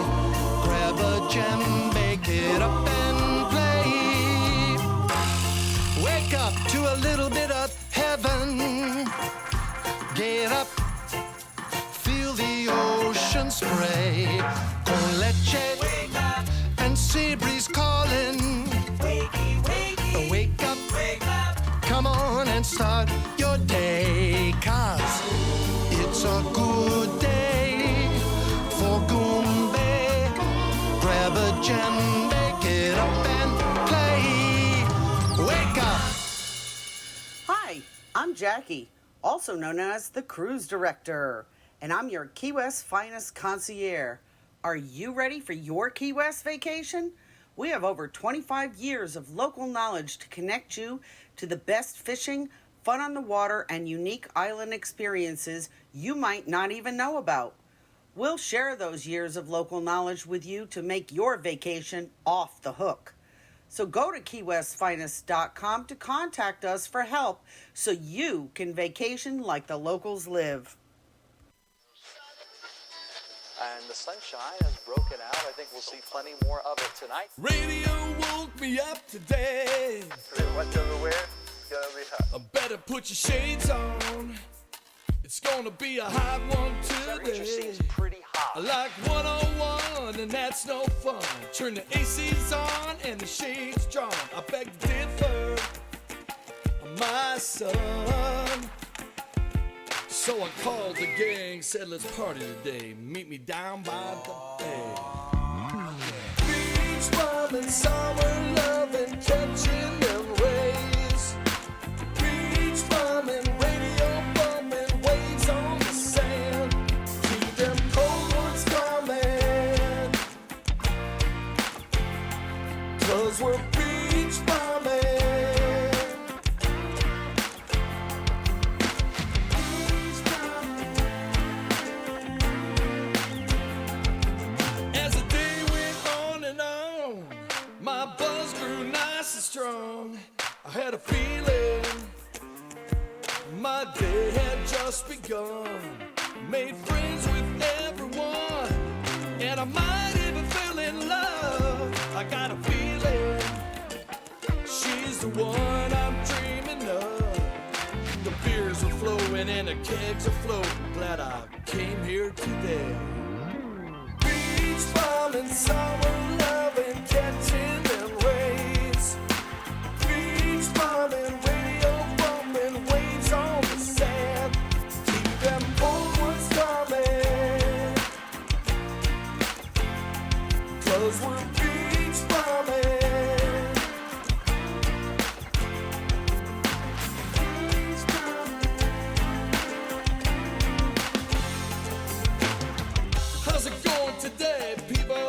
Grab a djembe, get up and play. Wake up to a little bit of heaven. Get up, feel the ocean spray. Con leche and sea breeze calling. Wake up, come on and start your day. 'Cause it's a good day for Goombay. Grab a djembe, get up and play. Wake up. Hi, I'm Jackie, also known as the Cruise Director, and I'm your Key West finest concierge. Are you ready for your Key West vacation? We have over 25 years of local knowledge to connect you to the best fishing, fun on the water, and unique island experiences you might not even know about. We'll share those years of local knowledge with you to make your vacation off the hook. So go to KeyWestFinest.com to contact us for help so you can vacation like the locals live. And the sunshine has broken out. I think we'll see plenty more of it tonight. Radio woke me up today. What does it wear? It's gonna be hot. I better put your shades on. It's gonna be a hot one Temperature today. seems pretty hot. I like 101 and that's no fun. Turn the ACs on and the shades drawn. I beg to differ, my son. So I called the gang, said let's party today. Meet me down by the bay. Beach bum and summer loving, catching them rays. Beach bum and radio bumming, waves on the sand. Keep them cold ones coming. 'Cause we're beach bumming. Strong. I had a feeling my day had just begun. Made friends with everyone, and I might even fell in love. I got a feeling she's the one I'm dreaming of. The beers are flowing and the kegs are floating. Glad I came here today. Beach bum and summer loving, catching them rays. Beach bumming, radio bumming, waves on the sand. Keep them cold ones coming. 'Cause we're beach bumming. Beach bumming. How's it going today, people?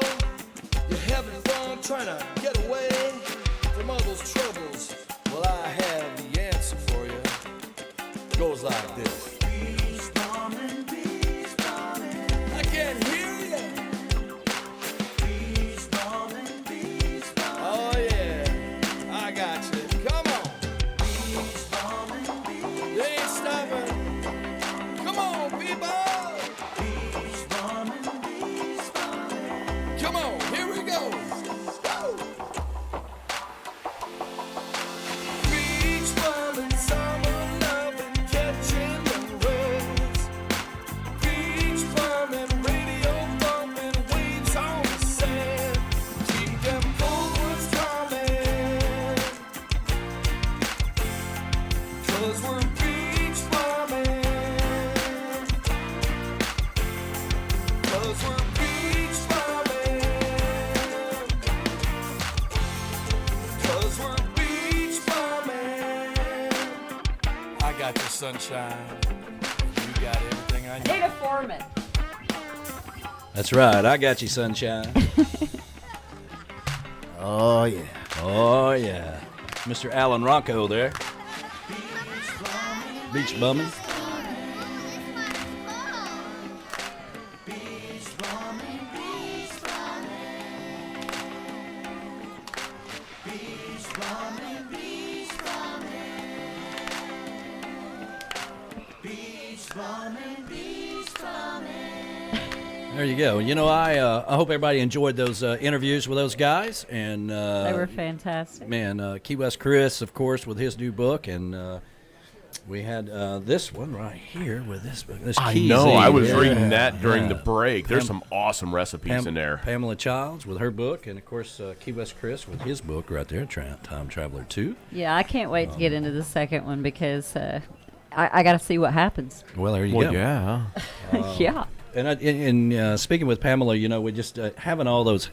'cause we're beach bumming. 'Cause we're beach bumming. 'Cause we're beach bumming. I got the sunshine. You got everything I need. Data Foreman. That's right. I got you, sunshine. Oh, yeah. Oh, yeah. Mr. Alan Rocco there. Beach bumming. There you go. You know, I hope everybody enjoyed those interviews with those guys, and They were fantastic. Man, Key West Chris, of course, with his new book, and we had this one right here with this book. This I Key know. Z. I was Yeah, reading that during yeah. the break. There's some awesome recipes in there. Pamela Childs with her book, and of course Key West Chris with his book right there, Time Traveler 2. Yeah, I can't wait to get into the second one because I got to see what happens. Well, there you Well, go. yeah. Yeah. And speaking with Pamela, you know, we just having all those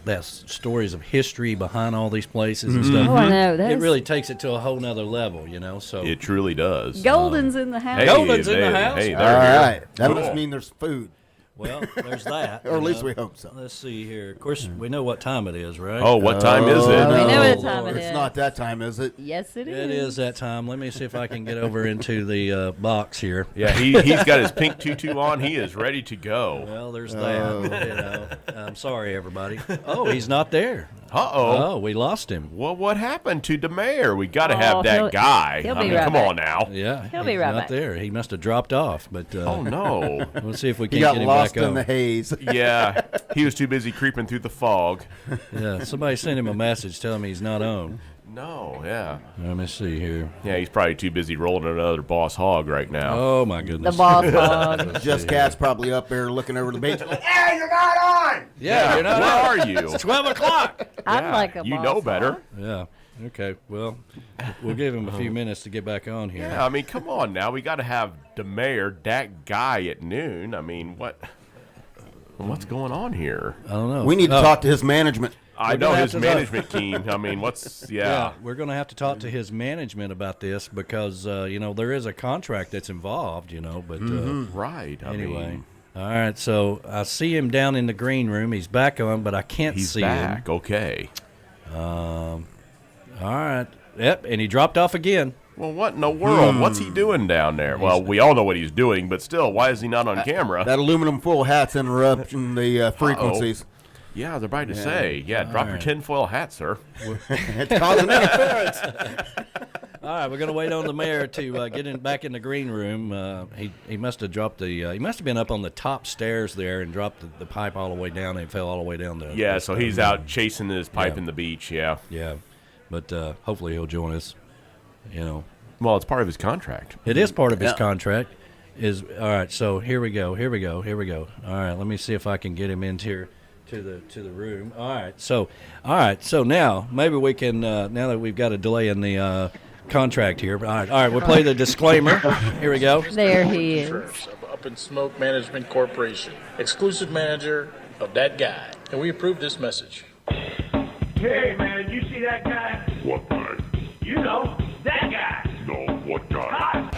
stories of history behind all these places and stuff. Oh, I know. It That's really takes it to a whole nother level, you know. So It truly does. Golden's in the house. Hey, Golden's in the house. Hey, All they're here. right. That Cool. must mean there's food. well, there's that. Or at you least know. we hope so. Let's see here. Of course, we know what time it is, right? Oh, what time is it? We know what Oh, time it It's is. not that time, is it? Yes, it is. It is that time. Let me see if I can get over into the box here. Yeah, he's got his pink tutu on. He is ready to go. Well, there's that. You know, I'm sorry, everybody. Oh, he's not there. Uh-oh. Oh, we lost him. Well, what happened to DeMayer? We got to Oh, have that guy. he'll I be mean, right come back. on now. Yeah, He'll be he's right not back. there. He must have dropped off. But Oh, no. We'll see if we He can got get him lost back in on. the haze. Yeah, he was too busy creeping through the fog. Yeah, somebody sent him a message telling me he's not on. No, yeah. Let me see here. Yeah, he's probably too busy rolling another boss hog right now. Oh my goodness. The boss hog. Just Cat's probably up there looking over the beach like, hey, you're not on! Yeah, you're not Where on. are you? It's 12 o'clock. I'd Yeah, like a you boss know better. hog. Yeah. Okay. Well, we'll give him a few minutes to get back on here. Yeah, I mean, come on now. We got to have DeMayer, that guy at noon. I mean, what's going on here? I don't know. We need to talk to his management. I We're know gonna his have to talk- management team. I mean, Yeah, we're going to have to talk to his management about this because you know there is a contract that's involved. You know, but right. I anyway. mean, All right, so I see him down in the green room. He's back on, but I can't he's see back. him. Okay. All right. Yep, and he dropped off again. Well, what in the world? What's he doing down there? Well, we all know what he's doing, but still, why is he not on camera? That aluminum foil hat's interrupting the frequencies. Yeah, I was about to say. Yeah, drop your tinfoil hat, sir. It's causing interference. All right, we're going to wait on the mayor to get back in the green room. He must have dropped he must have been up on the top stairs there and dropped the pipe all the way down and fell all the way down the. Yeah, so he's out chasing his pipe in the beach. Yeah. Yeah, but hopefully he'll join us. You know. Well, it's part of his contract. It is part of his contract. All right? So here we go. All right, let me see if I can get him into here. To the room. All right. So now maybe we can now that we've got a delay in the contract here. All right. We'll play the disclaimer. Here we go. There he is. Of Up and Smoke Management Corporation, exclusive manager of that guy, and we approve this message. Hey man, you see that guy? What guy? You know, that guy. No, what guy?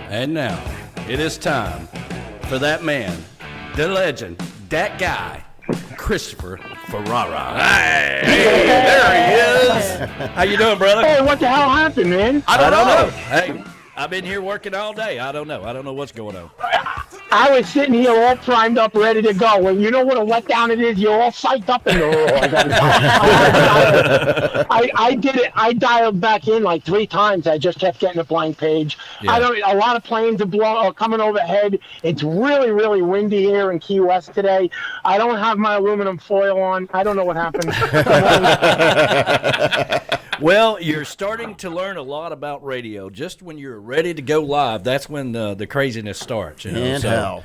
And now it is time for that man, the legend, that guy, Christopher Ferrara. Hey, there he is. How you doing, brother? Hey, what the hell happened, man? I don't know. Hey, I've been here working all day. I don't know what's going on. I was sitting here all primed up, ready to go. And you know what a letdown it is? You're all psyched up in the I did it. I dialed back in like 3 times. I just kept getting a blank page. Yeah. A lot of planes are coming overhead. It's really, really windy here in Key West today. I don't have my aluminum foil on. I don't know what happened. Well, you're starting to learn a lot about radio. Just when you're ready to go live, that's when the craziness starts. You know? And so hell.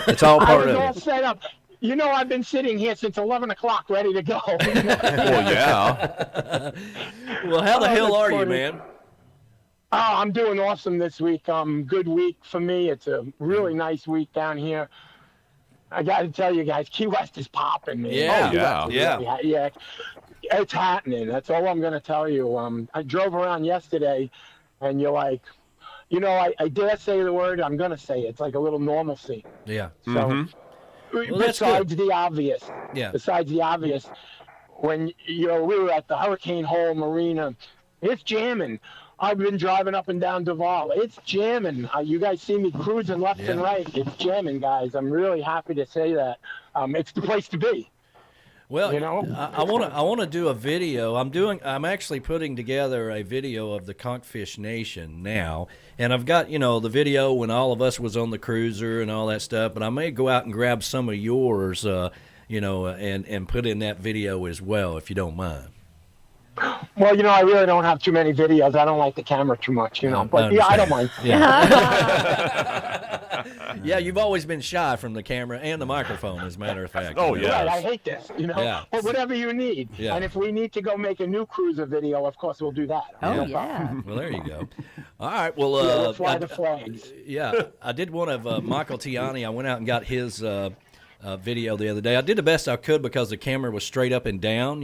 It's all I part was of all it. set up. You know, I've been sitting here since 11 o'clock ready to go. Well, yeah. Well, how the hell that's are you, funny. man? Oh, I'm doing awesome this week. Good week for me. It's a really nice week down here. I got to tell you guys, Key West is popping, man. Yeah, Yeah. It's happening. That's all I'm going to tell you. I drove around yesterday, and you're like, you know, I dare say the word. I'm going to say it. It's like a little normalcy. Yeah. So, Well, that's besides the obvious. Yeah. Besides the obvious, when we were at the Hurricane Hole Marina, it's jamming. I've been driving up and down Duval. It's jamming. You guys see me cruising left and right. It's jamming, guys. I'm really happy to say that. It's the place to be. Well, you know, I want to do a video. I'm actually putting together a video of the Conchfish Nation now, and I've got the video when all of us was on the cruiser and all that stuff. But I may go out and grab some of yours, and put in that video as well, if you don't mind. Well, I really don't have too many videos. I don't like the camera too much, But I don't mind. Yeah, you've always been shy from the camera and the microphone, as a matter of fact. Oh, yeah. Right, I hate this, Yeah. But whatever you need. Yeah. And if we need to go make a new cruiser video, of course we'll do that. Oh, yeah. Well, there you go. All right. Well, we'll fly the flags. Yeah, I did one of Michael Tiani. I went out and got his video the other day. I did the best I could because the camera was straight up and down,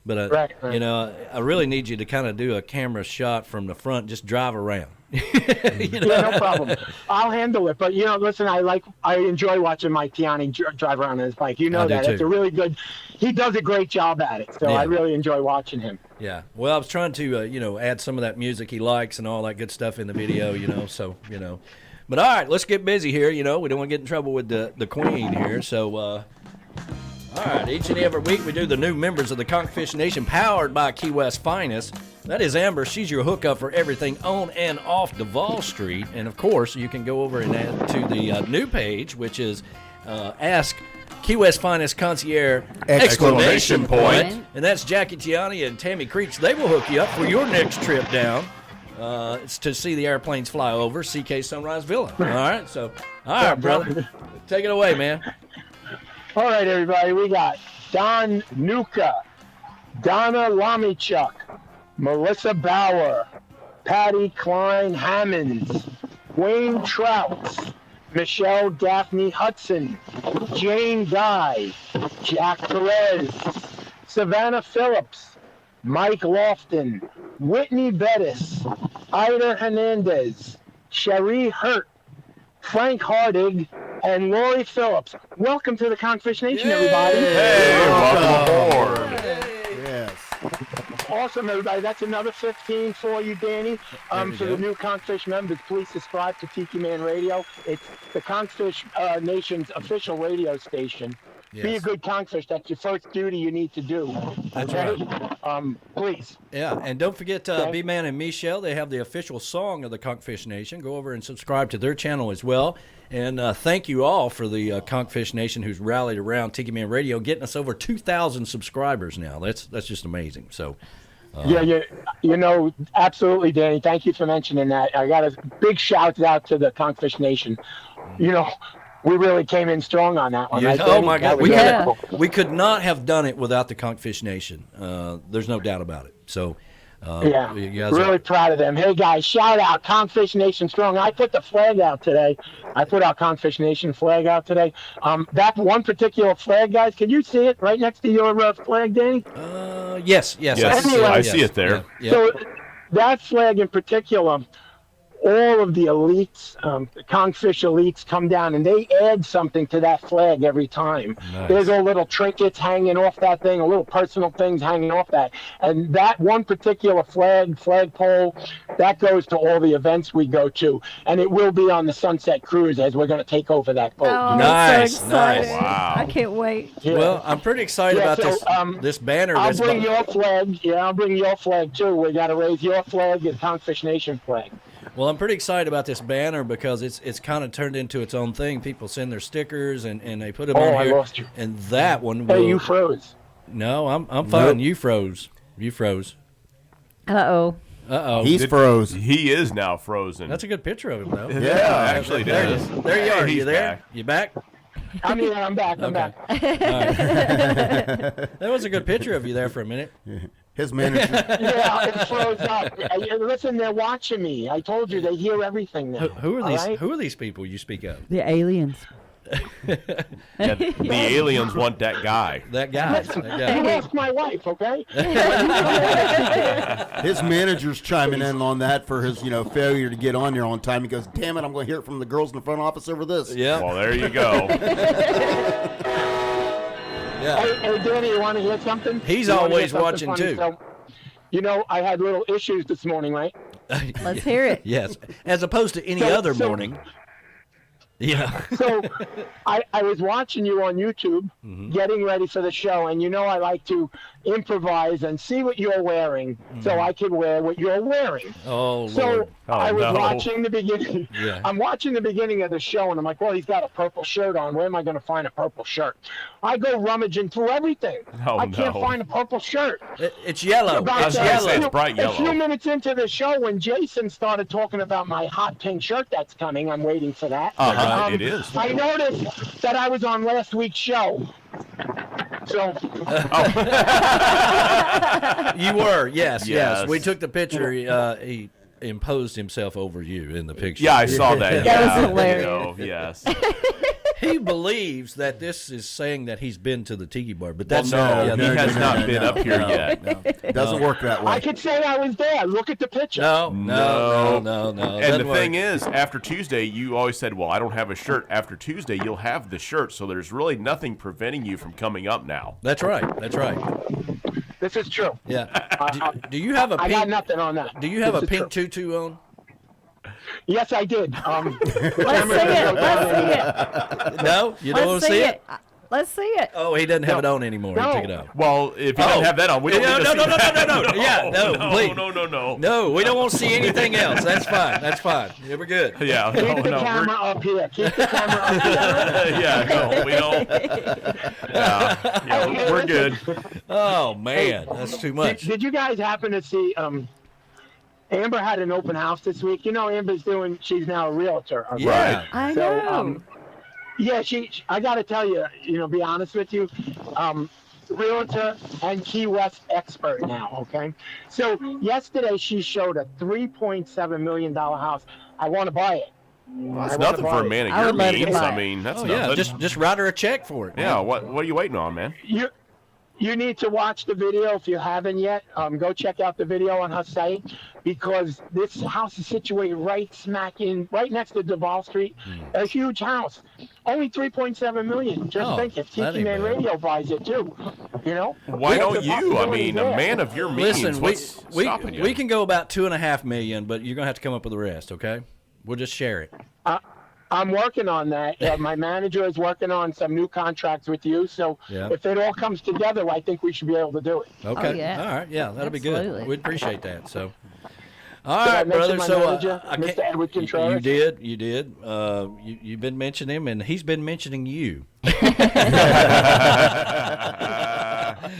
But Right. I really need you to kind of do a camera shot from the front. Just drive around. Yeah, no problem. I'll handle it. But listen, I enjoy watching Mike Tiani drive around on his bike. You know I do that. too. It's a really good. He does a great job at it. So Yeah. I really enjoy watching him. Yeah. Well, I was trying to add some of that music he likes and all that good stuff in the video. But all right, let's get busy here. We don't want to get in trouble with the queen here. So. All right, each and every week we do the new members of the Conchfish Nation, powered by Key West Finest. That is Amber. She's your hookup for everything on and off Duval Street. And, of course, you can go over and add to the new page, which is Ask Key West Finest Concierge! Exclamation point. And that's Jackie Tiani and Tammy Creech. They will hook you up for your next trip down. It's to see the airplanes fly over CK Sunrise Villa. All right, so, all right, brother. Take it away, man. All right, everybody. We got Don Nuka, Donna Lamichuk, Melissa Bauer, Patty Klein Hammonds, Wayne Trouts, Michelle Daphne Hudson, Jane Guy, Jack Perez, Savannah Phillips, Mike Lofton, Whitney Bettis, Ida Hernandez, Cherie Hurt, Frank Hardig, and Lori Phillips. Welcome to the Conchfish Nation, everybody. Hey, welcome aboard. Yes. Awesome, everybody. That's another 15 for you, Danny. There we For go. the new Conchfish members, please subscribe to Tiki Man Radio. It's the Conchfish Nation's official radio station. Be a Yes. good conchfish. That's your first duty you need to do. That's okay? right. Please. Yeah, and don't forget Okay. B-Man and Michelle. They have the official song of the Conchfish Nation. Go over and subscribe to their channel as well. And thank you all for the Conchfish Nation who's rallied around Tiki Man Radio, getting us over 2,000 subscribers now. That's just amazing. So. Yeah, absolutely, Danny. Thank you for mentioning that. I got a big shout out to the Conchfish Nation. We really came in strong on that one. Yeah. Right, Oh Danny? my That God, was we could not have done it without the Conchfish Nation. There's no doubt about it. So, Yeah, you guys really proud of them. Hey guys, shout out Conchfish Nation strong. I put the flag out today. I put our Conchfish Nation flag out today. That one particular flag, guys, can you see it right next to your flag, Danny? Yes, I see it there. Yeah. So that flag in particular, all of the elites, the Conchfish elites come down and they add something to that flag every time. Nice. There's all little trinkets hanging off that thing, a little personal things hanging off that. And that one particular flagpole, that goes to all the events we go to. And it will be on the Sunset Cruise as we're going to take over that boat. Oh, Nice, that's so exciting. nice. Wow. I can't wait. Yeah. Well, I'm pretty excited Yeah, about so, this banner. I'll that's bring about- your flag. Yeah, I'll bring your flag too. We got to raise your flag and Conchfish Nation flag. Well, I'm pretty excited about this banner because it's kind of turned into its own thing. People send their stickers and they put them Oh, on I here. lost you. And that one Hey, will. you froze. No, I'm fine. You froze. You froze. Uh-oh. Uh-oh. He's froze. He is now frozen. That's a good picture of him, though. Yeah, actually, it there, is. there you are. He's You there? back. You back? I'm here. I'm back. I'm back. That was a good picture of you there for a minute. His manager. Yeah, it froze up. Listen, they're watching me. I told you, they hear everything now. Who are these? All right? Who are these people you speak of? The aliens. Yeah, the aliens want that guy. That guy. Listen, you ask my wife, okay? His manager's chiming in on that for his, failure to get on there on time. He goes, "Damn it, I'm going to hear it from the girls in the front office over this." Yeah. Well, there you go. Yeah. Hey, Danny, you want to hear something? He's You wanna hear always something watching, funny? too. So, I had little issues this morning, right? Let's hear it. Yes. As opposed to any So- other so- morning. Yeah. So I was watching you on YouTube, getting ready for the show, and I like to improvise and see what you're wearing so I can wear what you're wearing. Oh, Lord. So I was no. watching the beginning. Yeah. I'm watching the beginning of the show, and I'm like, well, he's got a purple shirt on. Where am I going to find a purple shirt? I go rummaging through everything. Oh, I can't no. find a purple shirt. It's yellow. About I was gonna say it's a bright yellow. few minutes into the show, when Jason started talking about my hot pink shirt that's coming, I'm waiting for that. It is. I noticed that I was on last week's show. So, You were, yes. Yes. We took the picture. He imposed himself over you in the picture. Yeah, I saw that. That was Yeah, hilarious. Yes. He believes that this is saying that he's been to the Tiki Bar, but Well, that's no, he has not been no, up here yet. It doesn't work that way. I could say I was there. Look at the picture. No. And Doesn't the work. thing is, after Tuesday, you always said, well, I don't have a shirt. After Tuesday, you'll have the shirt, so there's really nothing preventing you from coming up now. That's right. That's right. This is true. Yeah. Do you have a I got pink? nothing on that. Do you have This a is pink true. tutu on? Yes, I did. Let's see it. Let's see it. No, you don't want Let's to see see it. it. Let's see it. Oh, he doesn't have it on anymore. No. He took it off. Well, if you don't have that on, we don't No, need to no, see no, no, that. no, no. Yeah, no, please. No. No, we don't want to see anything else. That's fine. That's fine. Yeah, we're good. Yeah, Keep the camera up here. Keep the camera up here. Yeah, no, we don't. Yeah, we're good. Oh man, that's too much. Did you guys happen to see? Amber had an open house this week. Amber's she's now a realtor. Yeah. I So, know. yeah, I got to tell you, be honest with you, realtor and Key West expert now, okay? So yesterday she showed a $3.7 million house. I want to buy it. That's nothing for a man of I your would let him means. buy I it. mean, that's Oh nothing. yeah, just write her a check for it. Yeah, what are you waiting on, man? You need to watch the video if you haven't yet. Go check out the video on her site because this house is situated right next to Duval Street. A huge house. Only $3.7 million. Just think if that Tiki ain't Man bad. Radio buys it too. Why don't you? I mean, a man of your means. Listen, what's stopping you? we can go about $2.5 million, but you're gonna have to come up with the rest. Okay, we'll just share it. I'm working on that. My manager is working on some new contracts with you. So Yeah. if it all comes together, I think we should be able to do it. Okay. Oh, yeah. All right. Yeah, that'll be Absolutely. good. We'd appreciate that. So. All Did I right, mention brother. my So manager, I Mr. can't- Edward Contreras? You did. You did. You've been mentioning him, and he's been mentioning you.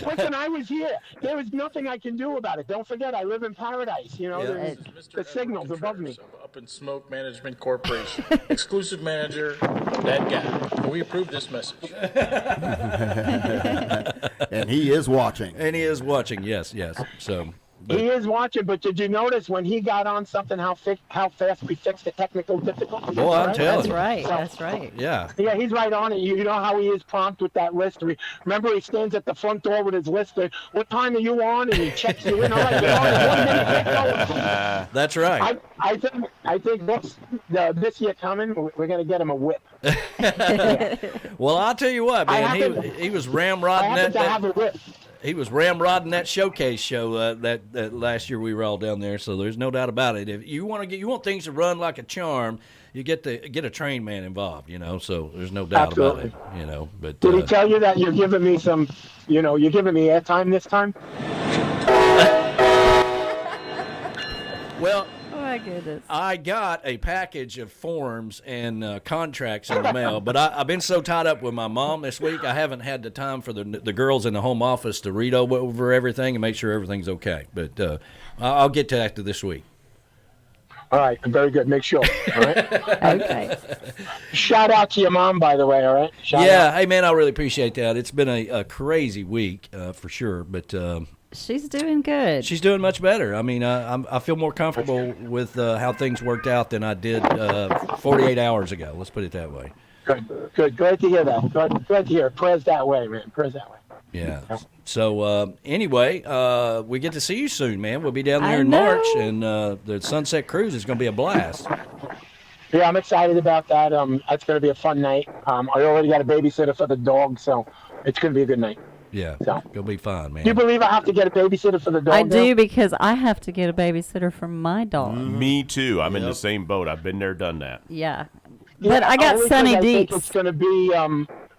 Listen, I was here. There was nothing I can do about it. Don't forget, I live in paradise. There's the signals above me. Up in Smoke Management Corporation, exclusive manager of that guy. And we approve this message. And he is watching. And he is watching. Yes. So. He is watching, but did you notice when he got on something how fast we fixed the technical difficulties? Boy, I'm telling That's you. right. That's right. Yeah. Yeah, he's right on it. You know how he is prompt with that list. Remember, he stands at the front door with his list. What time are you on? And he checks you in. All right, you're on in 1 minute. Get going. That's right. I think this year coming, we're going to get him a whip. Well, I'll tell you what, I man. happen- He was I ramrodding happen to have that. a whip. He was ramrodding that showcase show that last year we were all down there. So there's no doubt about it. If you want things to run like a charm, you get a trained man involved. So there's no doubt Absolutely. about it. But Did he tell you that you're giving me some, you're giving me airtime this time? Well, Oh my goodness. I got a package of forms and contracts in the mail, but I've been so tied up with my mom this week, I haven't had the time for the girls in the home office to read over everything and make sure everything's okay. But I'll get to that this week. All right, very good. Make sure. All right. Okay. Shout out to your mom, by the way. All right. Shout out. Hey man, I really appreciate that. It's been a crazy week for sure, but she's doing good. she's doing much better. I mean, I feel more comfortable with how things worked out than I did 48 hours ago. Let's put it that way. Good. Glad to hear that. Glad to hear it. Prayers that way, man. Prayers that way. Yeah. So anyway, we get to see you soon, man. We'll be down there I in know. March, and the Sunset Cruise is going to be a blast. Yeah, I'm excited about that. That's going to be a fun night. I already got a babysitter for the dog, so it's going to be a good night. Yeah, So. it'll be fun, man. Do you believe I have to get a babysitter for the dog? I now? do, because I have to get a babysitter for my dog. Me too. I'm in the same boat. I've been there, done that. Yeah. Yeah, But I got only Sunny thing I think Deets. it's going to be.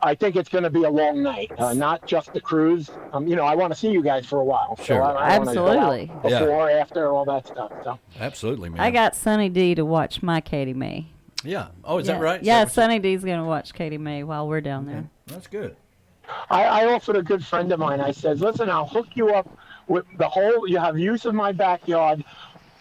I think it's going to be a long night, not just the cruise. I want to see you guys for a while. Sure. So I wanna go out Absolutely. before, after, all that stuff. So. Absolutely, man. I got Sunny D to watch my Katie May. Yeah. Oh, is that right? Is Yeah, that what Sunny D's going to watch Katie May while we're down there. That's good. I offered a good friend of mine. I said, "Listen, I'll hook you up with the whole. You have use of my backyard,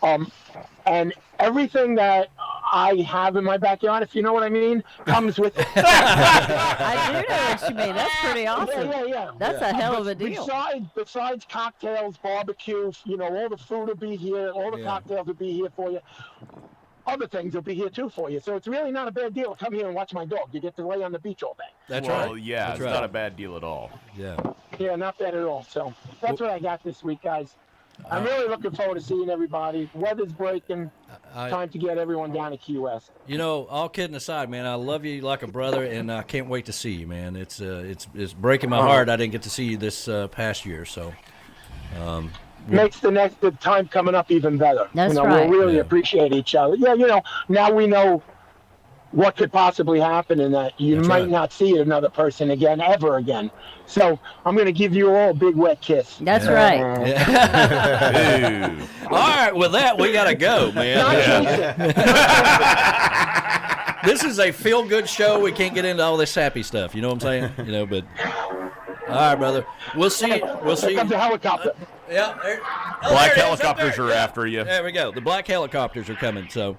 and everything that I have in my backyard, if you know what I mean, comes with it." I do know what you mean. That's pretty awesome. Yeah. That's a hell of a deal. Besides cocktails, barbecue, all the food will be here. All the cocktails will be here for you. Other things will be here too for you. So it's really not a bad deal to come here and watch my dog. You get to lay on the beach all day. That's well, right. yeah, That's it's right. not a bad deal at all. Yeah. Yeah, not bad at all. So that's what I got this week, guys. I'm really looking forward to seeing everybody. Weather's breaking. Time to get everyone down to Key West. All kidding aside, man, I love you like a brother, and I can't wait to see you, man. It's breaking my heart I didn't get to see you this past year. So. Makes the time coming up even better. That's right. We'll really appreciate each other. Yeah, now we know what could possibly happen, and that you might not see another person again, ever again. So I'm going to give you all a big wet kiss. That's right. All right, with that, we got to go, man. This is a feel-good show. We can't get into all this happy stuff. You know what I'm saying? But all right, brother. We'll see. We'll see. Here comes a helicopter. Yeah. Black helicopters are after you. There we go. The black helicopters are coming. So,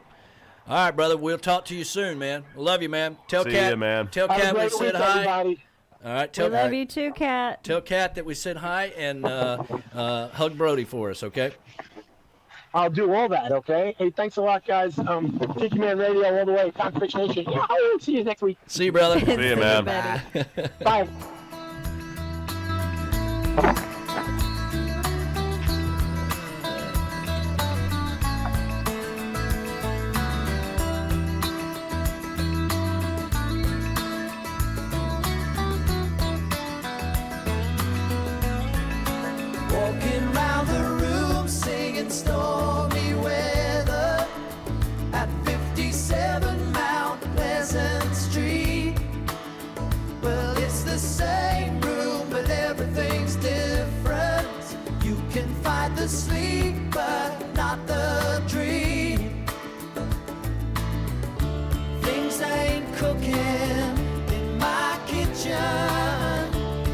all right, brother. We'll talk to you soon, man. Love you, man. Tell See Kat, ya, man. Tell Have a Kat we great said week, hi. everybody. All right. We love you too, Kat. Tell Kat that we said hi and hug Brody for us, okay? I'll do all that, okay? Hey, thanks a lot, guys. Tiki Man Radio all the way, Conch Nation. Yeah, see you next week. See you, brother. See you, man. Bye. Walking round the room singing stormy weather at 57 Mount Pleasant Street. Well, it's the same room, but everything's different. You can fight the sleep, but not the dream. Things ain't cooking in my kitchen.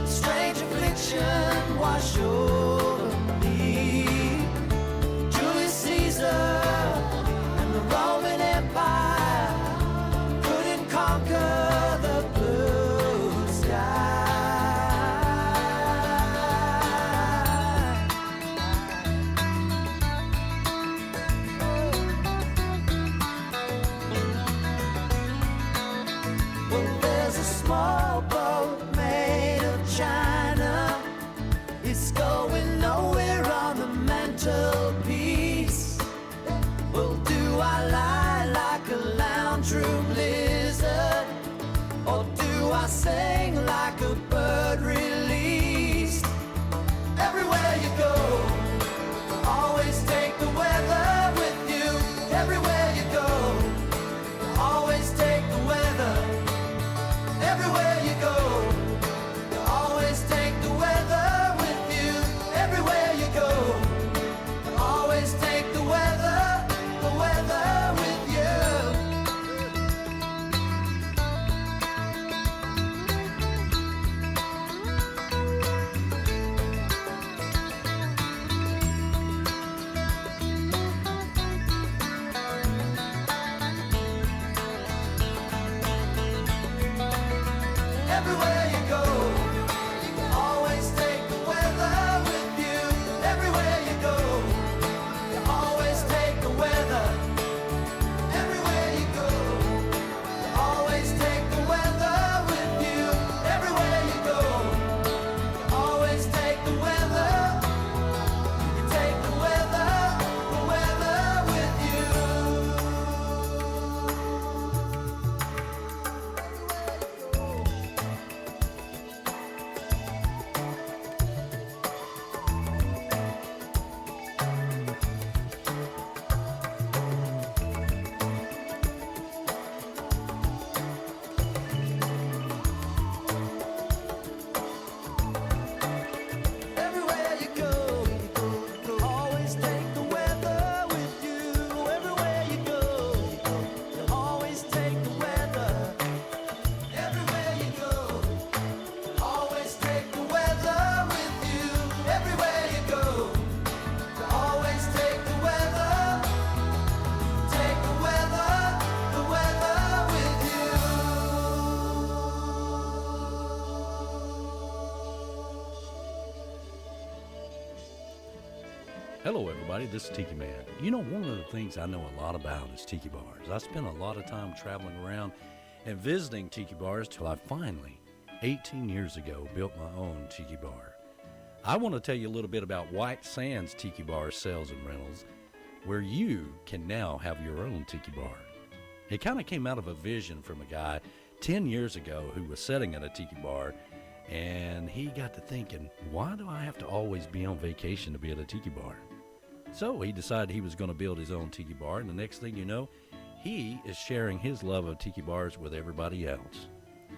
Strange affliction wash over me. Julius Caesar and the Roman Empire couldn't conquer the blue sky. Hello, everybody. This is Tiki Man. You know, one of the things I know a lot about is tiki bars. I spent a lot of time traveling around and visiting tiki bars till I finally, 18 years ago, built my own tiki bar. I want to tell you a little bit about White Sands Tiki Bar Sales and Rentals, where you can now have your own tiki bar. It kind of came out of a vision from a guy 10 years ago who was sitting at a tiki bar, and he got to thinking, why do I have to always be on vacation to be at a tiki bar? So he decided he was going to build his own tiki bar, and the next thing you know, he is sharing his love of tiki bars with everybody else.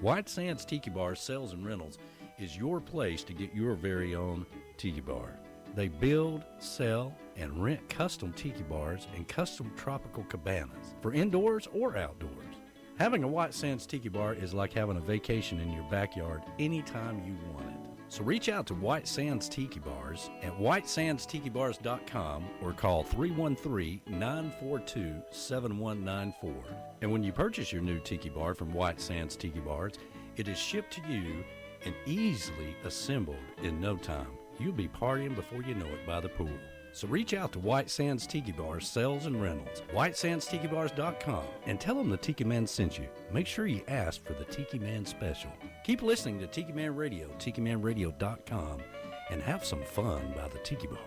White Sands Tiki Bar Sales and Rentals is your place to get your very own tiki bar. They build, sell, and rent custom tiki bars and custom tropical cabanas for indoors or outdoors. Having a White Sands Tiki Bar is like having a vacation in your backyard anytime you want it. So reach out to White Sands Tiki Bars at whitesandstikiBars.com or call 313-942-7194. And when you purchase your new tiki bar from White Sands Tiki Bars, it is shipped to you and easily assembled in no time. You'll be partying before you know it by the pool. So reach out to White Sands Tiki Bars Sales and Rentals, whitesandstikiBars.com, and tell them the Tiki Man sent you. Make sure you ask for the Tiki Man special. Keep listening to Tiki Man Radio, tikimanradio.com, and have some fun by the Tiki Bar.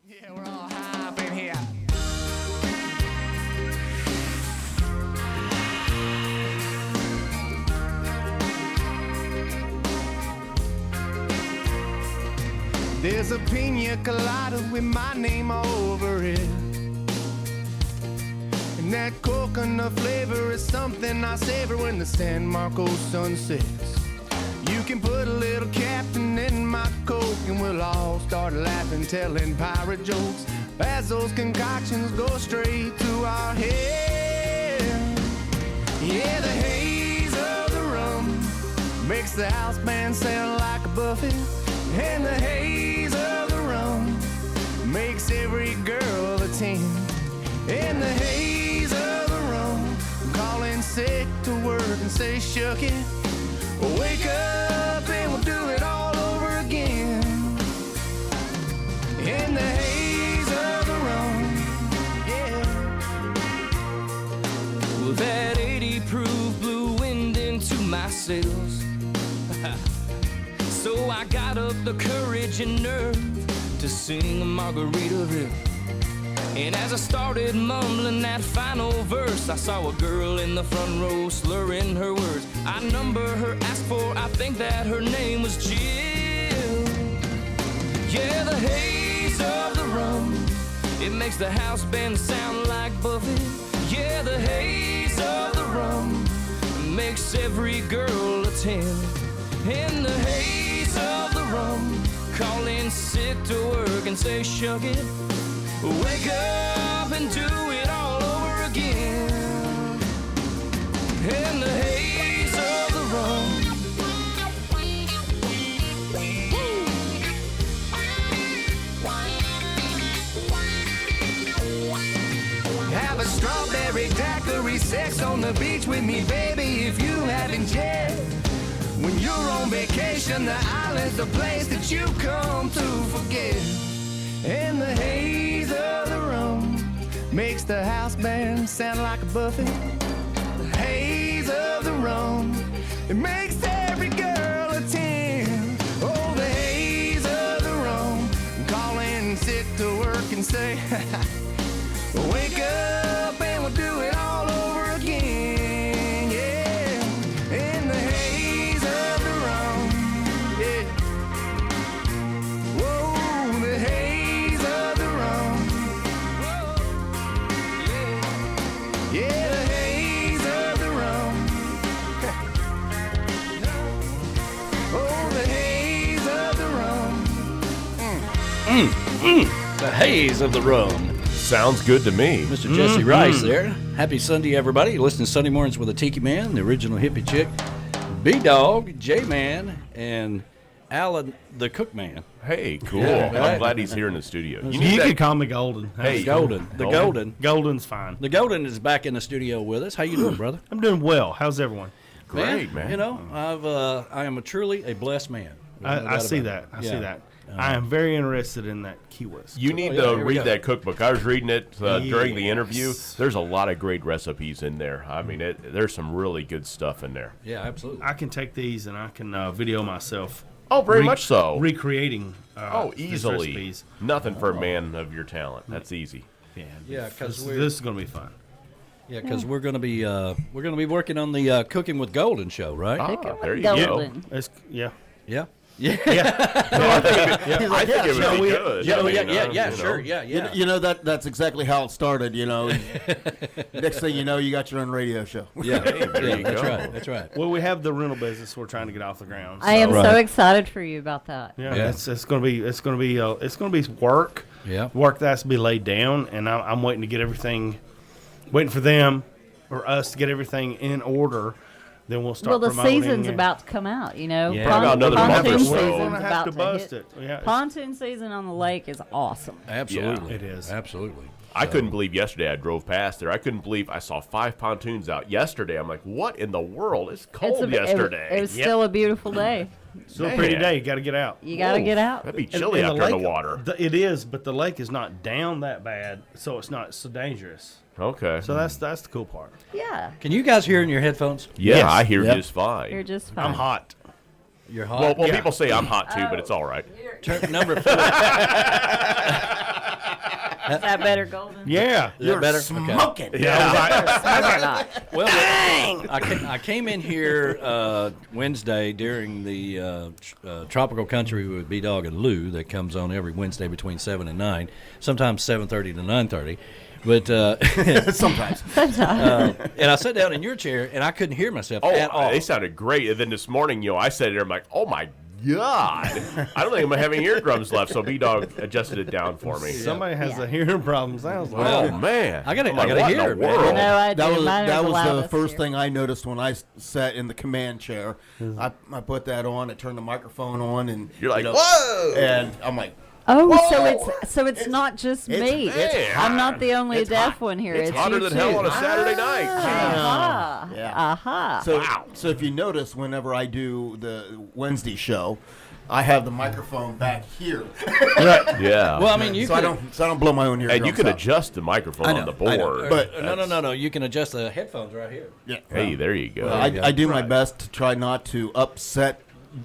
Yeah, we're all high up in here. There's a pina colada with my name all over it. And that coconut flavor is something I savor when the San Marcos sun sets. You can put a little captain in my Coke and we'll all start laughing, telling pirate jokes as those concoctions go straight to our head. Yeah, the haze of the rum makes the house band sound like a buffet. And the haze of the rum makes every girl a 10. And the haze of the rum, I'm calling sick to work and say shuck it. Wake up and we'll do it all over again. In the haze of the rum, yeah. Well, that 80 proof blew wind into my sails. So I got up the courage and nerve to sing a Margaritaville. And as I started mumbling that final verse, I saw a girl in the front row slurring her words. I number her, asked for, I think that her name was Jill. Yeah, the haze of the rum, it makes the house band sound like Buffy. Yeah, the haze of the rum makes every girl a 10. In the haze of the rum, call in sick to work and say shuck it. Wake up and do it all over again. In the haze of the rum. Have a strawberry daiquiri sex on the beach with me, baby, if you haven't yet. When you're on vacation, the island's the place that you come to forget. And the haze of the rum makes the house band sound like a buffet. The haze of the rum, it makes every girl a 10. Oh, the haze of the rum, call in and sit to work and say, wake up and we'll do it all over again. Yeah, in the haze of the rum, yeah. Whoa, the haze of the rum. Yeah, the haze of the rum. Oh, the haze of the rum. The haze of the rum. Sounds good to me. Mr. Jesse Rice there. Happy Sunday, everybody. You listen to Sunday Mornings with a Tiki Man, the original hippie chick, B-Dog, J-Man, and Alan, the cook man. Hey, cool. Yeah, I'm right. glad he's here in the studio. You can call me Golden. Hey, Golden. The Golden. Golden's fine. The Golden is back in the studio with us. How you doing, brother? I'm doing well. How's everyone? Great, man. You know, I am truly a blessed man. I see that. I see that. I am very interested in that Key West. You need to read that cookbook. I was reading it during the interview. There's a lot of great recipes in there. I mean, there's some really good stuff in there. Yeah, absolutely. I can take these and I can video myself. Oh, very much so. Recreating. Easily. these recipes. Nothing for a man of your talent. That's easy. Yeah, because this is going to be fun. Yeah, because we're going to be working on the Cooking with Golden show, right? There you Golden. go. Yeah. Yeah. Yeah. I think it would be good. Yeah, I mean, sure. Yeah. You know that's exactly how it started. You know, next thing you know, you got your own radio show. Yeah, there you that's go. right. That's right. Well, we have the rental business we're trying to get off the ground. I am so excited for you about that. Yeah. It's going to be work. Yeah. Work that has to be laid down, and I'm waiting to get everything, waiting for them or us to get everything in order. Then we'll start. Well, the promoting season's and- about to come out. You know, Yeah. About another month or pontoon so. We're season's gonna have about to to bust hit. it. Yeah, it's- Pontoon season on the lake is awesome. Absolutely. Yeah, it is. Absolutely. I couldn't believe yesterday I drove past there. I couldn't believe I saw 5 pontoons out yesterday. I'm like, what in the world? It's cold yesterday. It was still a beautiful day. Still a pretty day. You got to get out. You got to get out. That'd be chilly And out there in lake- the water. It is, but the lake is not down that bad, so it's not so dangerous. Okay. So that's the cool part. Yeah. Can you guys hear in your headphones? Yeah, Yes. I hear Yep. just fine. You're just fine. I'm hot. You're hot. Well, people say I'm hot too, but it's all right. Number 4. Is that better, Golden? Yeah. Is that better? Smoking. Okay. Yeah. Well, I came in here Wednesday during the Tropical Country with B-Dog and Lou that comes on every Wednesday between 7 and 9, sometimes 7:30 to 9:30. But Sometimes. and I sat down in your chair and I couldn't hear myself at all. They sounded great. And then this morning, I sat there, I'm like, oh my God. I don't think I'm having eardrums left, so B-Dog adjusted it down for me. Somebody has a hearing problem. Sounds like. Oh, man. I gotta I'm like, hear what in it, the man. world? You know, I That do. was Mine that are was the loudest first here. thing I noticed when I sat in the command chair. I put that on. I turned the microphone on, and You're like, you know, whoa! And I'm like, Oh, Whoa! so it's not just it's me. hot. I'm not the only It's deaf hot. one here. It's It's hotter you than hell too. on a Saturday night. Aha. Yeah. Aha. So if you notice, whenever I do the Wednesday show, I have the microphone back here. Yeah. Well, I mean, you so I could. don't blow my own eardrums And you can out. adjust the microphone on the board. But No. You can adjust the headphones right here. yeah, Hey, there you go. I do my best to try not to upset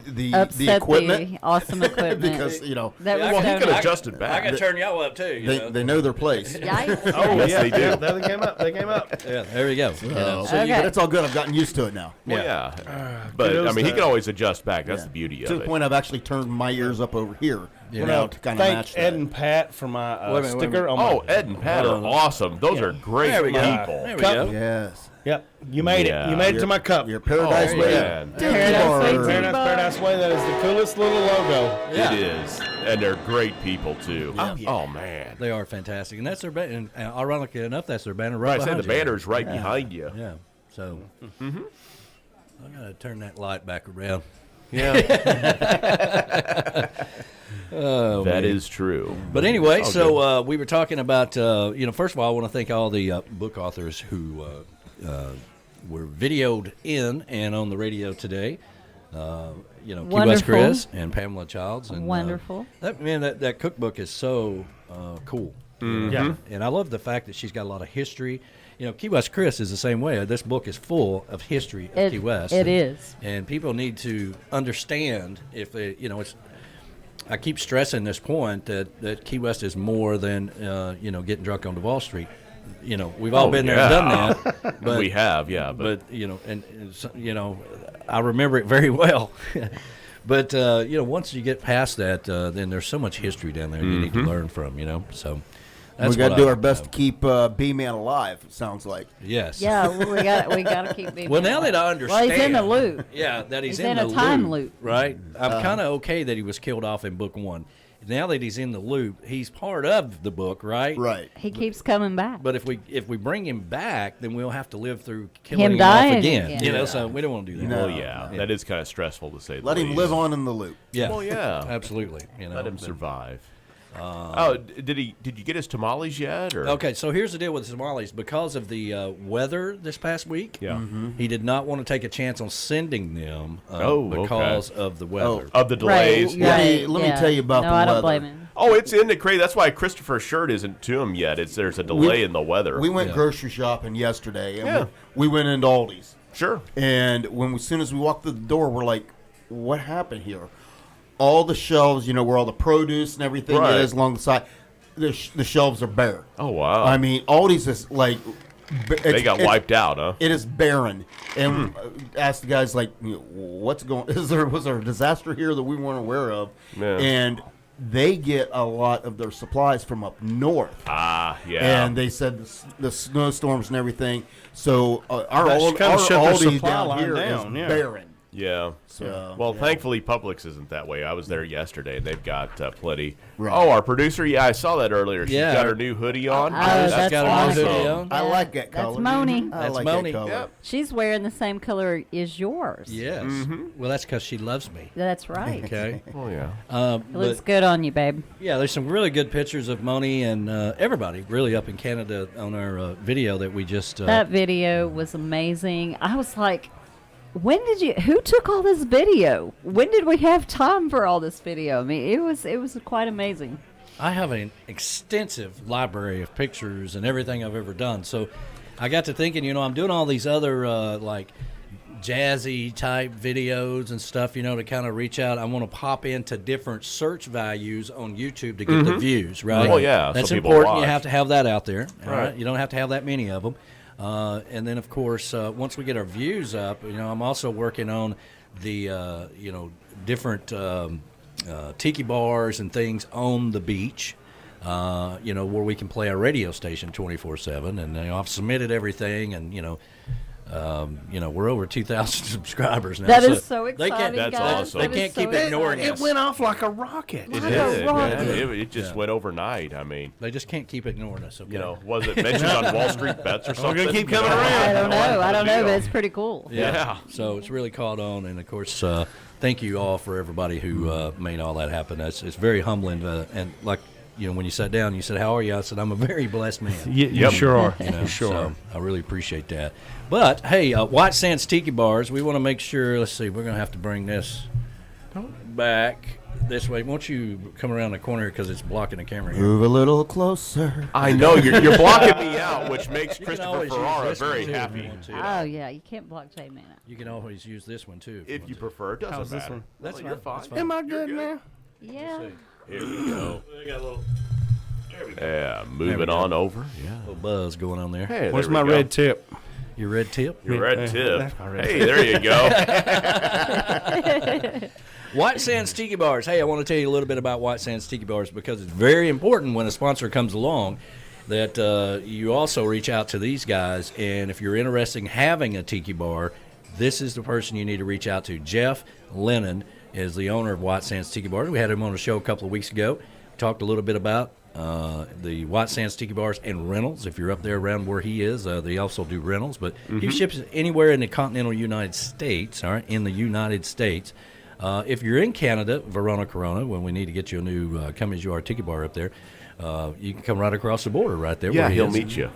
the Upset equipment the awesome equipment. because That was Well, he done- could adjust it back. I can turn y'all up too. they know their place. Yikes. Oh, Yes, yeah. they do. They came up. They came up. Yeah, there we go. But it's all good. I've gotten used to it now. Well, yeah. But, I mean, he can always adjust back. That's the beauty To of the it. point I've actually turned my ears up over here. Yeah. Now to kind of Thank match Ed that. and Pat for my Wait a minute, sticker. wait a on my- Oh, Ed and Pat are awesome. Those are great There we go. people. There we go. Yes. Yep. You made Yeah. it. You made it to my cup. Your Paradise there you Way. go. Paradise Way Paradise, Paradise Way. That is the coolest little logo. Yeah. It is. And they're great people, too. Yeah. Oh, man. They are fantastic, and that's their banner. And ironically enough, that's their banner Right, right I said behind the you. banner's right behind you. Yeah. So I gotta turn that light back around. Yeah. Oh, That man. is true. But anyway, It's all so we were talking about, first of all, I want to thank all the book authors who were videoed in and on the radio today. Key West Wonderful. Chris and Pamela Childs. And, Wonderful. That cookbook is so cool. Yeah. And I love the fact that she's got a lot of history. Key West Chris is the same way. This book is full of history of Key West. It is. And people need to understand if they, it's. I keep stressing this point that Key West is more than getting drunk on Duval Street. We've all been there and done that. But, we have, yeah. But I remember it very well. But once you get past that, then there's so much history down there you need to learn from. So that's We got what to do I- our best to keep B-Man alive. It sounds like. Yes. Yeah, we got to keep being. Well, now that I understand. Well, he's in the loop. Yeah, that he's in the a time loop, loop. right? I'm kind of okay that he was killed off in book 1. now that he's in the loop, he's part of the book, right? Right. He keeps coming back. But if we bring him back, then we'll have to live through killing Him him dying off again. again. You know, Yeah. so we don't want to do that. No. Well, yeah, that is kind of stressful to say. the Let him least. live on in the loop. Yeah. Well, yeah, Absolutely. You know, let him but- survive. Did you get his tamales yet? Or? Okay, so here's the deal with tamales. Because of the weather this past week, Yeah. he did not want to take a chance on sending them Okay. because of the weather. Of the delays. Right, Let me tell you about no, the I don't weather. blame him. Oh, it's in the crazy. That's why Christopher's shirt isn't to him yet. There's a delay in the weather. We went Yeah. grocery shopping yesterday, and Yeah. we went into Aldi's. Sure. And as soon as we walked through the door, we're like, "What happened here?" All the shelves, where all the produce and everything Right. is along the side, the shelves are bare. Oh wow. I mean, Aldi's is like they got wiped out, huh? It is barren. And asked the guys like, "What's going? Was there a disaster here that we weren't aware of?" Yeah. And they get a lot of their supplies from up north. Ah, yeah. And they said the snowstorms and everything. So our That's old kinda our shut their Aldi supply down line here down, is yeah. barren. Yeah. So, well, yeah. thankfully, Publix isn't that way. I was there yesterday, and they've got plenty. Right. Oh, our producer, yeah, I saw that earlier. She's Yeah. got her new hoodie on. that's got a awesome. new hoodie on. I like that That's color. Moni. I That's like Moni. that color. Yep. She's wearing the same color as yours. Yes. Well, that's because she loves me. That's right. Okay. Oh, yeah. It looks good on you, babe. Yeah, there's some really good pictures of Moni and everybody really up in Canada on our video that we just. That video was amazing. I was like, who took all this video? When did we have time for all this video? I mean, it was quite amazing. I have an extensive library of pictures and everything I've ever done. So I got to thinking, I'm doing all these other like jazzy type videos and stuff, to kind of reach out. I want to pop into different search values on YouTube to get the views, right? Oh, yeah, so That's people important. You watch. have to have that out there. All Right. right. You don't have to have that many of them. And then, of course, once we get our views up, I'm also working on the, different tiki bars and things on the beach, where we can play our radio station 24/7. And I've submitted everything, and we're over 2,000 subscribers now. That is so they can't- exciting, That's guys. awesome. They That can't is keep so ignoring exciting. us. It went off like a rocket. It Like a did. rocket. Yeah. It just went overnight. I mean, They just can't keep ignoring us. Okay? was it mentioned on Wall Street Bets or something? gonna keep coming around. I don't know, Deal. but it's pretty cool. Yeah. So it's really caught on, and of course, thank you all for everybody who made all that happen. It's very humbling, and like when you sat down, you said, "How are you?" I said, "I'm a very blessed man." You sure are. You You sure are. so I really appreciate that. But hey, White Sands Tiki Bars, we want to make sure. Let's see, we're gonna have to bring this back this way. Won't you come around the corner because it's blocking the camera here? Move a little closer. I know you're blocking me out, which makes You can Christopher always use Ferrara this one, very too, if you happy. want to. Oh yeah, you can't block J Man. You can always use this one too If you prefer, it doesn't How's this matter. one? That's You're fine. fine. That's fine. Am I good now? Yeah. Here we go. We got a little Yeah, moving There we go. on over. Yeah. little buzz going on there. Hey, Where's there my we go. red tip? Your red tip. Your red tip. That's my red Hey, tip. there you go. White Sands Tiki Bars. Hey, I want to tell you a little bit about White Sands Tiki Bars because it's very important when a sponsor comes along that you also reach out to these guys. And if you're interested in having a tiki bar, this is the person you need to reach out to. Jeff Lennon is the owner of White Sands Tiki Bars. We had him on the show a couple of weeks ago. Talked a little bit about the White Sands Tiki Bars and rentals. If you're up there around where he is, they also do rentals. But he ships anywhere in the continental United States, all right, in the United States. If you're in Canada, Verona, Corona, when we need to get you a new Come As You Are Tiki Bar up there, you can come right across the border right there. Yeah, where he he'll is. meet you.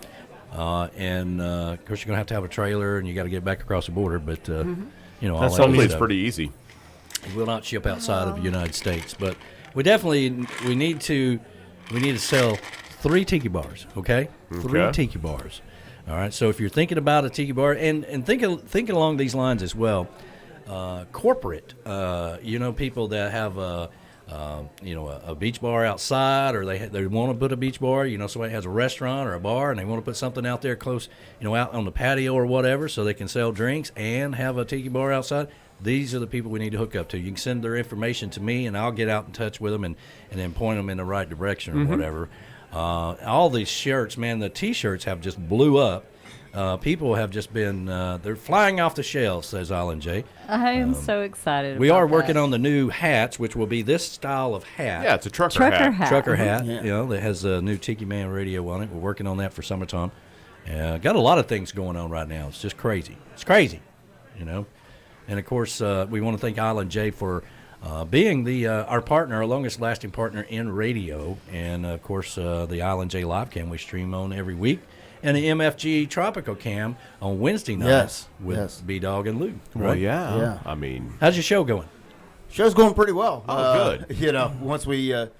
And of course, you're going to have a trailer, and you got to get back across the border. But all That's that hopefully good it's stuff. pretty easy. It will not ship outside of the United States, but we need to sell 3 tiki bars. Okay, 3 Okay. tiki bars. All right. So if you're thinking about a tiki bar, and think along these lines as well, corporate. People that have a beach bar outside, or they want to put a beach bar. Somebody has a restaurant or a bar, and they want to put something out there close, out on the patio or whatever, so they can sell drinks and have a tiki bar outside. These are the people we need to hook up to. You can send their information to me, and I'll get out in touch with them and then point them in the right direction or whatever. All these shirts, man, the T-shirts have just blew up. People have just been, they're flying off the shelves, says Island J. I am so excited. We about are working that. on the new hats, which will be this style of hat. Yeah, it's a trucker hat. Trucker hat, Yeah. you know, that has a new Tiki Man Radio on it. We're working on that for summertime. Got a lot of things going on right now. It's just crazy. It's crazy, you know. And, of course, we want to thank Island J for being our partner, our longest-lasting partner in radio. And, of course, the Island J Live Cam we stream on every week. And the MFG Tropical Cam on Wednesday nights with B-Dog and Lou. Right? Well, yeah. Yeah. I mean, How's your show going? Show's going pretty well. Oh, good. You know, once we, of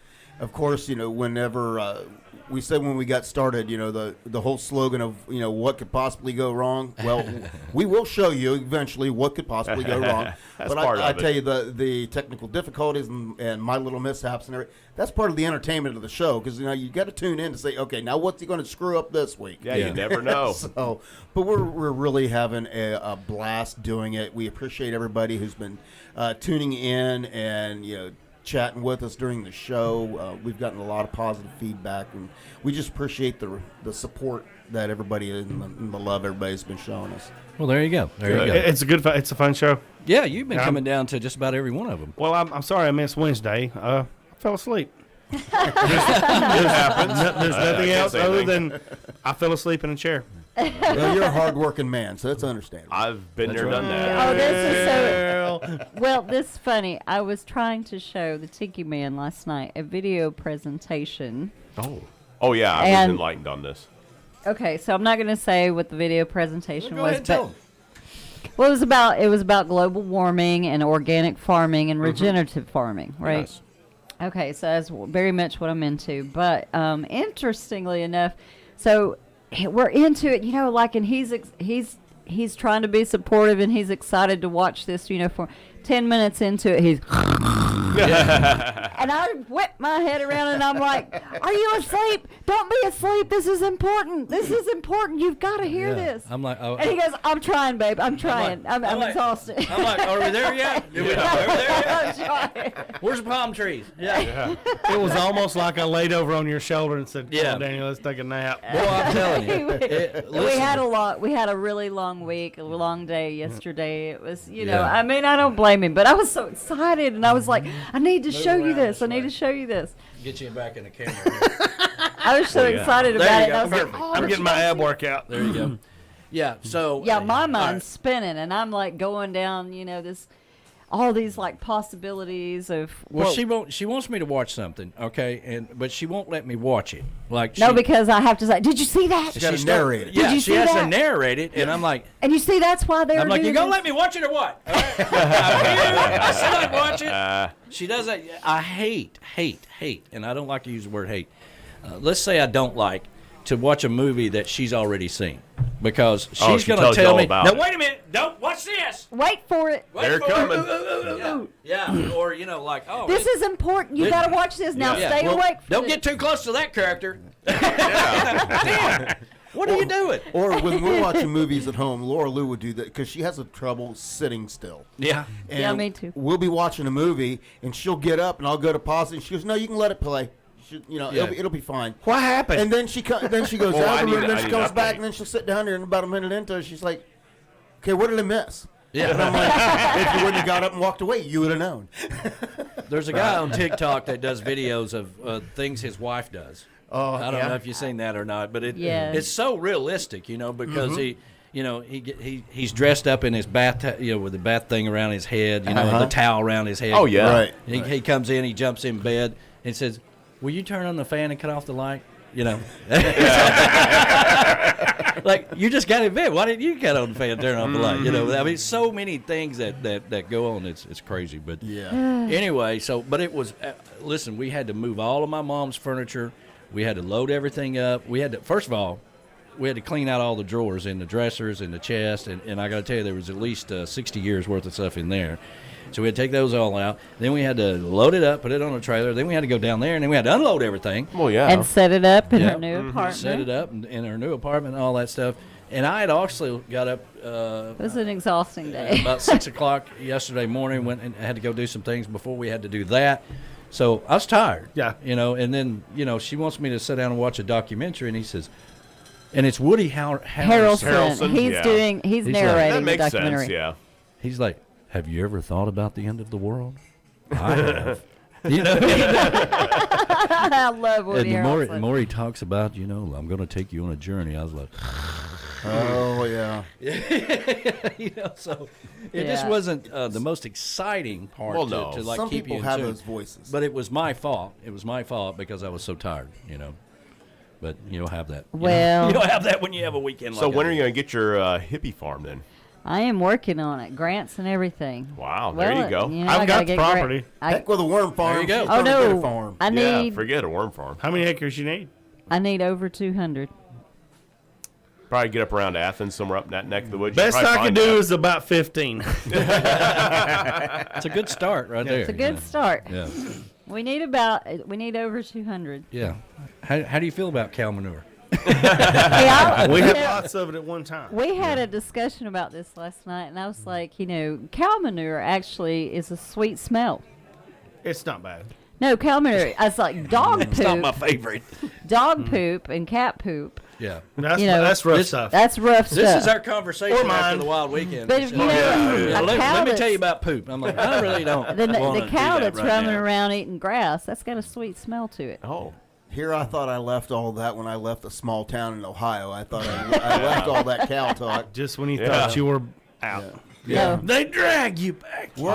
course, you know, whenever we said when we got started, you know, the whole slogan of, you know, what could possibly go wrong. Well, we will show you eventually what could possibly go wrong. That's but part I of it. tell you, the technical difficulties and my little mishaps and everything, that's part of the entertainment of the show, because, you know, you got to tune in to say, okay, now what's he going to screw up this week? Yeah, you never know. So, but we're really having a blast doing it. We appreciate everybody who's been tuning in and, you know, chatting with us during the show. We've gotten a lot of positive feedback, and we just appreciate the support that everybody and the love everybody's been showing us. Well, there you go. There you go. It's a fun show. Yeah, you've been coming down to just about every one of them. Well, I'm sorry I missed Wednesday. I fell asleep. it happens. There's nothing I can't else say other anything. than I fell asleep in a chair. Well, you're a hard-working man, so that's understandable. I've been That's there, right. done that. Oh, this is so. Well, this is funny. I was trying to show the Tiki Man last night a video presentation. Oh yeah, I was And- enlightened on this. Okay, so I'm not going to say what the video presentation Go was, ahead and tell but 'em. well, it was about global warming and organic farming and regenerative farming, right? Yes. Okay, so that's very much what I'm into. But interestingly enough, so we're into it, you know, like, and he's trying to be supportive and he's excited to watch this, you know, for 10 minutes into it, he's and I whip my head around and I'm like, are you asleep? Don't be asleep. This is important. This is important. You've got to hear this. I'm like, oh, And he goes, I'm trying, babe. I'm trying. I'm like- exhausted. I'm like, are we there yet? Are we there I'm yet? trying. Where's the palm trees? Yeah. It was almost like I laid over on your shoulder and said, "Come Yeah. on, Daniel, let's take a nap." Boy, I'm telling you. We had a really long week, a long day yesterday. It was, you know, Yeah. I mean, I don't blame him, but I was so excited and I was like, I need to show you this. I need to show you this. Get you back in the camera. I was so Well, yeah. excited There about you it. And go. I was like, Perfect. oh, I'm getting my ab workout. There you go. Yeah. So. yeah, my all mind's right. spinning and I'm like going down, you know, all these like possibilities of. Well, she wants me to watch something, okay, but she won't let me watch it. Like No, because I have to say, did you see that? You gotta narrate it. Yeah, Did you she see has that? to narrate it, and I'm like, And you see, that's why they I'm were like, you doing gonna this? let me watch it or what? All right? I'm here. I said I'd watch it. She does that. I hate, and I don't like to use the word hate. Let's say I don't like to watch a movie that she's already seen, because she's she going to tells you tell all me, about now it. wait a minute, don't watch this. Wait for it. Wait They're for it. coming. Yeah, or you know, like, oh, This is important. You got to watch this now. yeah. Stay Well, awake. For don't this. get too close to that character. Damn. What are you doing? Or when we're watching movies at home, Laura Lou would do that because she has a trouble sitting still. Yeah. And Yeah, me too. We'll be watching a movie, and she'll get up, and I'll go to pause it, and she goes, "No, you can let it play. You know, Yeah. it'll be fine." What happened? And then she goes Oh, out I of the need room, and to- then I she need comes an back, update. and then she'll sit down there, and about a minute into it, she's like, "Okay, what did I miss?" Yeah. And I'm like, "If you wouldn't have got up and walked away, you would have known." There's a guy on TikTok that does videos of things his wife does. Oh, I don't yeah? know if you've seen that or not, but Yeah. it's so realistic, you know, because Mm-hmm. he's dressed up in his bath, you know, with the bath thing around his head, you know, and Uh-huh. the towel around his head. Oh, yeah. Right. He comes in, he jumps in bed, and says, "Will you turn on the fan and cut off the light?" You know, like you just got in bed. Why didn't you cut on the fan and turn off the light? You know, I mean, so many things that go on. It's crazy, but Yeah. Anyway, but it was. Listen, we had to move all of my mom's furniture. We had to load everything up. We had to first of all, we had to clean out all the drawers and the dressers and the chest, and I got to tell you, there was at least 60 years worth of stuff in there. So we had to take those all out. Then we had to load it up, put it on a trailer. Then we had to go down there, and then we had to unload everything. Well, yeah. And set it up in Yeah. her new apartment. Set it up in our new apartment and all that stuff. And I had also got up It was an exhausting day. about 6 o'clock yesterday morning, went and had to go do some things before we had to do that. So I was tired. Yeah. You know, and then, you know, she wants me to sit down and watch a documentary, and he says, And it's Woody Harrelson. He's narrating that makes the documentary. sense, yeah. He's like, have you ever thought about the end of the world? I have. You know? I love Woody And Harrelson. the more he talks about, I'm going to take you on a journey, I was like, oh, yeah. So it just wasn't the most exciting part Well, no. to like Some keep people you in have tune. those voices. But it was my fault. It was my fault because I was so tired, But you don't have that. Well, you don't have that when you have a weekend. So like when I are do. you going to get your hippie farm then? I am working on it, grants and everything. Wow, there you go. I've got the property. Heck with a worm farm. There you go. She's Oh, gonna get a no. farm. I need forget a worm farm. How many acres you need? I need over 200. Probably get up around Athens, somewhere up in that neck of the woods. Best I can do is about 15. It's a good start right there. It's a good start. Yeah. We need over 200. Yeah. How do you feel about cow manure? We had lots of it at one time. We had a discussion about this last night, and I was like, cow manure actually is a sweet smell. It's not bad. No, cow manure. I was like, dog poop. It's not my favorite. Dog poop and cat poop. Yeah. That's rough stuff. That's rough stuff. This is our conversation after the wild weekend. But let me tell you about poop. I'm like, I really don't. The cow that's running now. around eating grass, that's got a sweet smell to it. Oh. Here I thought I left all that when I left a small town in Ohio. I thought I left all that cow talk. Just when you thought you were out. Yeah. They drag you back. Where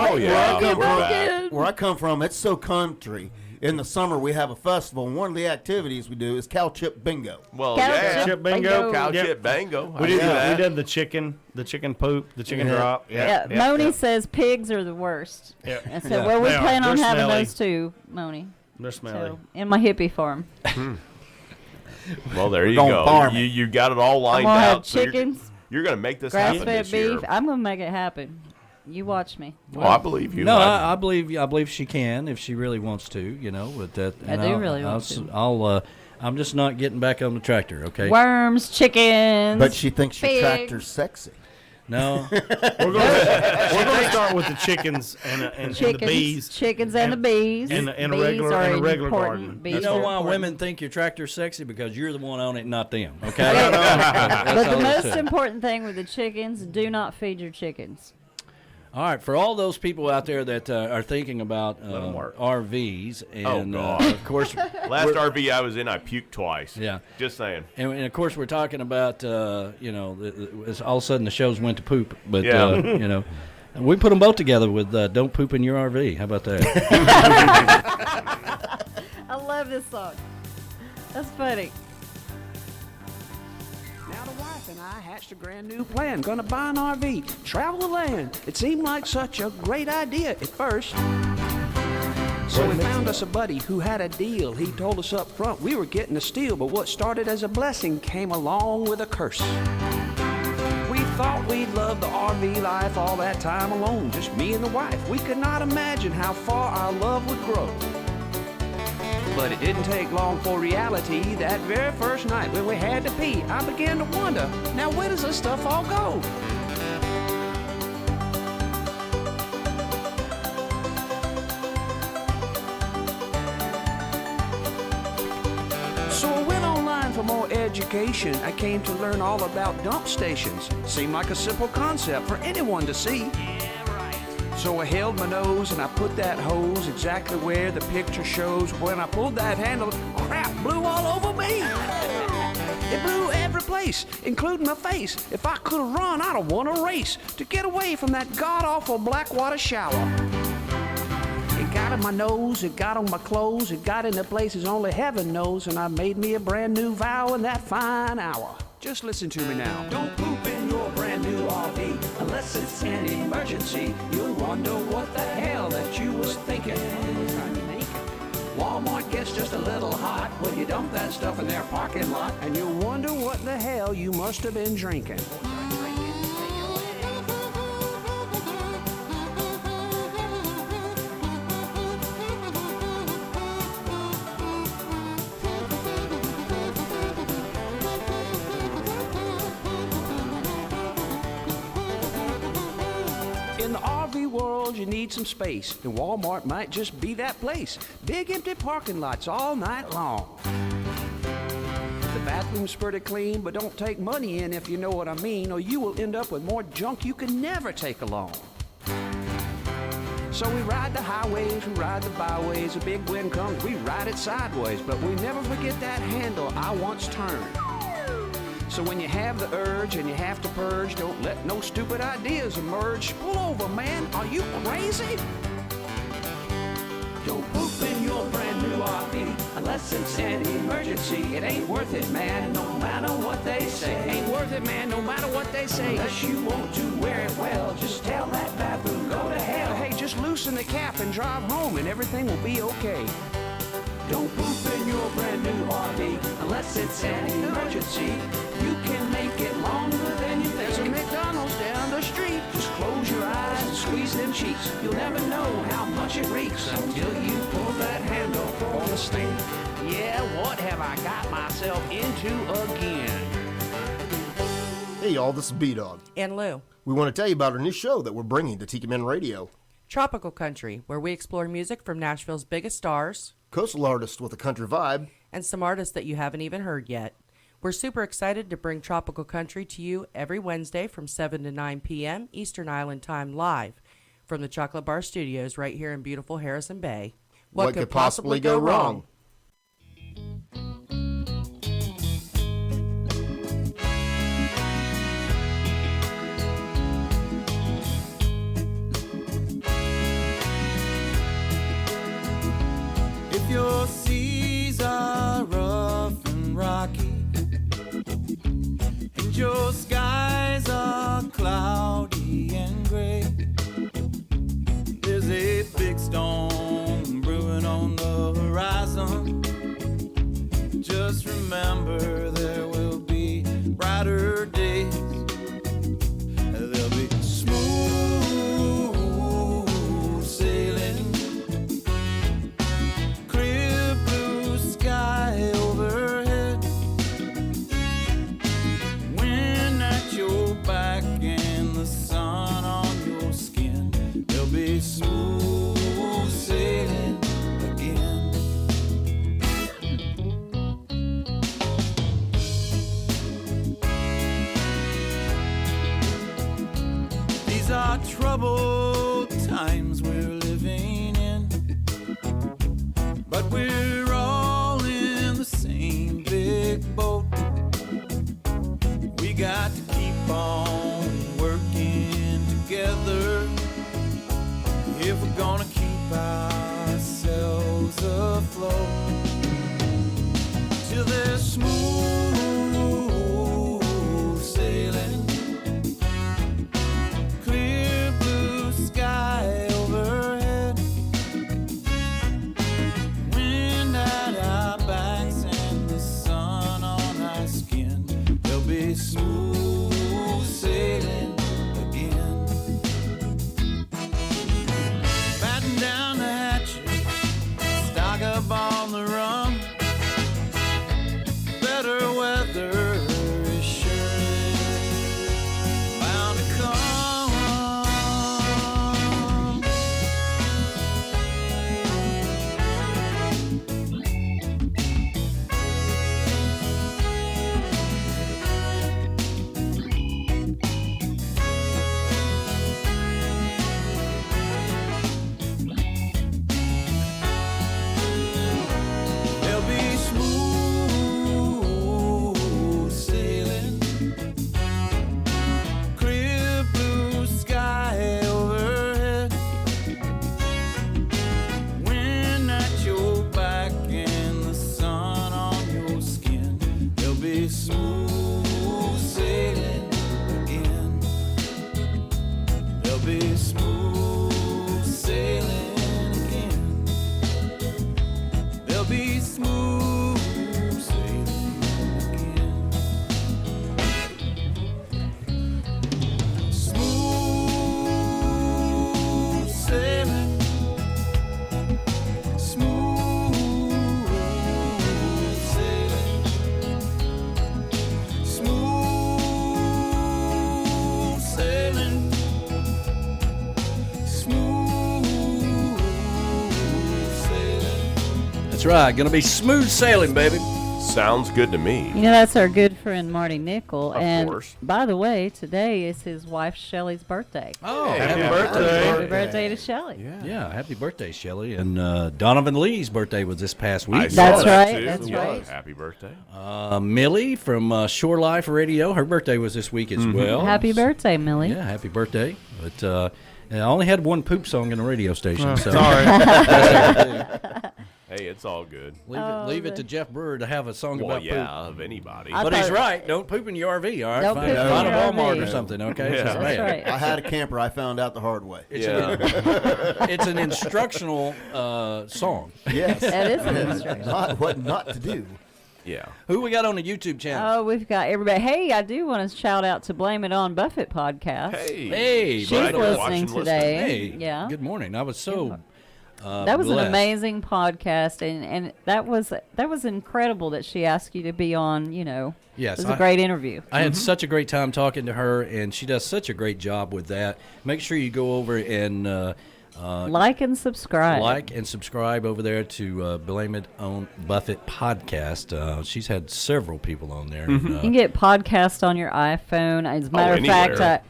I come from, it's so country. In the summer, we have a festival, and one of the activities we do is cow chip bingo. Well, Cow chip bingo. Cow Yep. chip bingo. We did the chicken poop, the chicken drop. Moni says pigs are the worst. Yep. And so, we They are. plan on They're having smelly. those too, Moni. They're smelly. So, in my hippie farm. Well, there you gonna go. farm You got it all I'm lined going to have out. So chickens, you're going to make this happen grass-fed this year. beef. I'm going to make it happen. You watch me. Well, I believe you. No, I believe she can if she really wants to. With that. I do really want to. I'm just not getting back on the tractor. Okay. Worms, chickens. But she thinks your pigs. tractor's sexy. No. We're going to start with the chickens and the bees. Chickens and the bees. And a Bees regular are garden. important. Bees You know are why important. women think your tractor's sexy? Because you're the one on it, not them. Okay. But the most important thing with the chickens, do not feed your chickens. All right, for all those people out there that are thinking about RVs, and of course, last RV I was in, I puked twice. Yeah, just saying. And of course, we're talking about it's all of a sudden the shows went to poop, but we put them both together with "Don't Poop in Your RV." How about that? I love this song. That's funny. Now the wife and I hatched a grand new plan. Gonna buy an RV, travel the land. It seemed like such a great idea at first. So we found us a buddy who had a deal. He told us up front we were getting a steal, but what started as a blessing came along with a curse. We thought we'd love the RV life all that time alone, just me and the wife. We could not imagine how far our love would grow. But it didn't take long for reality. That very first night when we had to pee, I began to wonder, now where does this stuff all go? So I went online for more education. I came to learn all about dump stations. Seemed like a simple concept for anyone to see. So I held my nose and I put that hose exactly where the picture shows. When I pulled that handle, crap blew all over me. It blew every place, including my face. If I could have run, I'd have won a race to get away from that god-awful blackwater shower. It got in my nose, it got on my clothes, it got into places only heaven knows, and I made me a brand new vow in that fine hour. Just listen to me now. Don't poop in your brand new RV unless it's an emergency. You'll wonder what the hell that you was thinking. Walmart gets just a little hot when you dump that stuff in their parking lot, and you'll wonder what the hell you must have been drinking. In the RV world, you need some space, and Walmart might just be that place. Big empty parking lots all night long. The bathroom's pretty clean, but don't take money in if you know what I mean, or you will end up with more junk you can never take along. So we ride the highways, we ride the byways, a big wind comes, we ride it sideways, but we never forget that handle I once turned. So when you have the urge and you have to purge, don't let no stupid ideas emerge. Pull over, man, are you crazy? Don't poop in your brand new RV unless it's an emergency. It ain't worth it, man, no matter what they say. Ain't worth it, man, no matter what they say. Unless you want to wear it well, just tell that bathroom go to hell. Hey, just loosen the cap and drive home and everything will be okay. Don't poop in your brand new RV unless it's an emergency. You can make it longer than you think. There's a McDonald's down the street. Just close your eyes and squeeze them cheeks. You'll never know how much it reeks until you pull that handle for the stink. Yeah, what have I got myself into again? Hey y'all, this is B-Dog. And Lou. We want to tell you about our new show that we're bringing to Tiki Man Radio. Tropical Country, where we explore music from Nashville's biggest stars, coastal artists with a country vibe, and some artists that you haven't even heard yet. We're super excited to bring Tropical Country to you every Wednesday from 7 to 9 p.m. Eastern Island Time live from the Chocolate Bar Studios right here in beautiful Harrison Bay. What could possibly go wrong? If your seas are rough and rocky and your skies are cloudy and gray, there's a big storm brewing on the horizon. Just remember there will be brighter days. There'll be smooth sailing, clear blue sky overhead, wind at your back and the sun on your skin. There'll be smooth sailing again. These are troubled times we're living in, but we're all in the same big boat. We got to keep on working together if we're gonna keep ourselves afloat. Till there's smooth sailing, clear blue sky overhead, wind at our backs and the sun on our skin. There'll be smooth sailing again. Batten down the hatches, stock up on the rum. Better weather is surely bound to come. There'll be smooth sailing, clear blue sky overhead, wind at your back and the sun on your skin. There'll be smooth sailing again. There'll be smooth sailing again. There'll be smooth sailing again. Smooth sailing, smooth sailing, smooth sailing, smooth sailing. That's right. Going to be smooth sailing, baby. Sounds good to me. You know, that's our good friend Marty Nickel. Of and course. by the way, today is his wife Shelley's birthday. Oh, happy birthday. Happy birthday to Shelley. Yeah, happy birthday, Shelley. And Donovan Lee's birthday was this past week. That's right. That's right. Happy birthday. Millie from Shore Life Radio, her birthday was this week as well. Happy birthday, Millie. Yeah, happy birthday. But I only had one poop song in the radio station. So Sorry. Hey, it's all good. Leave it to Jeff Brewer to have a song about poop. of anybody. But he's right. Don't poop in your RV, all right? Don't Find poop in a your Walmart RV. or something, okay? Yeah. It's That's bad. right. I had a camper. I found out the hard way. It's an instructional song. Yes. That is an instruction. What not to do. Yeah. Who we got on the YouTube channel? Oh, we've got everybody. Hey, I do want to shout out to Blame It On Buffett podcast. Hey, she's right, listening today. Hey, Yeah. Good morning. I was so That was blessed. an amazing podcast, and that was incredible that she asked you to be on. You know, Yes, it was a great interview. I had such a great time talking to her, and she does such a great job with that. Make sure you go over and like and subscribe. Like and subscribe over there to Blame It On Buffett podcast. She's had several people on there. And, you can get podcasts on your iPhone. As a matter of fact,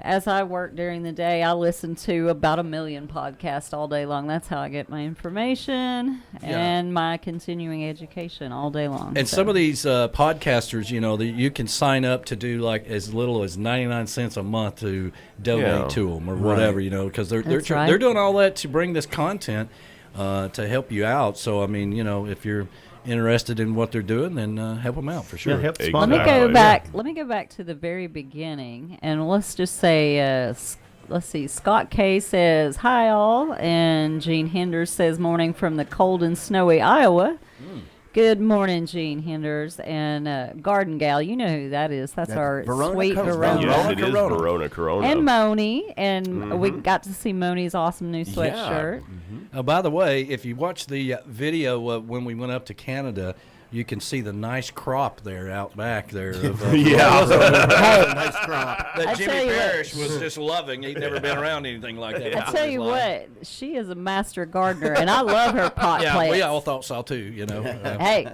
as I work during the day, I listen to about 1 million podcasts all day long. That's how I get my information and my continuing education all day long. And some of these podcasters, you know, you can sign up to do like as little as 99 cents a month to donate to them or whatever, you know, because they're doing all that to bring this content to help you out. So I mean, you know, if you're interested in what they're doing, then help them out for sure. Yeah, help Let me go back. Let me go back to the very beginning, and let's just say, let's see. Scott K says hi all, and Gene Henders says morning from the cold and snowy Iowa. Good morning, Gene Henders, and Garden Gal. You know who that is. That's our Verona sweet Corona. Verona. Yes, it is Verona. And Moni, and we got to see Moni's awesome new sweatshirt. By the way, if you watch the video when we went up to Canada, you can see the nice crop there out back there. Of, Nice crop. that I Jimmy tell you what. Parrish was just loving. He'd never been around anything like that. I tell you what, she is a master gardener, and I love her pot Yeah, plants. we all thought so too, you know. Hey,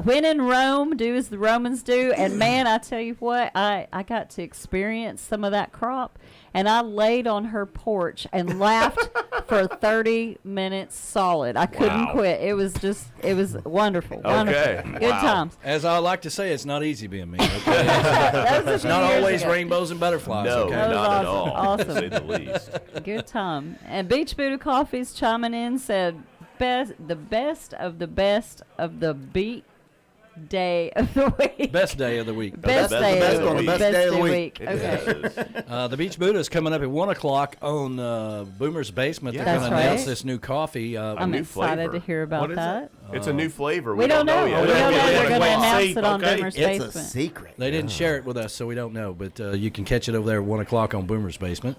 when in Rome, do as the Romans do. And man, I tell you what, I got to experience some of that crop, and I laid on her porch and laughed for 30 minutes solid. I couldn't quit. It was wonderful. Wonderful. Good times. As I like to say, it's not easy being me. Okay? It's not always rainbows and butterflies. No, okay? not at all. Awesome. To say the least. Good time. And Beach Buddha Coffee's chiming in, said the best of the beat day of the week. Best day of the week. Best day of the week. It Okay. The Beach Buddha is coming up at 1 o'clock on Boomer's Basement. They're That's going to announce right. this new coffee. I'm new excited flavor. to hear about What is that. It's a new flavor. We don't know. yet. We don't know. They're going to Wait, announce see. it on Okay. Boomer's It's Basement. a secret. They didn't share it with us, so we don't know. But you can catch it over there at 1 o'clock on Boomer's Basement.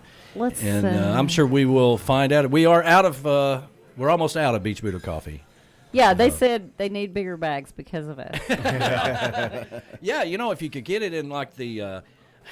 And I'm sure we will find out. We are out of. We're almost out of Beach Buddha coffee. Yeah, they said they need bigger bags because of it. Yeah, you know, if you could get it in like the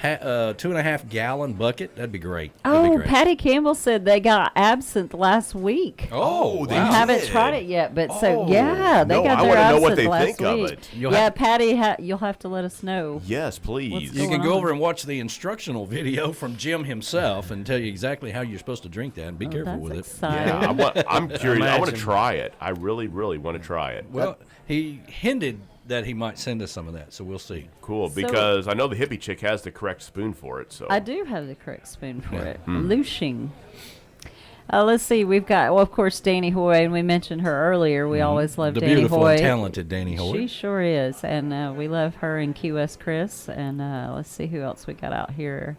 2.5 gallon bucket, that'd be great. That'd be great. Patty Campbell said they got absinthe last week. Oh, they I haven't did. tried it yet, but they No, got their I wanna know what absinthe they last think of week. it. Yeah, Patty, you'll have to let us know. Yes, please. You can going go on? over and watch the instructional video from Jim himself and tell you exactly how you're supposed to drink that and be careful that's with it. exciting. Yeah, I'm curious. I want to Imagine. try it. I really, really want to try it. Well, he hinted that he might send us some of that, so we'll see. Cool, So- because I know the hippie chick has the correct spoon for it. So I do have the correct spoon for it. Hmm. Lushing. Let's see. We've got, well, of course, Danny Hoy, and we mentioned her earlier. We always love The Danny beautiful Hoy. and talented Danny Hoy. She sure is, and we love her and Key West Chris. And let's see who else we got out here.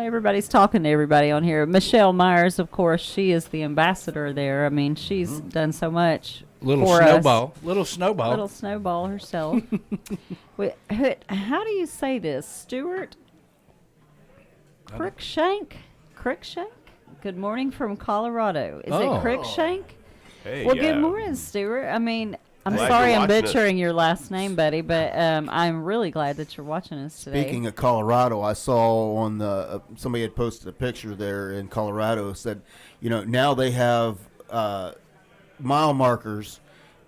Everybody's talking to everybody on here. Michelle Myers, of course, she is the ambassador there. I mean, she's done so much Little for snowball. us. Little snowball. Little snowball herself. How do you say this? Stuart Crickshank? Crickshank? Good morning from Colorado. Is it Crickshank? hey, Well, yeah. good morning, Stuart. I mean, I'm Glad sorry you're I'm watching us. butchering your last name, buddy, but I'm really glad that you're watching us today. Speaking of Colorado, I saw on the somebody had posted a picture there in Colorado. Said, you know, now they have mile markers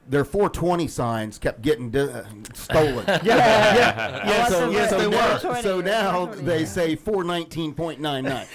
their 420 signs kept getting stolen. Yes, So, yes, so they now, were. so now they say 419.99.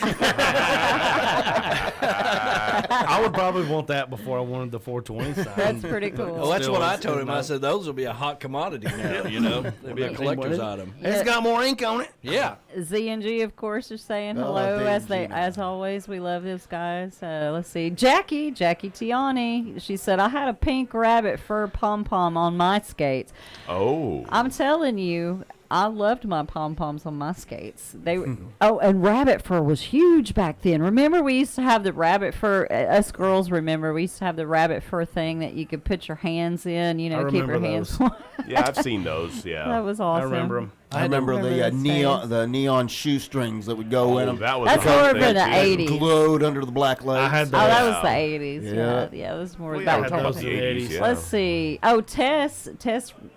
I would probably want that before I wanted the 420 sign. That's pretty cool. Well, that's Still, what I it's told him. I nice. said those will be a hot commodity now. You know, they'll be a collector's item. It's got more ink on it. Yeah. Z&G, of course, are saying Oh, hello Z&G, as always. We love those guys. Let's see, Jackie Tiani. She said, "I had a pink rabbit fur pom pom on my skates." Oh. I'm telling you, I loved my pom poms on my skates. They were, and rabbit fur was huge back then. Remember, we used to have the rabbit fur. Us girls remember we used to have the rabbit fur thing that you could put your hands in. You know, I keep your remember hands. those. Yeah, I've seen those. Yeah. That was awesome. I remember them. I remember the neon shoestrings that would go in them. That's more for the 80s. Glowed under the black legs. I had Oh, that was the 80s. Yeah. Yeah, that was more Well, back yeah, to that was the the 80s. Yeah. Let's see. Oh, Tess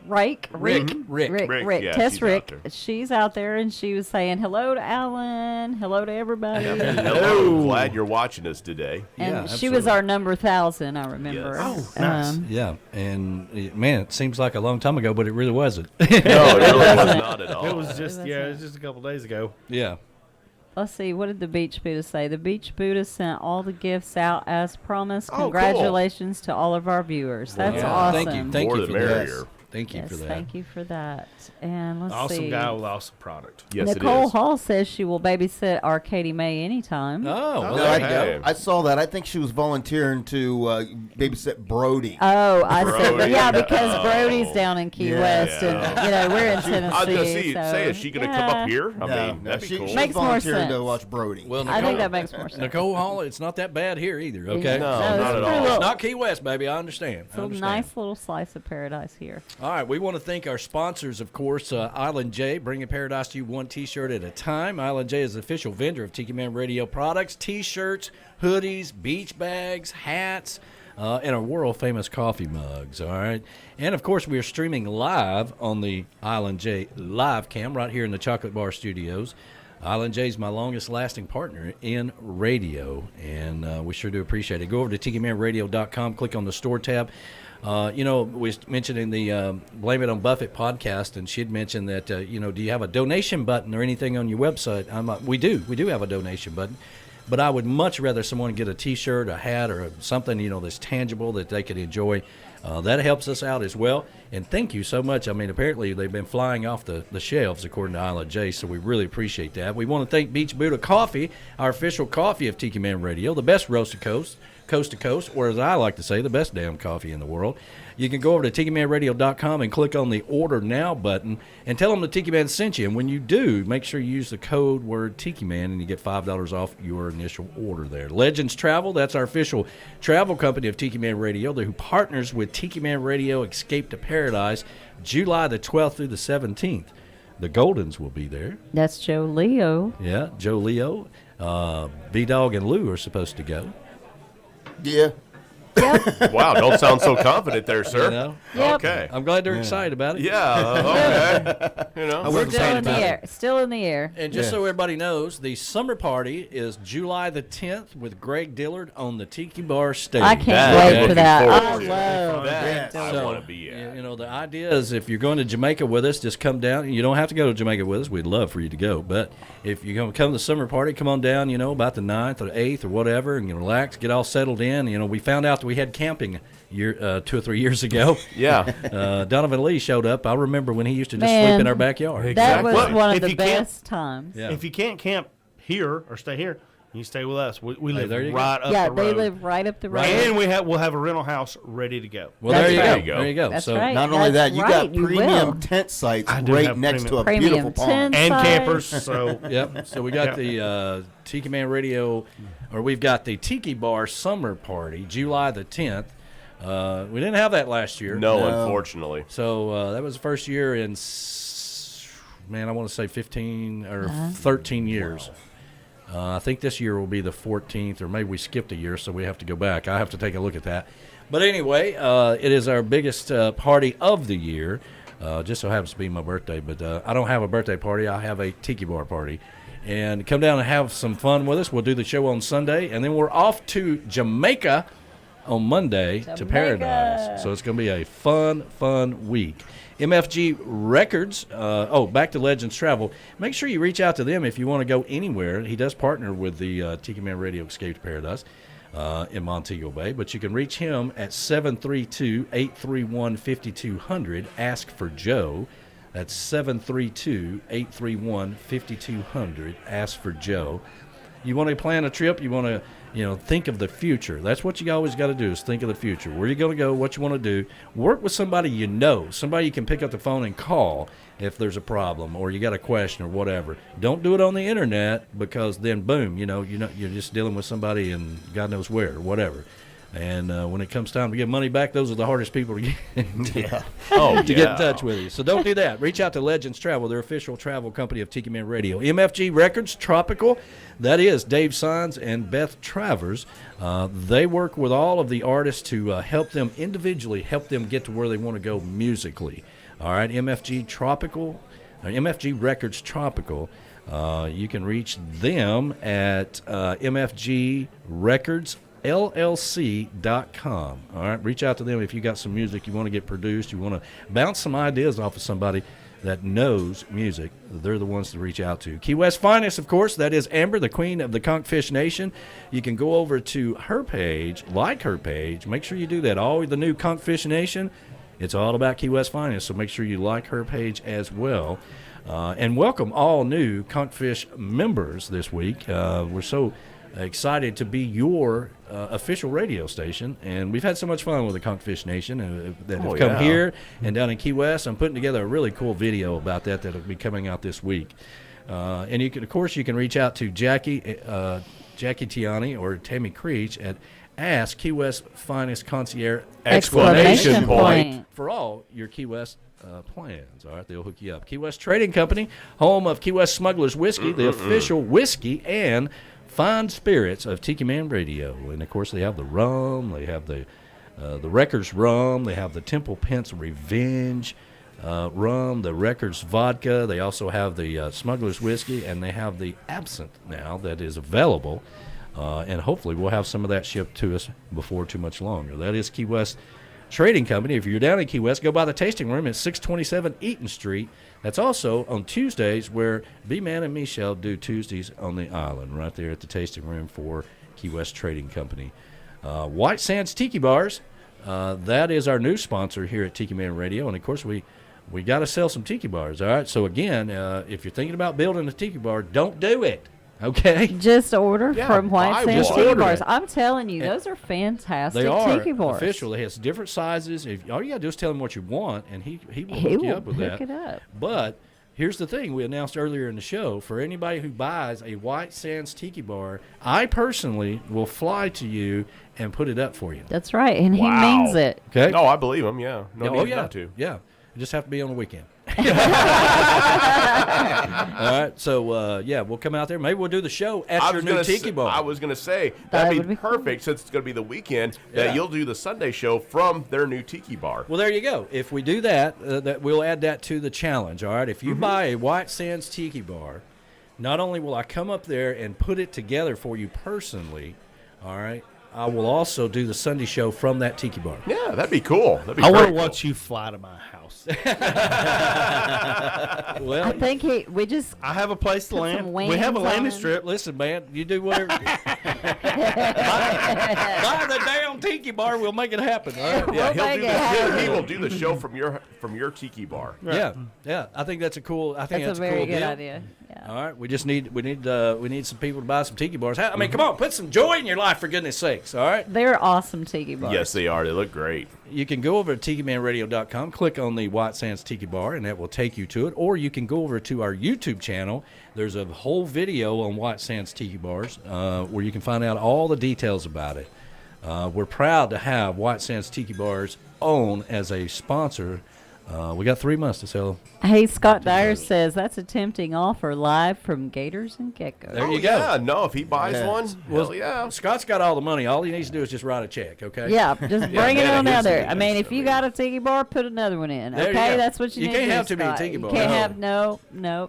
Rick. Rick. Yeah, Tess she's Rick. out there. She's out there, and she was saying hello to Alan, hello to everybody. Hello. Glad you're watching us today. And she was our number 1,000, I remember. Yes. Oh, nice. Yeah, and man, it seems like a long time ago, but it really wasn't. No, it really was not at all. It was just it was just a couple days ago. Yeah. Let's see, what did the Beach Buddha say? The Beach Buddha sent all the gifts out as promised. Oh, cool. Congratulations to all of our viewers. That's Yeah. awesome. Thank More you the for that. merrier. Thank you Yes, for that. thank you for that. And let's Awesome see. guy with awesome product. Yes, Nicole it is. Hall says she will babysit our Katie May anytime. Oh, well, No, there I, you go. I saw that. I think she was volunteering to babysit Brody. Oh, I said, Brody. yeah, because Oh. Brody's down in Key Yeah. West, and we're in Tennessee. I was gonna so, say, is she gonna come yeah. up here? I No, mean, no, that'd be she, cool. she's Makes more volunteering to sense. watch Brody. Well, I think that makes more sense. Nicole Hall, it's not that bad here either. Okay. No, No, not it's at pretty all. little- It's not Key West, baby. I understand. It's a nice little slice of paradise here. All right, we want to thank our sponsors, of course, Island J, bringing paradise to you one T-shirt at a time. Island J is the official vendor of Tiki Man Radio products, T-shirts, hoodies, beach bags, hats, and our world-famous coffee mugs, all right? And, of course, we are streaming live on the Island J live cam right here in the Chocolate Bar Studios. Island J is my longest-lasting partner in radio, and we sure do appreciate it. Go over to TikiManRadio.com, click on the store tab. We mentioned in the Blame It on Buffett podcast, and she had mentioned that, do you have a donation button or anything on your website? We do have a donation button, but I would much rather someone get a T-shirt, a hat, or something, that's tangible that they could enjoy. That helps us out as well, and thank you so much. I mean, apparently they've been flying off the shelves, according to Island J, so we really appreciate that. We want to thank Beach Buddha Coffee, our official coffee of Tiki Man Radio, the best roast to coast to coast, or as I like to say, the best damn coffee in the world. You can go over to TikiManRadio.com and click on the Order Now button and tell them the Tiki Man sent you. And when you do, make sure you use the code word Tiki Man and you get $5 off your initial order there. Legends Travel, that's our official travel company of Tiki Man Radio, who partners with Tiki Man Radio Escape to Paradise, July the 12th through the 17th. The Goldens will be there. That's Joe Leo. Yeah, Joe Leo. B-Dog and Lou are supposed to go. Yeah. Wow, don't sound so confident there, sir. You know? Yep. Okay. I'm glad they're excited about it. Yeah, okay. We're still in the air. Still in the air. And just so everybody knows, the summer party is July the 10th with Greg Dillard on the Tiki Bar stage. I can't wait for that. I forward to it. love That Greg I Dillard. want to be at. The idea is if you're going to Jamaica with us, just come down. You don't have to go to Jamaica with us. We'd love for you to go. But if you're going to come to the summer party, come on down, about the 9th or 8th or whatever, and relax, get all settled in. We found out that we had camping 2 or 3 years ago. Yeah. Donovan Lee showed up. I remember when he used to just Man, sleep in our backyard. That was Exactly. one of If the you can't- best times. Yeah. If you can't camp here or stay here, you stay with us. We live there you go. right up Yeah, the they road. live right up the road. And we'll have a rental house ready to go. Well, That's there you right. go. There you go. That's so right. Not only that, That's you right, got you premium will. tent sites I do right have next to a Premium beautiful pond. tent And sites. campers. So Yep. So we got the Tiki Man Radio, or we've got the Tiki Bar Summer Party, July the 10th. We didn't have that last year. No, unfortunately. So that was the first year in, I want to say 15 or 13 years. I think this year will be the 14th, or maybe we skipped a year, so we have to go back. I have to take a look at that. But anyway, it is our biggest party of the year. Just so happens to be my birthday, but I don't have a birthday party. I have a Tiki Bar party. And come down and have some fun with us. We'll do the show on Sunday, and then we're off to Jamaica on Monday to Paradise. So it's going to be a fun week. MFG Records, back to Legends Travel. Make sure you reach out to them if you want to go anywhere. He does partner with the Tiki Man Radio Escape to Paradise in Montego Bay, but you can reach him at 732-831-5200. Ask for Joe. That's 732-831-5200. Ask for Joe. You want to plan a trip, you want to think of the future. That's what you always got to do, is think of the future. Where you're going to go, what you want to do. Work with somebody somebody you can pick up the phone and call if there's a problem or you got a question or whatever. Don't do it on the internet, because then boom, you're just dealing with somebody in God knows where or whatever. And when it comes time to get money back, those are the hardest people to get, get in touch with you. So don't do that. Reach out to Legends Travel, their official travel company of Tiki Man Radio. MFG Records, Tropical, that is Dave Sines and Beth Travers. They work with all of the artists to help them individually, help them get to where they want to go musically. All right, MFG Records, Tropical. You can reach them at MFG Records LLC.com. All right, reach out to them if you got some music you want to get produced, you want to bounce some ideas off of somebody that knows music. They're the ones to reach out to. Key West Finest, of course, that is Amber, the queen of the Conch Nation. You can go over to her page, like her page. Make sure you do that. All the new Conch Nation, it's all about Key West Finest, so make sure you like her page as well. And welcome all new Conch members this week. We're so excited to be your official radio station, and we've had so much fun with the Conch Nation that have come here and down in Key West. I'm putting together a really cool video about that'll be coming out this week. And you can reach out to Jackie Tiani or Tammy Creech at Ask Key West Finest Concierge exclamation point for all your Key West plans. All right, they'll hook you up. Key West Trading Company, home of Key West Smugglers Whiskey, the official whiskey and fine spirits of Tiki Man Radio. And of course they have the rum, they have the Records rum, they have the Temple Pence Revenge rum, the Records vodka, they also have the Smugglers Whiskey, and they have the absinthe now that is available, and hopefully we'll have some of that shipped to us before too much longer. That is Key West Trading Company. If you're down in Key West, go by the tasting room at 627 Eaton Street. That's also on Tuesdays, where B-Man and Michelle do Tuesdays on the island, right there at the tasting room for Key West Trading Company. White Sands Tiki Bars, that is our new sponsor here at Tiki Man Radio. And, of course, we got to sell some tiki bars, all right? So, again, if you're thinking about building a tiki bar, don't do it. Okay. Just order from White Sands Tiki Bars. I'm telling you, And those are fantastic they are tiki bars. official. They have different sizes. All you got to do is tell him what you want, and he will hook you up with that. It up. But here's the thing we announced earlier in the show. For anybody who buys a White Sands Tiki Bar, I personally will fly to you and put it up for you. That's right, and he means it. Okay. No, I believe him, yeah. No need not to. Yeah. You just have to be on the weekend. All right, so we'll come out there. Maybe we'll do the show at your new tiki bar. I was going to say that'd be perfect, since it's going to be the weekend. That you'll do the Sunday show from their new tiki bar. Well, there you go. If we do that, that we'll add that to the challenge. All right, if you buy a White Sands Tiki Bar, not only will I come up there and put it together for you personally, all right, I will also do the Sunday show from that tiki bar. Yeah, that'd be cool. I want to watch you fly to my house. Well, I think I have a place to land. We have a landing strip. Listen, man, you do whatever. Buy the damn tiki bar. We'll make it happen. All right? Yeah, he will do the show from your tiki bar. Right. Yeah. I think that's a cool. I think that's a very cool good deal. idea. Yeah. All right, we need some people to buy some tiki bars. I mean, come on, put some joy in your life, for goodness sakes. All right. They're awesome tiki bars. Yes, they are. They look great. You can go over to TikiManRadio.com, click on the White Sands Tiki Bar, and that will take you to it. Or you can go over to our YouTube channel. There's a whole video on White Sands Tiki Bars where you can find out all the details about it. We're proud to have White Sands Tiki Bars on as a sponsor. We got 3 months to sell. Hey, Scott Dyer says that's a tempting offer live from Gators and Geckos. There you go. Yeah, no, if he buys one, well, yeah. Scott's got all the money. All he needs to do is just write a check, okay? Yeah, just bring it on out there. I mean, if you got a tiki bar, put another one in, there okay? That's what you need to do, can't have too many tiki bars. You can't have, no.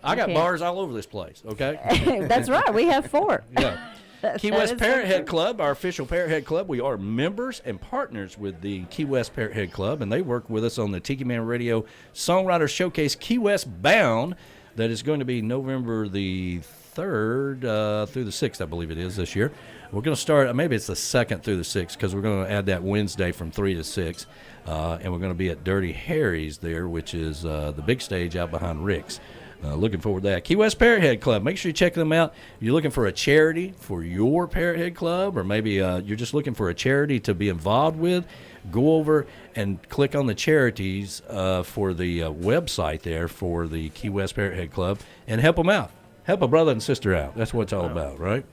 I got bars all over this place, okay? That's right. We have 4. Yeah. Key That West is Parrot so Head true. Club, our official Parrot Head Club. We are members and partners with the Key West Parrot Head Club, and they work with us on the Tiki Man Radio Songwriter Showcase Key West Bound. That is going to be November the 3rd through the 6th, I believe it is, this year. We're going to start, maybe it's the 2nd through the 6th, because we're going to add that Wednesday from 3 to 6. And we're going to be at Dirty Harry's there, which is the big stage out behind Rick's. Looking forward to that. Key West Parrot Head Club. Make sure you check them out. If you're looking for a charity for your Parrot Head Club, or maybe you're just looking for a charity to be involved with, go over and click on the charities for the website there for the Key West Parrot Head Club and help them out. Help a brother and sister out. That's what it's all about, right?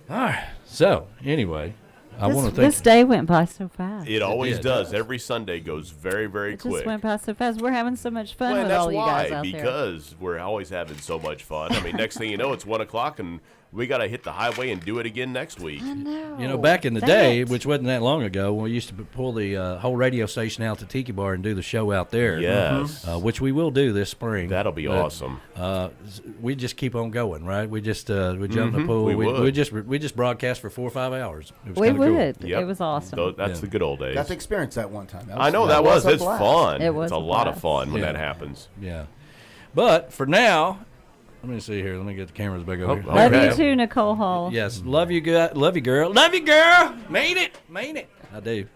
All right. So, anyway, I want to thank this day went by so fast. It always does. Every Sunday goes very, very It quick. just went by so fast. We're having so much fun Well, with that's all you guys why, out there. because we're always having so much fun. I mean, next thing you know, it's 1 o'clock, and we got to hit the highway and do it again next week. I know. You know, back in the day, which wasn't that long ago, when we used to pull the whole radio station out to Tiki Bar and do the show out there. Yes. Which we will do this spring. That'll be awesome. We just keep on going, right? We just we jump in the pool. We would. We just broadcast for 4 or 5 hours. It was We kinda cool. would. Yep. It was awesome. That's the good old days. Got to experience that one time. I know that was. a It's blast. fun. It was It's a a lot of blast. fun when Yeah. that happens. Yeah. But for now, let me see here. Let me get the cameras back over here. Love Okay. you too, Nicole Hall. Yes, love you, love you, girl. Love you, girl. Made it. I do.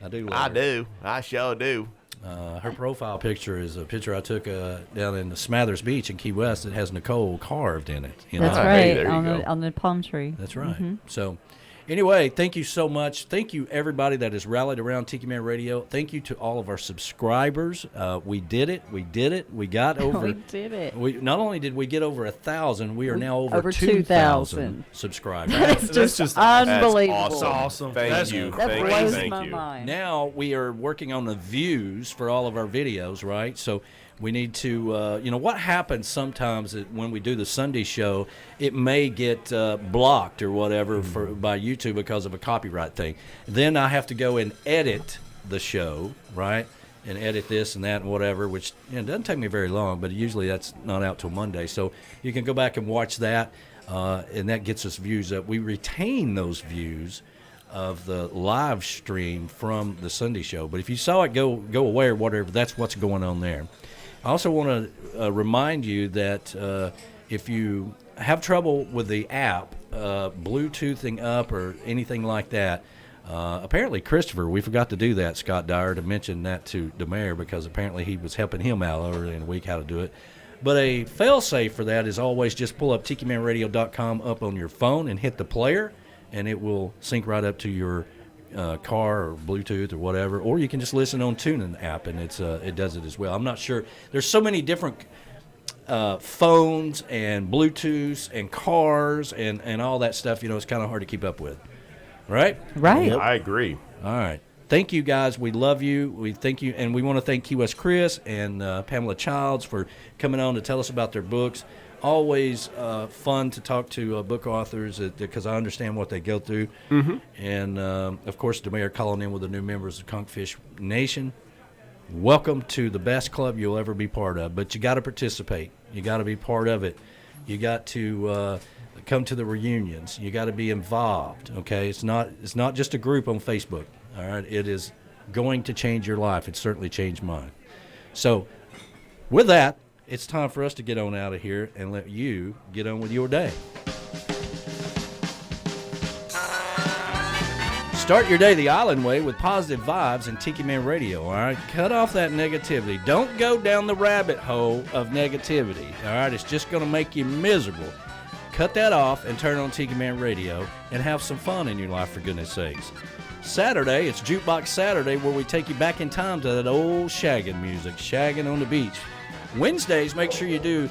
Love I her. do. I sure do. Her profile picture is a picture I took down in the Smathers Beach in Key West. It has Nicole carved in it. You know? That's Hey, right, there you on go. the palm tree. That's right. Mm-hmm. So, anyway, thank you so much. Thank you, everybody that has rallied around Tiki Man Radio. Thank you to all of our subscribers. We did it. We got over. We did it. We not only did we get over 1,000, we are now over 2,000 subscribers. That's just unbelievable. That's awesome. Thank you. That Thank blows you. Thank my you. mind. Now we are working on the views for all of our videos, right? So we need to, what happens sometimes when we do the Sunday show, it may get blocked or whatever by YouTube because of a copyright thing. Then I have to go and edit the show, right? And edit this and that and whatever, which doesn't take me very long, but usually that's not out till Monday. So you can go back and watch that, and that gets us views up. We retain those views of the live stream from the Sunday show. But if you saw it go away or whatever, that's what's going on there. I also want to remind you that if you have trouble with the app, Bluetoothing up or anything like that, apparently Christopher, we forgot to do that, Scott Dyer, to mention that to DeMare because apparently he was helping him out earlier in the week how to do it. But a fail-safe for that is always just pull up TikiManRadio.com up on your phone and hit the player, and it will sync right up to your car or Bluetooth or whatever. Or you can just listen on TuneIn app, and it does it as well. I'm not sure. There's so many different phones and Bluetooths and cars and all that stuff. It's kind of hard to keep up with. Right? Right. I agree. All right. Thank you, guys. We love you. We thank you. And we want to thank Key West Chris and Pamela Childs for coming on to tell us about their books. Always fun to talk to book authors because I understand what they go through. Mm-hmm. And, of course, the mayor calling in with the new members of Conchfish Nation. Welcome to the best club you'll ever be part of. But you got to participate. You got to be part of it. You got to come to the reunions. You got to be involved, okay? It's not just a group on Facebook, all right? It is going to change your life. It certainly changed mine. So with that, it's time for us to get on out of here and let you get on with your day. Start your day the island way with positive vibes and Tiki Man Radio, all right? Cut off that negativity. Don't go down the rabbit hole of negativity, all right? It's just going to make you miserable. Cut that off and turn on Tiki Man Radio and have some fun in your life, for goodness sakes. Saturday, it's Jukebox Saturday, where we take you back in time to that old shagging music, shagging on the beach. Wednesdays, make sure you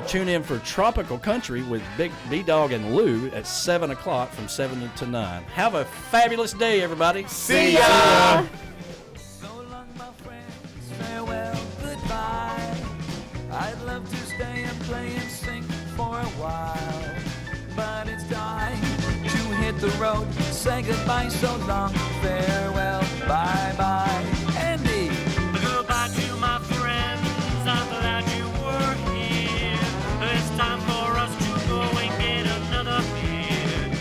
tune in for Tropical Country with Big B-Dog and Lou at 7 o'clock from 7 to 9. Have a fabulous day, everybody. See ya! So long, my friends, farewell, goodbye. I'd love to stay and play and sing for a while, but it's time to hit the road. Say goodbye, so long, farewell, bye-bye. Andy! Goodbye to my friends, I'm glad you were here. It's time for us to go and get another beer.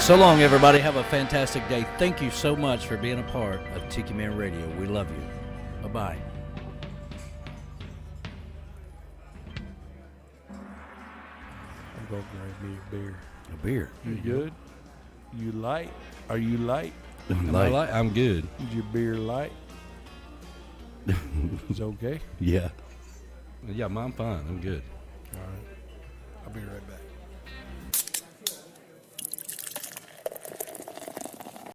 So long, everybody. Have a fantastic day. Thank you so much for being a part of Tiki Man Radio. We love you. Bye-bye. I'm going to grab me a beer. A beer? You good? You light? Are you light? Light. I'm good. Is your beer light? It's okay? Yeah. Yeah, I'm fine. I'm good. All right. I'll be right back.